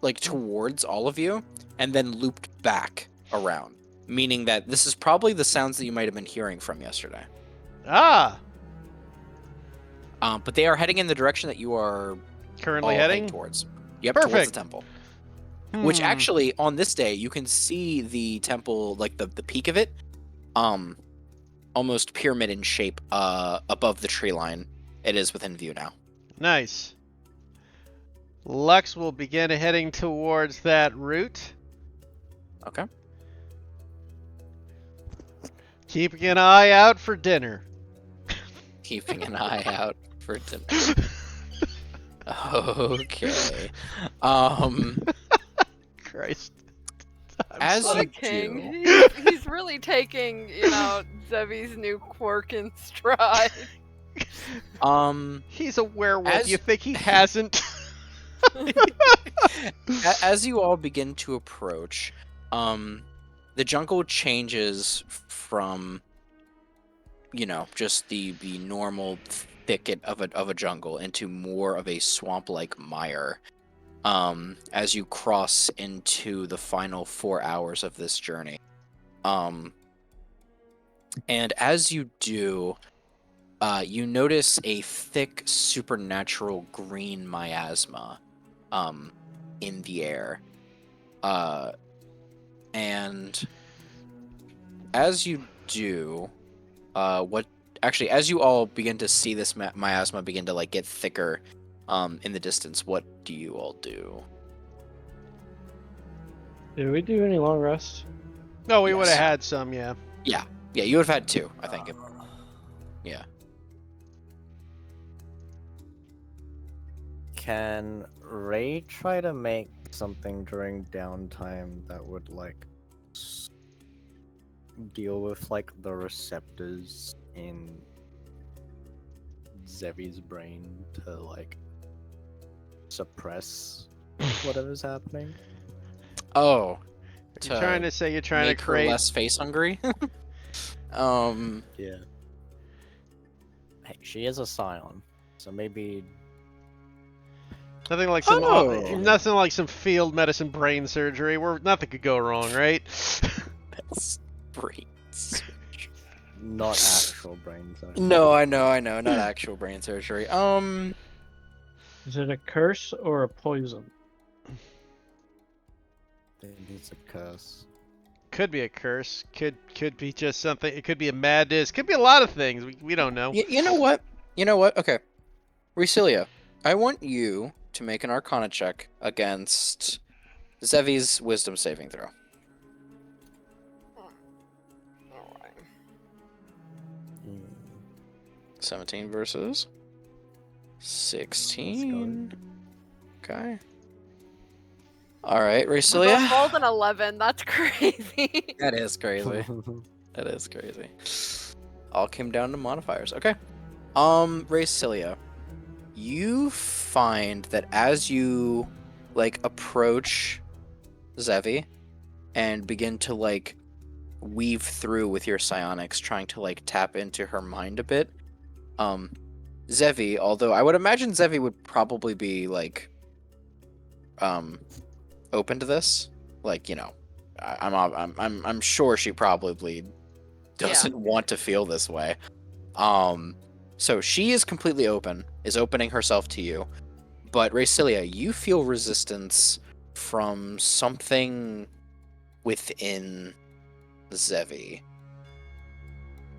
like towards all of you, and then looped back around, meaning that this is probably the sounds that you might have been hearing from yesterday. Ah, But they are heading in the direction that you are currently all heading towards. Yep, towards the Perfect. temple. Which Hmm. actually, on this day, you can see the temple, like the peak of it, almost pyramid in shape, above the tree line. It is within view now. Nice. Lux will begin heading towards that route, Okay. keeping an eye out for dinner. Keeping an eye out for dinner. Okay. Christ. I'm As What you a king. do, He's really taking, Zebi's new quirk in stride. He's a werewolf. As- You think he hasn't? as you all begin to approach, the jungle changes from, just the normal thicket of a jungle into more of a swamp-like mire. as you cross into the final 4 hours of this journey. And as you do, you notice a thick supernatural green miasma in the air. And as you do, as you all begin to see this miasma begin to like get thicker in the distance, what do you all do? Did we do any long rests? No, we would have Yes. had some, yeah. Yeah, you would have had 2, I think. Yeah. Can Ray try to make something during downtime that would like deal with like the receptors in Zevi's brain to like suppress whatever's happening? Oh, You're trying to say you're trying to make her create. less face hungry. Yeah. Hey, she is a scion, so maybe Nothing like some Oh. nothing like some field medicine brain surgery where nothing could go wrong, right? That's brains. not actual brain surgery. No, I know, not actual brain surgery. Is it a curse or a poison? It needs a curse. Could be a curse. Could be just something. It could be a madness. Could be a lot of things. We don't know. You know what? Okay, Recilia, I want you to make an Arcana check against Zevi's Wisdom saving throw. Alright. 17 versus 16. Okay. All right, Recilia. Rolled an 11. That's crazy. That is crazy. That is crazy. All came down to modifiers. Okay. Recilia, you find that as you like approach Zevi and begin to like weave through with your psionics, trying to like tap into her mind a bit, Zevi, although I would imagine Zevi would probably be like open to this, like, you know, I'm sure she probably doesn't want to feel this way. So she is completely open, is opening herself to you. But Recilia, you feel resistance from something within Zevi.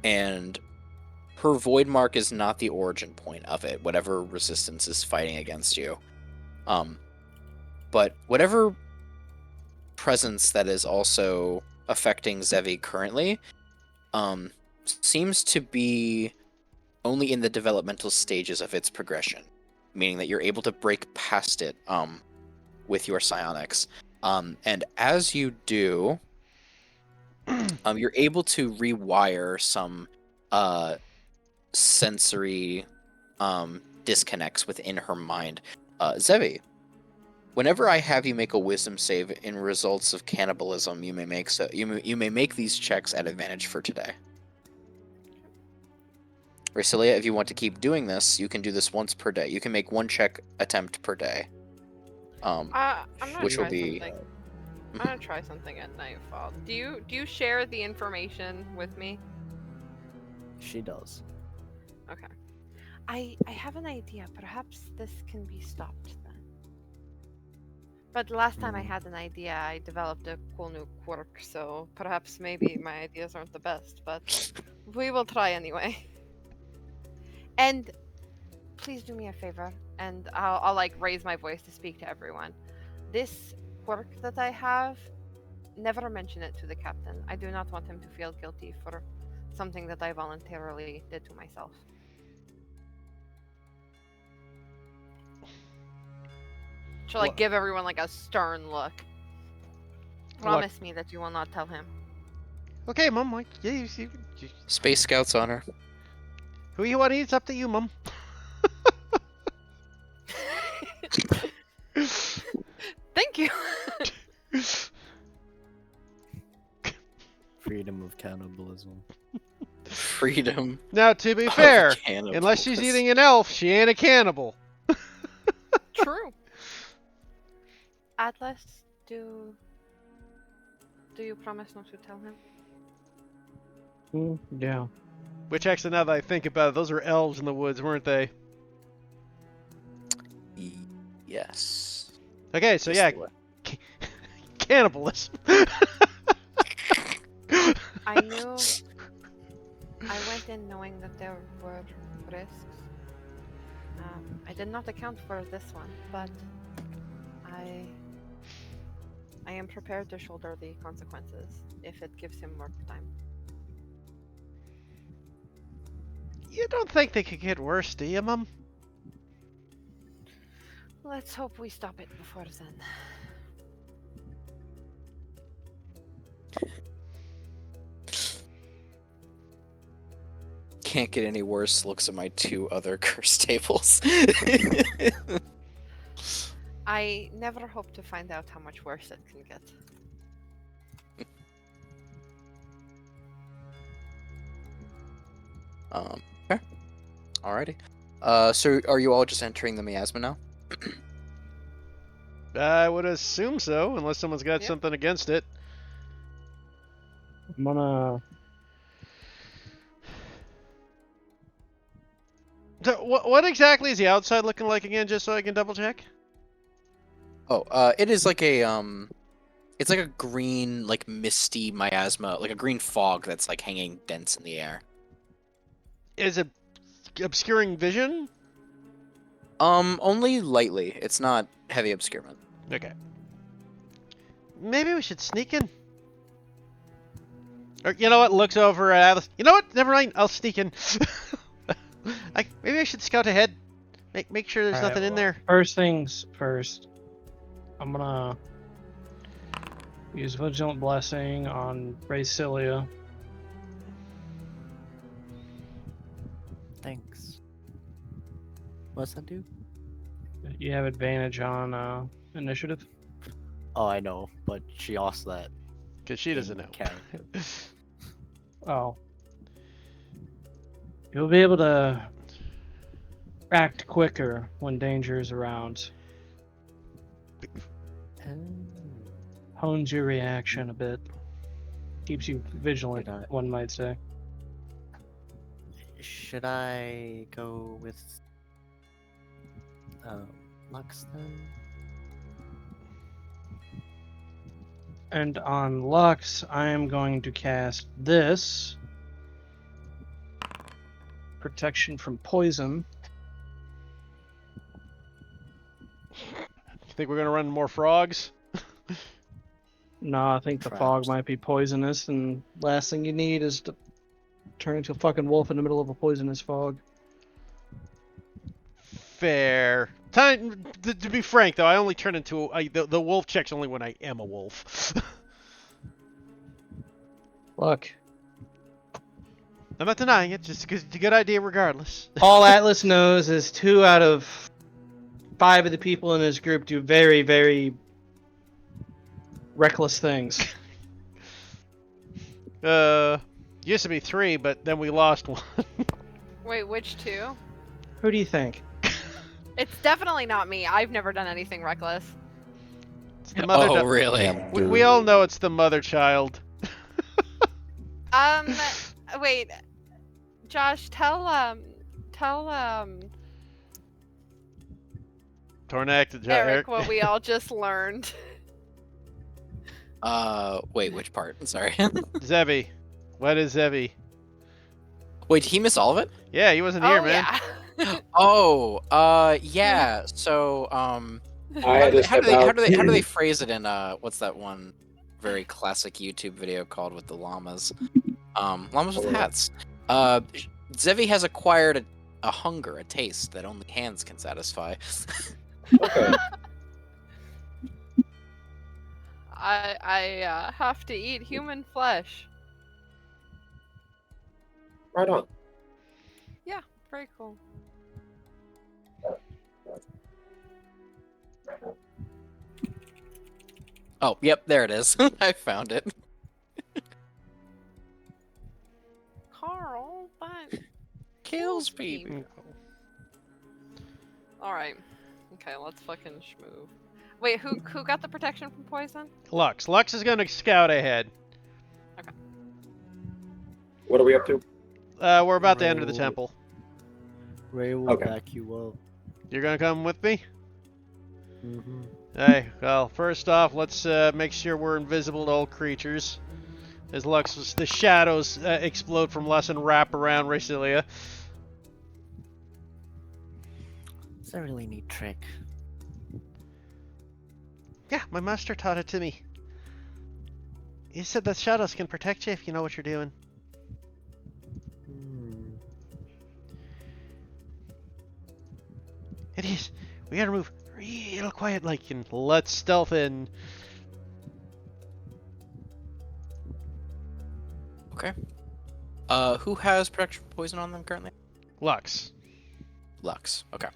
And her void mark is not the origin point of it, whatever resistance is fighting against you. But whatever presence that is also affecting Zevi currently seems to be only in the developmental stages of its progression, meaning that you're able to break past it with your psionics. And as you do, you're able to rewire some sensory disconnects within her mind. Zevi, whenever I have you make a wisdom save in results of cannibalism, you may make these checks at advantage for today. Recilia, if you want to keep doing this, you can do this once per day. You can make 1 check attempt per day. I'm gonna Which will try be- something. I'm gonna try something at nightfall. Do you share the information with me? She does. Okay. I have an idea. Perhaps this can be stopped then. But the last time I had an idea, I developed a cool new quirk, so perhaps maybe my ideas aren't the best, but we will try anyway. And please do me a favor, and I'll like raise my voice to speak to everyone. This quirk that I have, never mention it to the captain. I do not want him to feel guilty for something that I voluntarily did to myself. She'll like give everyone like a stern look. Promise me that you will not tell him. Okay, Mum. Like, yeah, you Space Scouts honor. who you want? It's up to you, Mum. Thank you. Freedom of cannibalism. Freedom. Now, to be of fair, cannibalism. unless she's eating an elf, she ain't a cannibal. True. Atlas, do you promise not to tell him? Yeah. Which actually, now that I think about it, those were elves in the woods, weren't they? Yes. Okay, so Just yeah, the way. cannibalism. I knew. I went in knowing that there were risks. I did not account for this one, but I am prepared to shoulder the consequences if it gives him work time. You don't think they could get worse, do you, Mum? Let's hope we stop it before then. Can't get any worse. Looks at my 2 other curse tables. I never hope to find out how much worse it can get. Okay. Alrighty. So are you all just entering the miasma now? I would assume so, unless someone's got Yep. something against it. I'm gonna. So, what exactly is the outside looking like again, just so I can double check? Oh, it is like a it's like a green, like misty miasma, like a green fog that's like hanging dense in the air. Is it obscuring vision? Only lightly. It's not heavy obscurement. Okay. Maybe we should sneak in. Or, you know what? Looks over at Atlas. You know what? Never mind. I'll sneak in. Maybe I should scout ahead. Make sure there's Alright, nothing in well, there. First things first. I'm gonna use Vigilant Blessing on Brasilia. Thanks. What's that do? You have advantage on initiative. Oh, I know, but she asked that. Because she doesn't know. Character. Oh. You'll be able to act quicker when danger is around. Hones your reaction a bit. Keeps you vigilant, Good eye. one might say. Should I go with Lux then? And on Lux, I am going to cast this. Protection from poison. Think we're gonna run more frogs? No, I think the fog Traps. might be poisonous, and last thing you need is to turn into a fucking wolf in the middle of a poisonous fog. Fair. Time to be frank, though, I only turn into the wolf checks only when I am a wolf. Look, I'm not denying it, just because it's a good idea regardless. all Atlas knows is 2 out of 5 of the people in his group do very, very reckless things. Used to be 3, but then we lost 1. Wait, which 2? Who do you think? It's definitely not me. I've never done anything reckless. It's the mother. Oh, really? We all know it's the mother child. Wait, Josh, tell Tornak, Eric what we all just learned. Wait, which part? Sorry. Zevi. What is Zevi? Wait, did he miss all of it? Yeah, he wasn't here, man. Yeah. Oh, yeah. So, I had to how step do out. they phrase it in what's that one very classic YouTube video called with the llamas? Llamas with hats. Zevi has acquired a hunger, a taste that only hands can satisfy. Okay. I have to eat human flesh. Right on. Yeah, very cool. Oh, yep, there it is. I found it. Carl, but Kills people. Alright. Okay, let's fucking schmove. Wait, who got the protection from poison? Lux. Lux is gonna scout ahead. What are we up to? We're about to enter the Roll. temple. Ray will Okay. back you up. You're gonna come with me? Mm-hmm. Hey, well, first off, let's make sure we're invisible to all creatures. As Lux, the shadows explode from Lux and wrap around Rasilia. It's a really neat trick. Yeah, my master taught it to me. He said that shadows can protect you if you know what you're doing. Hmm. It is. We gotta move real quiet, like, and let stealth in. Okay. Who has protection from poison on them currently? Lux. Lux. Okay.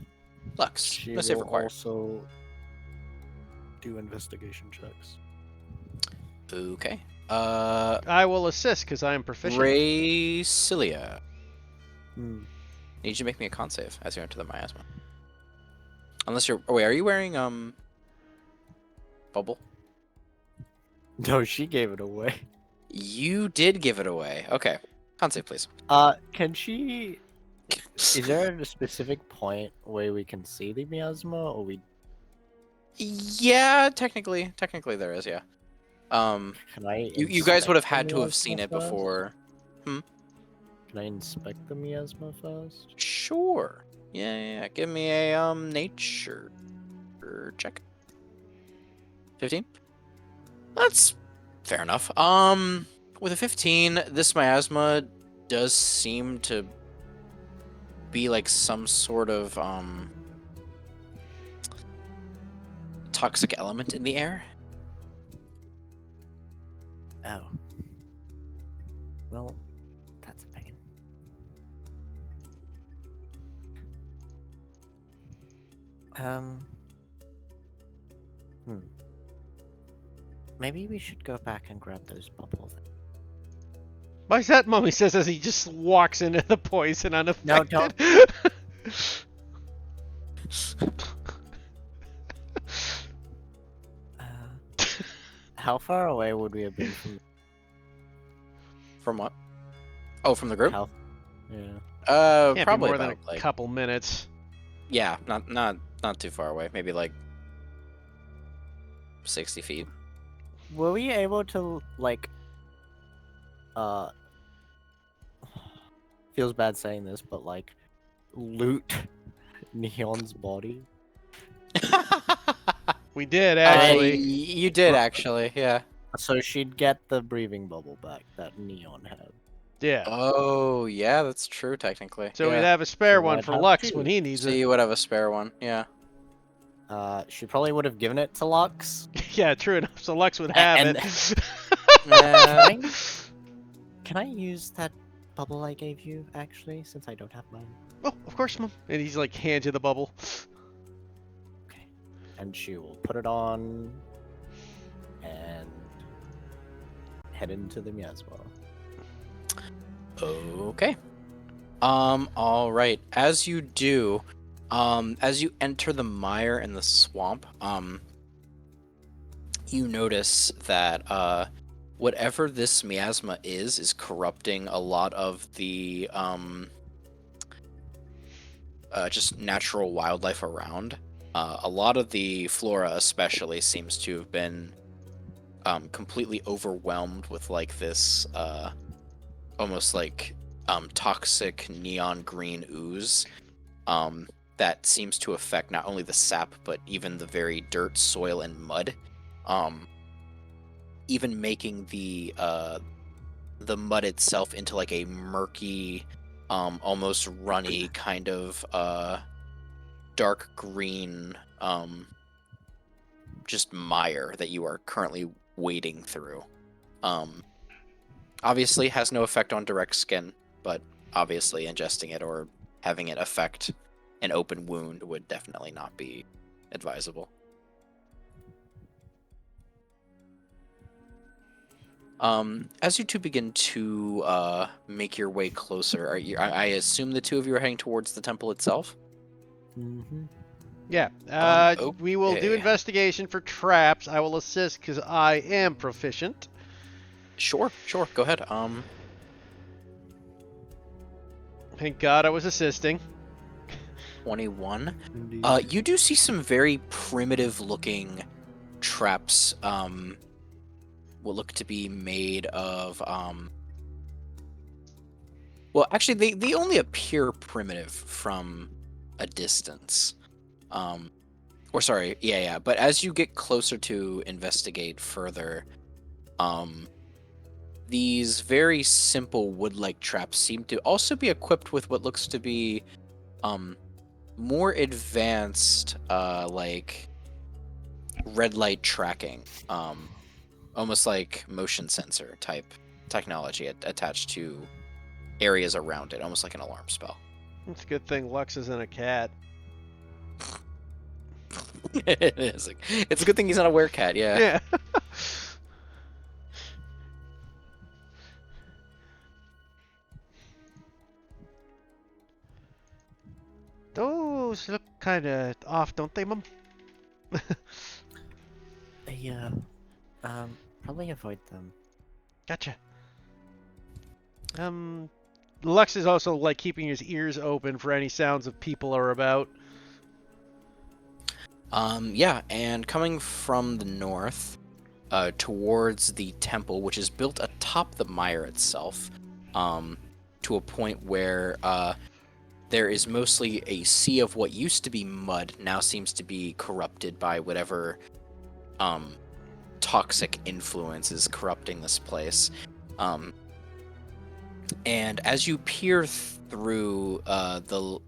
Lux. She No save will required. also do investigation checks. Okay. I will assist because I am proficient. Rasilia. Hmm. Need you to make me a con save as you enter the miasma. Unless you're. Oh wait, are you wearing bubble? No, she gave it away. You did give it away. Okay. Con save, please. Can she? Is there a specific point where we can see the miasma, or we? Yeah, technically there is. Yeah. Can I? You guys would have inspect the had to have seen miasma it first? before. Can I inspect the miasma first? Sure. Yeah. Give me a nature check. 15. That's fair enough. With a 15, this miasma does seem to be like some sort of toxic element in the air. Oh. Well, that's a pain. Maybe we should go back and grab those bubbles. Why's that, Mummy says as he just walks into the poison unaffected. don't. How far away would we have been from? From what? Oh, from the group? How? Yeah. Can't Probably be more than about a like couple minutes. yeah, not too far away. Maybe like 60 feet. Were we able to like? Feels bad saying this, but like, loot Neon's body. We did, actually. You did actually, yeah. So she'd get the breathing bubble back that Neon had. Yeah. Oh, yeah, that's true technically. So we'd yeah. have a spare So one I'd for have Lux two. when he needs So it. you would have a spare one, yeah. She probably would have given it to Lux. Yeah, true enough. So Lux would have And- it. Can I use that bubble I gave you, actually, since I don't have mine? Oh, of course, Mum. And he's like, hands you the bubble. Okay. And she will put it on and head into the miasma. Okay. All right. As you do, as you enter the mire and the swamp, you notice that whatever this miasma is corrupting a lot of the just natural wildlife around. A lot of the flora, especially, seems to have been completely overwhelmed with like this almost like toxic neon green ooze that seems to affect not only the sap but even the very dirt, soil, and mud, even making the mud itself into like a murky, almost runny kind of dark green just mire that you are currently wading through. Obviously has no effect on direct skin, but obviously ingesting it or having it affect an open wound would definitely not be advisable. As you two begin to make your way closer, I assume the two of you are heading towards the temple itself? Mm-hmm. Yeah. We will do okay. investigation for traps. I will assist because I am proficient. Sure. Go ahead. Thank God I was assisting. 21. Indeed. You do see some very primitive-looking traps. What look to be made of. Well, actually, they only appear primitive from a distance. Or sorry, yeah. But as you get closer to investigate further, these very simple wood-like traps seem to also be equipped with what looks to be, more advanced, like red light tracking, almost like motion sensor type technology attached to areas around it, almost like an alarm spell. It's a good thing Lux isn't a cat. It is. It's a good thing he's not a werecat. Yeah. Yeah. Those look kind of off, don't they, Mum? Yeah. Probably avoid them. Gotcha. Lux is also like keeping his ears open for any sounds of people are about. Yeah, and coming from the north, towards the temple, which is built atop the mire itself, to a point where, there is mostly a sea of what used to be mud, now seems to be corrupted by whatever, toxic influence is corrupting this place. And as you peer through the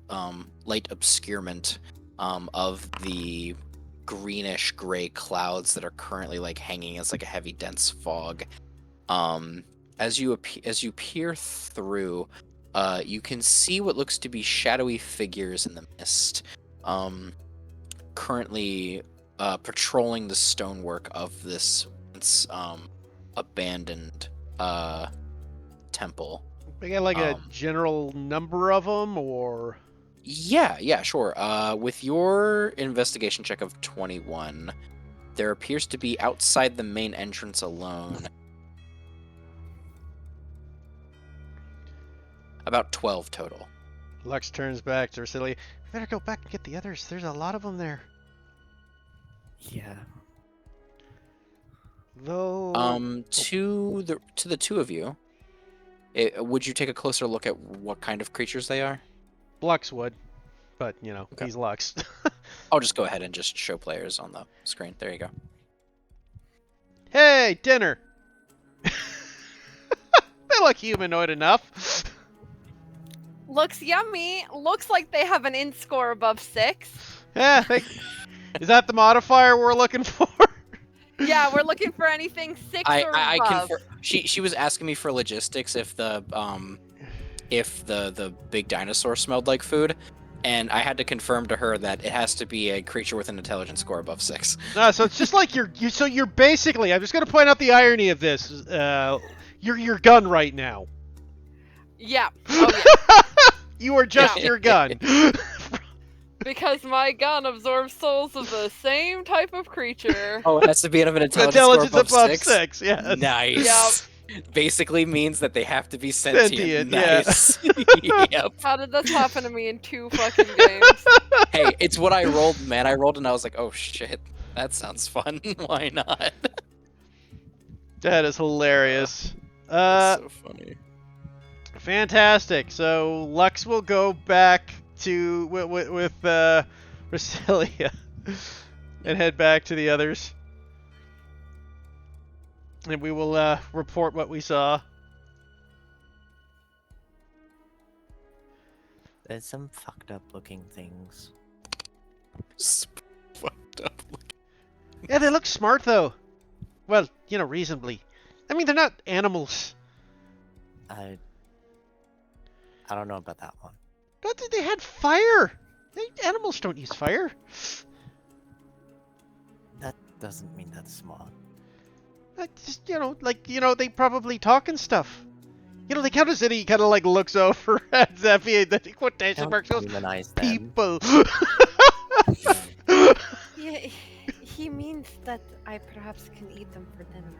light obscurement of the greenish gray clouds that are currently like hanging as like a heavy dense fog, as you peer through, you can see what looks to be shadowy figures in the mist, currently patrolling the stonework of this once abandoned temple. They got like a general number of them, or Yeah, sure. With your investigation check of 21, there appears to be outside the main entrance alone about 12 total. Lux turns back to Rasilia. We better go back and get the others. There's a lot of them there. Yeah. Though. To the two of you, would you take a closer look at what kind of creatures they are? Lux would, but you know, Okay. he's Lux. I'll just go ahead and just show players on the screen. There you go. Hey, dinner! They look humanoid enough. Looks yummy. Looks like they have an int score above 6. Yeah, is that the modifier we're looking for? Yeah, we're looking for anything 6 or I above. she was asking me for logistics if the big dinosaur smelled like food, and I had to confirm to her that it has to be a creature with an intelligence score above 6. No, so it's just like so you're basically. I'm just gonna point out the irony of this. You're your gun right now. Yeah. Oh, yeah. You are just Yeah. your gun. Because my gun absorbs souls of the same type of creature. Oh, it has to be of an intelligence, Intelligence score above above 6. Yes. Nice. Basically means that they have to be sentient. Sentient, yeah. Nice. Yep. How did this happen to me in 2 fucking games? Hey, it's what I rolled, man. I rolled and I was like, oh shit, that sounds fun. Why not? That is hilarious. That's so funny. Fantastic. So Lux will go back to with Rasilia and head back to the others, and we will report what we saw. There's some fucked up looking things. Fucked up. Yeah, they look smart though. Well, you know, reasonably. I mean, they're not animals. I don't know about that one. But they had fire. Animals don't use fire. That doesn't mean that's smart. Just, they probably talk and stuff. You know, they kind of said he kind of like looks over at Zephy and then he quotation Don't marks goes, demonize them. people. he means that I perhaps can eat them for dinner.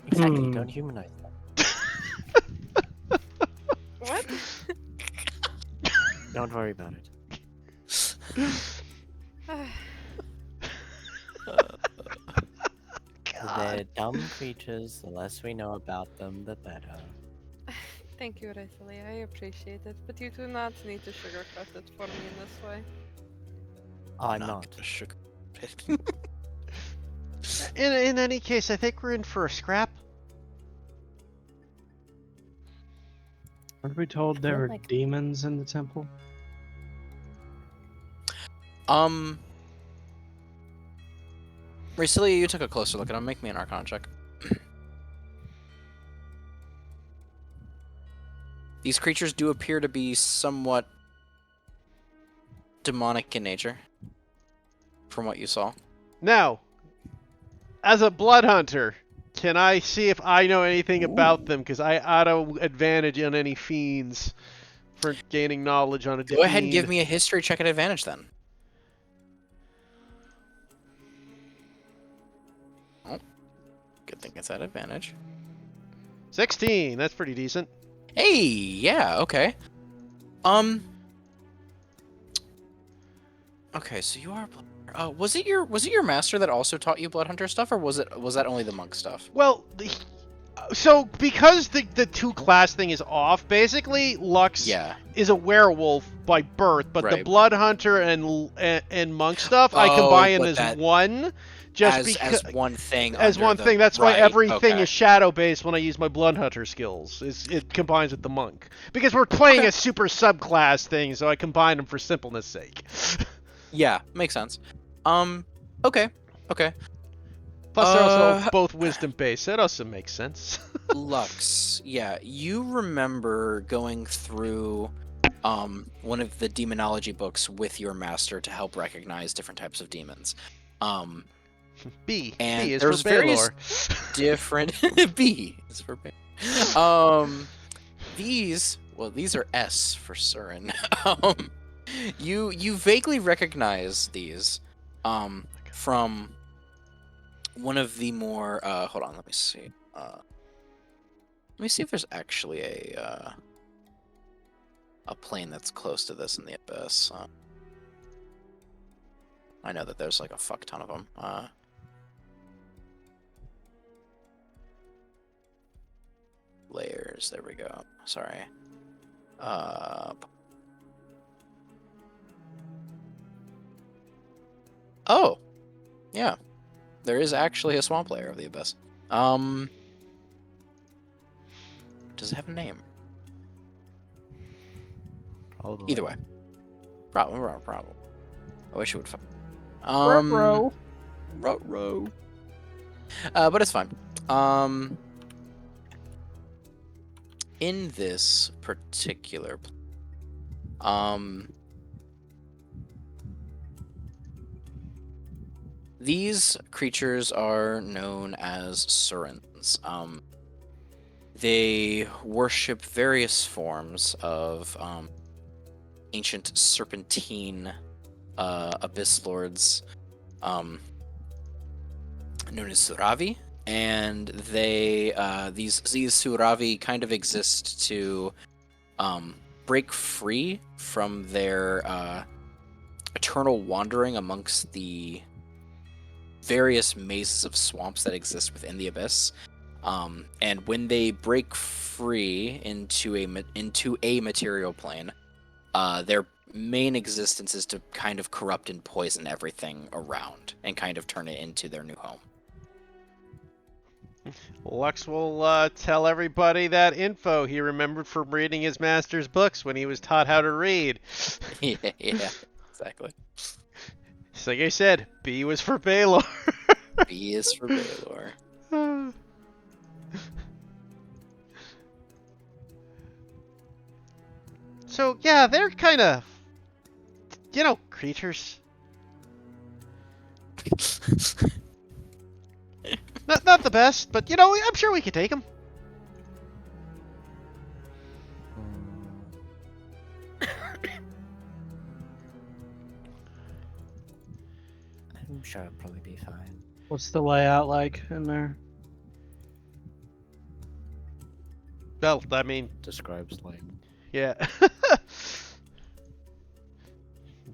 Exactly. Don't humanize them. What? Don't worry about it. They're dumb creatures. The less we know about them, the better. Thank you, Rosalie. I appreciate it, but you do not need to sugarcoat it for me in this way. I'm not. gonna sugar it. In any case, I think we're in for a scrap. Weren't we told there feel were like- demons in the temple? Recently, you took a closer look at him. Make me an Arcana check. These creatures do appear to be somewhat demonic in nature, from what you saw. Now, as a blood hunter, can I see if I know anything about them? Because I auto advantage on any fiends for gaining knowledge on a Go ahead and give fiend. me a history check at advantage then. Oh, good thing it's at advantage. 16. That's pretty decent. Hey, yeah, okay. Okay, so you are. Was it your master that also taught you blood hunter stuff, or was that only the monk stuff? Well, so because the two class thing is off, basically Lux Yeah. is a werewolf by birth, but the Right. blood hunter and monk stuff I Oh, combine but as that- one, just as because one thing. as under one the- thing. That's why right, everything okay. is shadow based when I use my blood hunter skills. It combines with the monk because we're playing Okay. a super subclass thing, so I combine them for simpleness sake. Yeah, makes sense. Okay. Plus, they're also Uh, both wisdom based. So that also makes sense. Lux, yeah, you remember going through one of the demonology books with your master to help recognize different types of demons. B. And B is there's for various Baylor. different B is for these are S for Surin. You vaguely recognize these from one of the more hold on, let me see. Let me see if there's actually a plane that's close to this in the abyss. I know that there's like a fuck ton of them. Layers. There we go. Sorry. Oh, yeah. There is actually a swamp layer of the abyss. Does it have a name? Probably. Either way. Problem. I wish it would. Ruh-roh. Ruh-roh. But it's fine. In this particular, these creatures are known as Surins. They worship various forms of ancient serpentine abyss lords known as Suravi, and they these Suravi kind of exist to break free from their eternal wandering amongst the various mazes of swamps that exist within the abyss. And when they break free into a material plane, their main existence is to kind of corrupt and poison everything around and kind of turn it into their new home. Lux will tell everybody that info he remembered from reading his master's books when he was taught how to read. yeah, exactly. It's like I said, B was for Baylor. B is for Baylor. So yeah, they're kind of, creatures. Not the best, but I'm sure we could take them. sure it'll probably be fine. What's the layout like in there? Well, I mean, Describes like yeah.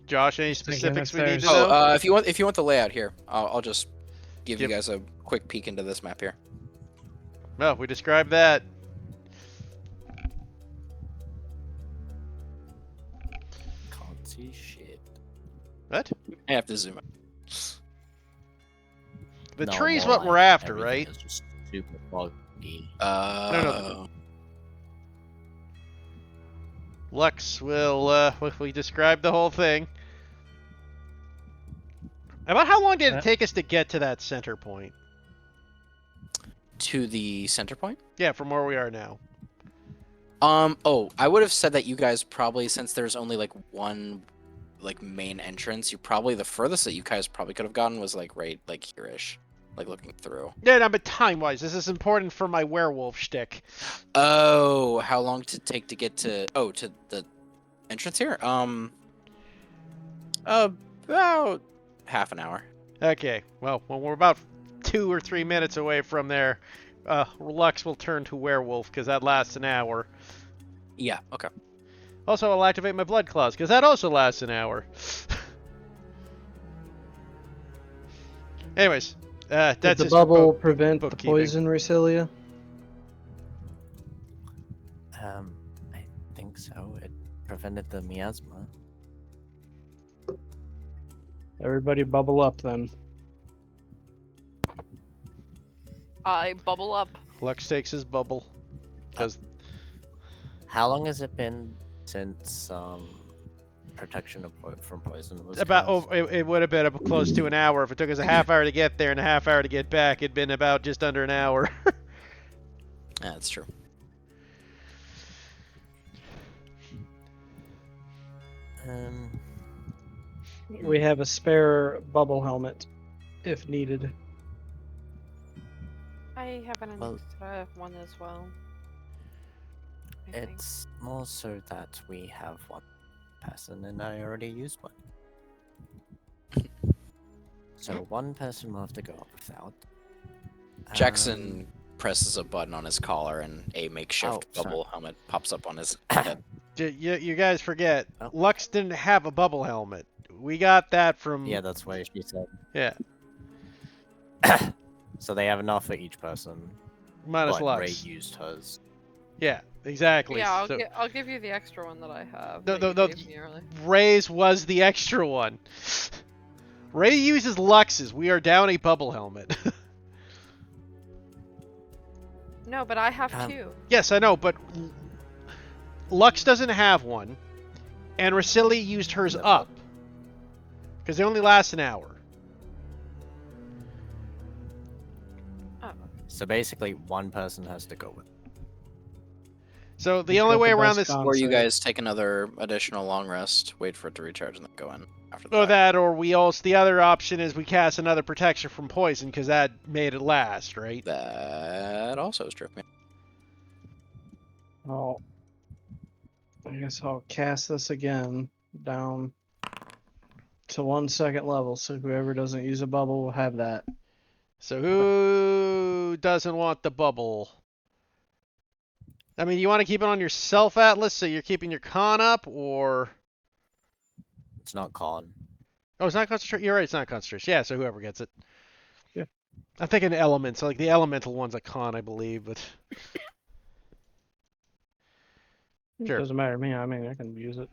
Josh, any Just thinking specifics if we need to there's- know? if you want the layout here, I'll just give you Give- guys a quick peek into this map here. Well, we described that. can't see shit. What? I have to zoom out. The No, tree's more what we're like after, everything right? is just super foggy. No. Lux will, we described the whole thing. About how long did it take us to get to that center point? To the center point. Yeah, from where we are now. Oh, I would have said that you guys probably, since there's only like one like main entrance, you probably the furthest that you guys probably could have gotten was like right like here-ish, like looking through. Yeah, no, but time-wise, this is important for my werewolf shtick. Oh, how long did it take to get to to the entrance here? About half an hour. Okay, well, when we're about 2 or 3 minutes away from there, Lux will turn to werewolf, because that lasts an hour. Yeah, okay. Also, I'll activate my blood claws, because that also lasts an hour. Anyways, Did that's the just bubble prevent the bookkeeping. poison, Recilia? I think so. It prevented the miasma. Everybody bubble up then. I bubble up. Lux takes his bubble. Because How long has it been since protection from poison was about cast? it would have been up close to an hour. If it took us a half hour to get there and a half hour to get back, it'd been about just under an hour. Yeah, that's true. We have a spare bubble helmet if needed. I have an Well- extra one as well. I think. It's more so that we have one person and I already used one. So one person will have to go up without. Jackson presses a button on his collar and a makeshift Oh, sorry. bubble helmet pops up on his head. You guys forget, Oh. Lux didn't have a bubble helmet. We got that from... Yeah, that's why she said. Yeah, So they have enough for each person. minus but Lux. Ray used hers. Yeah, exactly. Yeah, So I'll give you the extra one that I have. No, that no, you no, gave me earlier. Ray's was the extra one. Ray uses Lux's. We are down a bubble helmet. No, but I have Um, two. Yes, I know, but Lux doesn't have one, and Racili used hers No. up. Because they only last an hour. So basically, one person has to go with. So the He's only got way the around best this... con Or you save. guys take another additional long rest, wait for it to recharge, and then go in after that. Or that, or we also... The other option is we cast another protection from poison, because that made it last, right? That also is true. Yeah. I guess I'll cast this again down to 1 second level, so whoever doesn't use a bubble will have that. So who doesn't want the bubble? I mean, you want to keep it on yourself, Atlas, so you're keeping your con up, or... It's not con. Oh, it's not concentration. You're right, it's not concentration. Yeah, so whoever gets it. Yeah. I'm thinking elements, so like the elemental one's a con, I believe, but Sure. It doesn't matter to me. I mean, I can use it.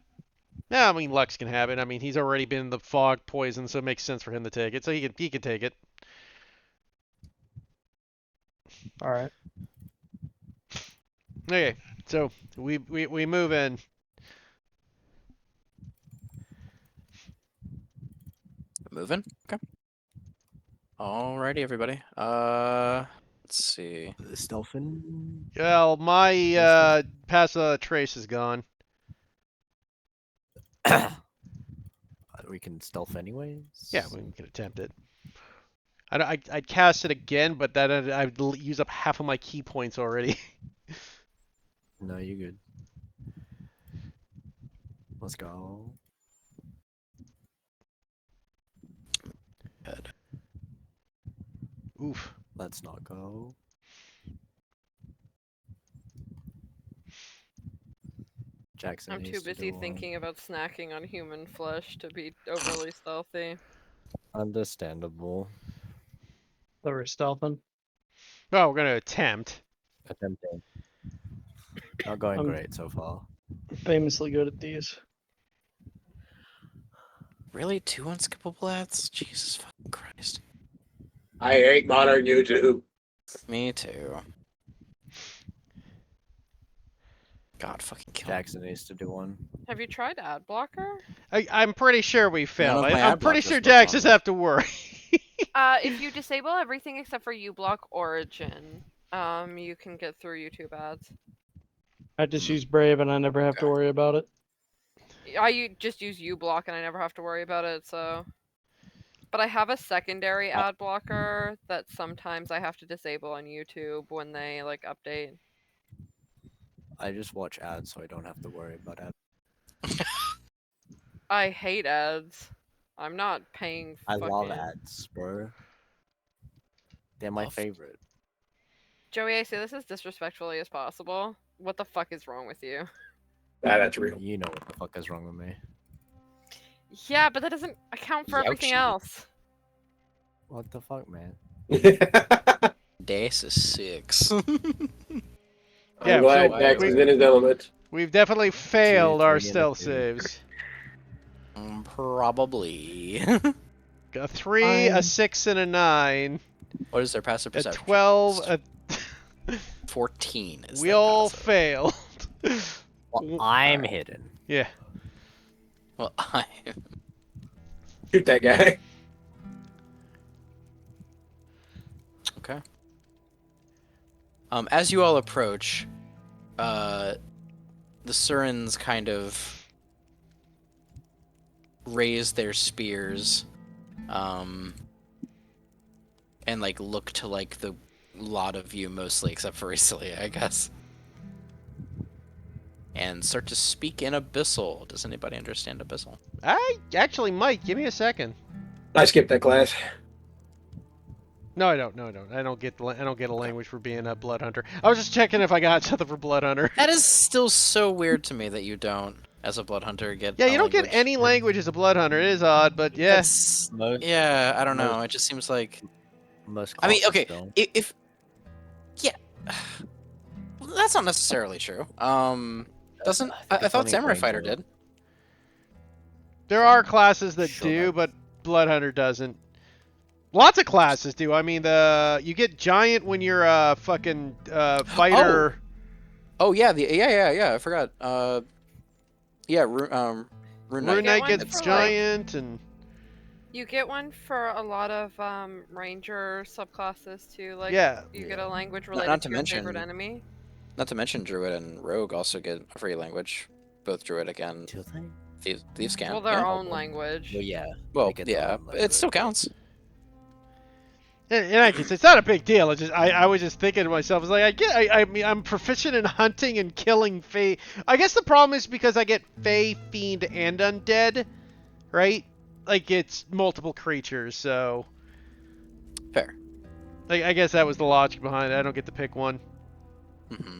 yeah, I mean Lux can have it. I mean, he's already been in the fog poison, so it makes sense for him to take it. So he can take it. All right. Okay, so we move in. Moving. Okay. Alrighty, everybody. Let's see. Stealthin. Well, my pass trace is gone. We can stealth anyways. Yeah, we can attempt it. I'd cast it again, but that I'd use up half of my key points already. No, you're good. Let's go. Head. Oof. Let's not go. Jackson I'm too needs to busy do one. thinking about snacking on human flesh to be overly stealthy. Understandable. So we're stealthing. Well, we're gonna attempt. Attempting. Not going I'm- great so far. Famously good at these. Really? 2 unskippable ads? Jesus fucking Christ. I hate modern YouTube. Me too. God fucking kill me. Jackson needs to do one. Have you tried ad blocker? I'm pretty sure we failed. of my I'm ad pretty blockers sure work Jax on doesn't me. have to worry. If you disable everything except for uBlock Origin, you can get through YouTube ads. I just use Brave and I never have to Okay. worry about it. Just use uBlock and I never have to worry about it, so. But I have a secondary ad blocker that sometimes I have to disable on YouTube when they like update. I just watch ads so I don't have to worry about ads. I hate ads. I'm not paying I fucking... love ads, bro. They're my Love. favorite. Joey, I say this as disrespectfully as possible. What the fuck is wrong with you? That's real. You know what the fuck is wrong with me. Yeah, but that doesn't account for everything Youchie. else. What the fuck, man? This is 6. Yeah, I'm glad so Jax we- is in his element. We've definitely failed our 3 and a stealth 2. saves. Probably. A 3, a Fine. 6, and a 9. What is their passive A perception? 12, a 14 is we their all passive. failed. Well, I'm hidden. Yeah. Well, I... Shoot that guy. Okay. As you all approach, the Surins kind of raise their spears, and like look to like the lot of you mostly, except for Recelia, I guess, and start to speak in Abyssal. Does anybody understand Abyssal? I actually might. Give me a second. I skipped that class. No, I don't. No, I don't. I don't get a language for being a blood hunter. I was just checking if I got something for blood hunter. That is still so weird to me that you don't, as a blood hunter, get. Yeah, a you don't get language. any language as a blood hunter. It is odd, but yeah. That's, yeah, I don't know. It just seems like. Most I mean, classes okay, don't. if yeah, well, that's not necessarily true. Doesn't I think I it's thought only Samurai Ranger. Fighter did? There are classes that Sure, do, that- but blood hunter doesn't. Lots of classes do. I mean, you get giant when you're a fucking fighter. Oh yeah, yeah. I forgot. Yeah, Rune Rune Knight. Knight one gets for, like- giant, and You get one for a lot of ranger subclasses too. Like yeah. you get a language Not related to to your favorite mention- enemy. Not to mention Druid and Rogue also get a free language. Both Druidic and Do they? Thieves can. Well, their yeah. own language. Well, yeah. Well, they get their yeah, own but it still language. counts. In any case, it's not a big deal. It's just I was just thinking to myself, I was like, I mean, I'm proficient in hunting and killing Fey. I guess the problem is because I get Fey, Fiend, and Undead, right? Like it's multiple creatures, so Fair. like, I guess that was the logic behind it. I don't get to pick one. hmm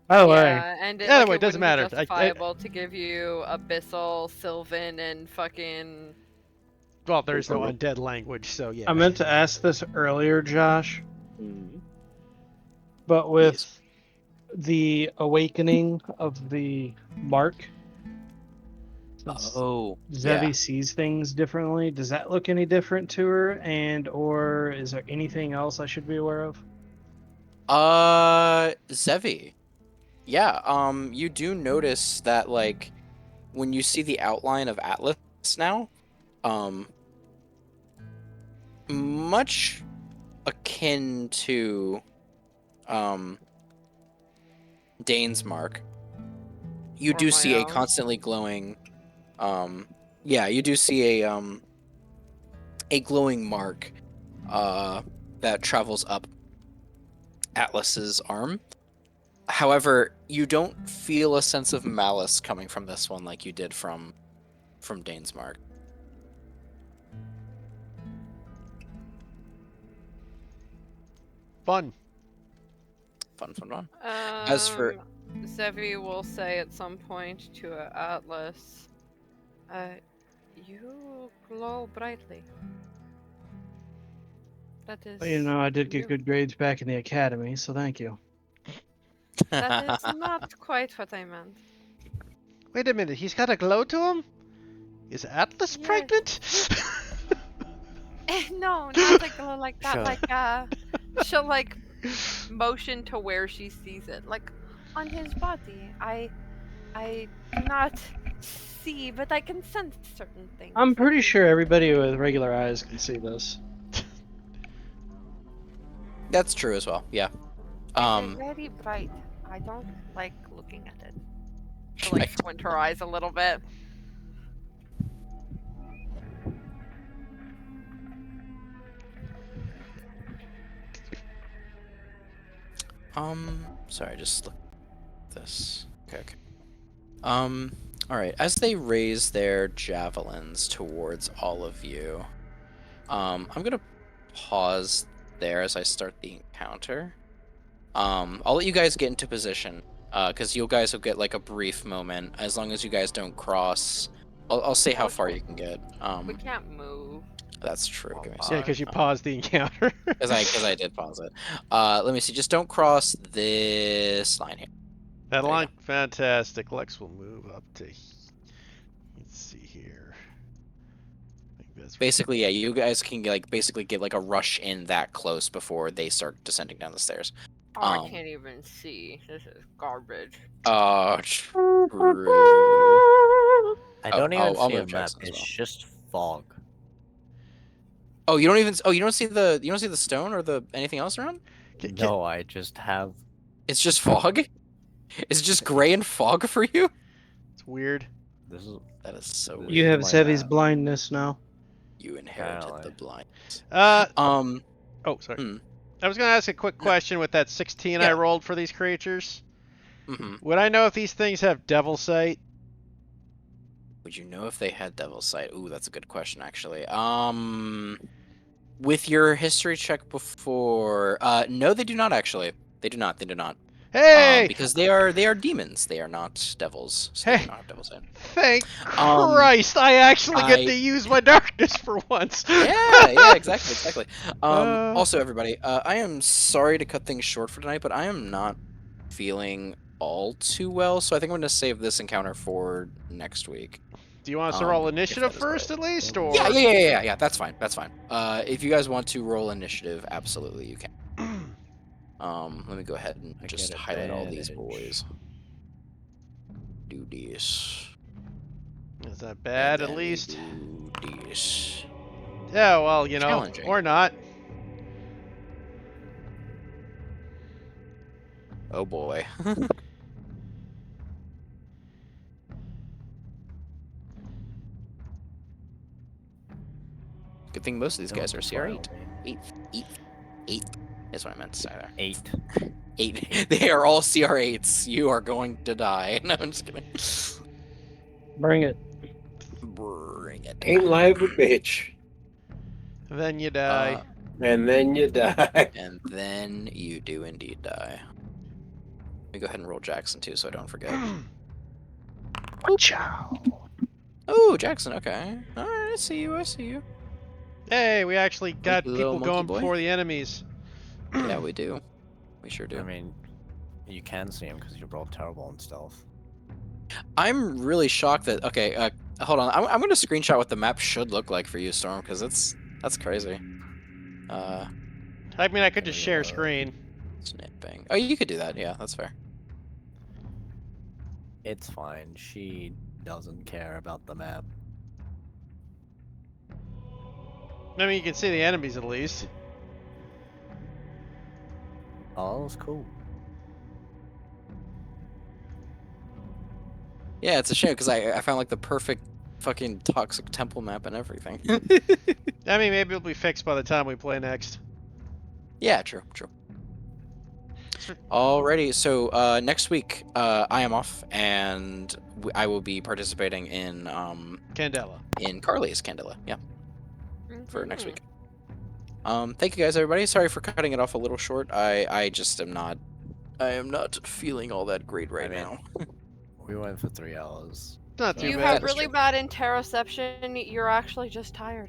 By the way, Yeah, and Either way, it it doesn't wouldn't be matter. justifiable to give you Abyssal, Sylvan, and fucking. Well, there's no undead language, so yeah. I meant to ask this earlier, Josh, but with Yes. the awakening of the mark, since Oh, Zevi yeah. sees things differently, does that look any different to her? And or is there anything else I should be aware of? Zevi. Yeah, you do notice that, like, when you see the outline of Atlas now, much akin to, Dane's mark, you Or do my see a own. constantly glowing, yeah, you do see a glowing mark, that travels up Atlas's arm. However, you don't feel a sense of malice coming from this one like you did from Dane's mark. Fun. Fun. As for Zevi will say at some point to Atlas, you glow brightly. That is. Well, you know, I did get you. good grades back in the academy, so thank you. That is not quite what I meant. Wait a minute, he's got a glow to him? Is Atlas Yes. pregnant? No, not like glow like that. Sure. Like she'll like motion to where she sees it, like on his body. I do not see, but I can sense certain things. I'm pretty sure everybody with regular eyes can see this. That's true as well. Yeah. It's very bright. I don't like looking at it. She'll like squint her eyes a little bit. Sorry, just look at this. Okay. All right. As they raise their javelins towards all of you, I'm gonna pause there as I start the encounter. I'll let you guys get into position, because you guys will get like a brief moment. As long as you guys don't cross, I'll say how far you can get. We can't move. That's true. Give me a Yeah, second. because you paused the encounter. Because I did pause it. Let me see. Just don't cross this line here. That There you line, fantastic. Lex will move up to. Let's see here. I think that's Basically, yeah, you guys can like basically get like a rush in that close before they start descending down the stairs. Oh, I can't even see. This is garbage. True. I don't even I'll see a move map. Jackson as It's well. just fog. Oh, you don't even. Oh, you don't see the stone or the anything else around? No, I just have. It's just fog. It's just gray and fog for you. It's weird. This is. That is so This weird. You is have my Zevi's map. blindness now. You inherited the Apparently. blindness. Oh, sorry. Hmm. I was gonna ask a quick question with that 16 I Yeah. rolled for these creatures. Mm-hmm. Would I know if these things have devil sight? Would you know if they had Devil's Sight? Ooh, that's a good question, actually. With your history check before, no, they do not actually. They do not. Hey! Because they are demons. They are not devils. So they Hey! do not have Devil's Sight. Thank Christ! I actually get I- to use my darkness for once. Yeah, exactly. Uh. Also, everybody, I am sorry to cut things short for tonight, but I am not feeling all too well, so I think I'm going to save this encounter for next week. Do you want us to roll if initiative that is first, alright. at least, or? Yeah. That's fine. If you guys want to roll initiative, absolutely you can. Let me go ahead and I just get highlight all these advantage. boys. Do this. Is that and bad, at then we least? do this. Yeah, well, you know, Challenging. or not. Oh boy. Good thing most of these guys are CR8. Eight is what I meant to say there. 8. 8. They are all CR8s. You are going to die. No, I'm just kidding. Bring it. Bring it. Ain't live with bitch. Then you die. And then you die. And then you do indeed die. Let me go ahead and roll Jackson too, so I don't forget. Ciao. Oh, Jackson. Okay. All right. I see you. Hey, we actually got the little people monkey going boy? before the enemies. Yeah, we do. We sure do. I mean, you can see him because you rolled terrible in stealth. I'm really shocked that. Okay, hold on. I'm going to screenshot what the map should look like for you, Storm, because that's crazy. I mean, I could just share screen. Snipping. Oh, you could do that. Yeah, that's fair. It's fine. She doesn't care about the map. I mean, you can see the enemies at least. Oh, that's cool. Yeah, it's a shame because I found like the perfect fucking toxic temple map and everything. I mean, maybe it'll be fixed by the time we play next. Yeah, true. Alrighty, so next week I am off, and I will be participating in Candela. Carly's Candela. Yeah, for next week. Thank you guys, everybody. Sorry for cutting it off a little short. I just am not. I am not feeling all that great right I mean, now. We went for 3 hours. Not so- too You bad. have really bad interoception. You're actually just tired.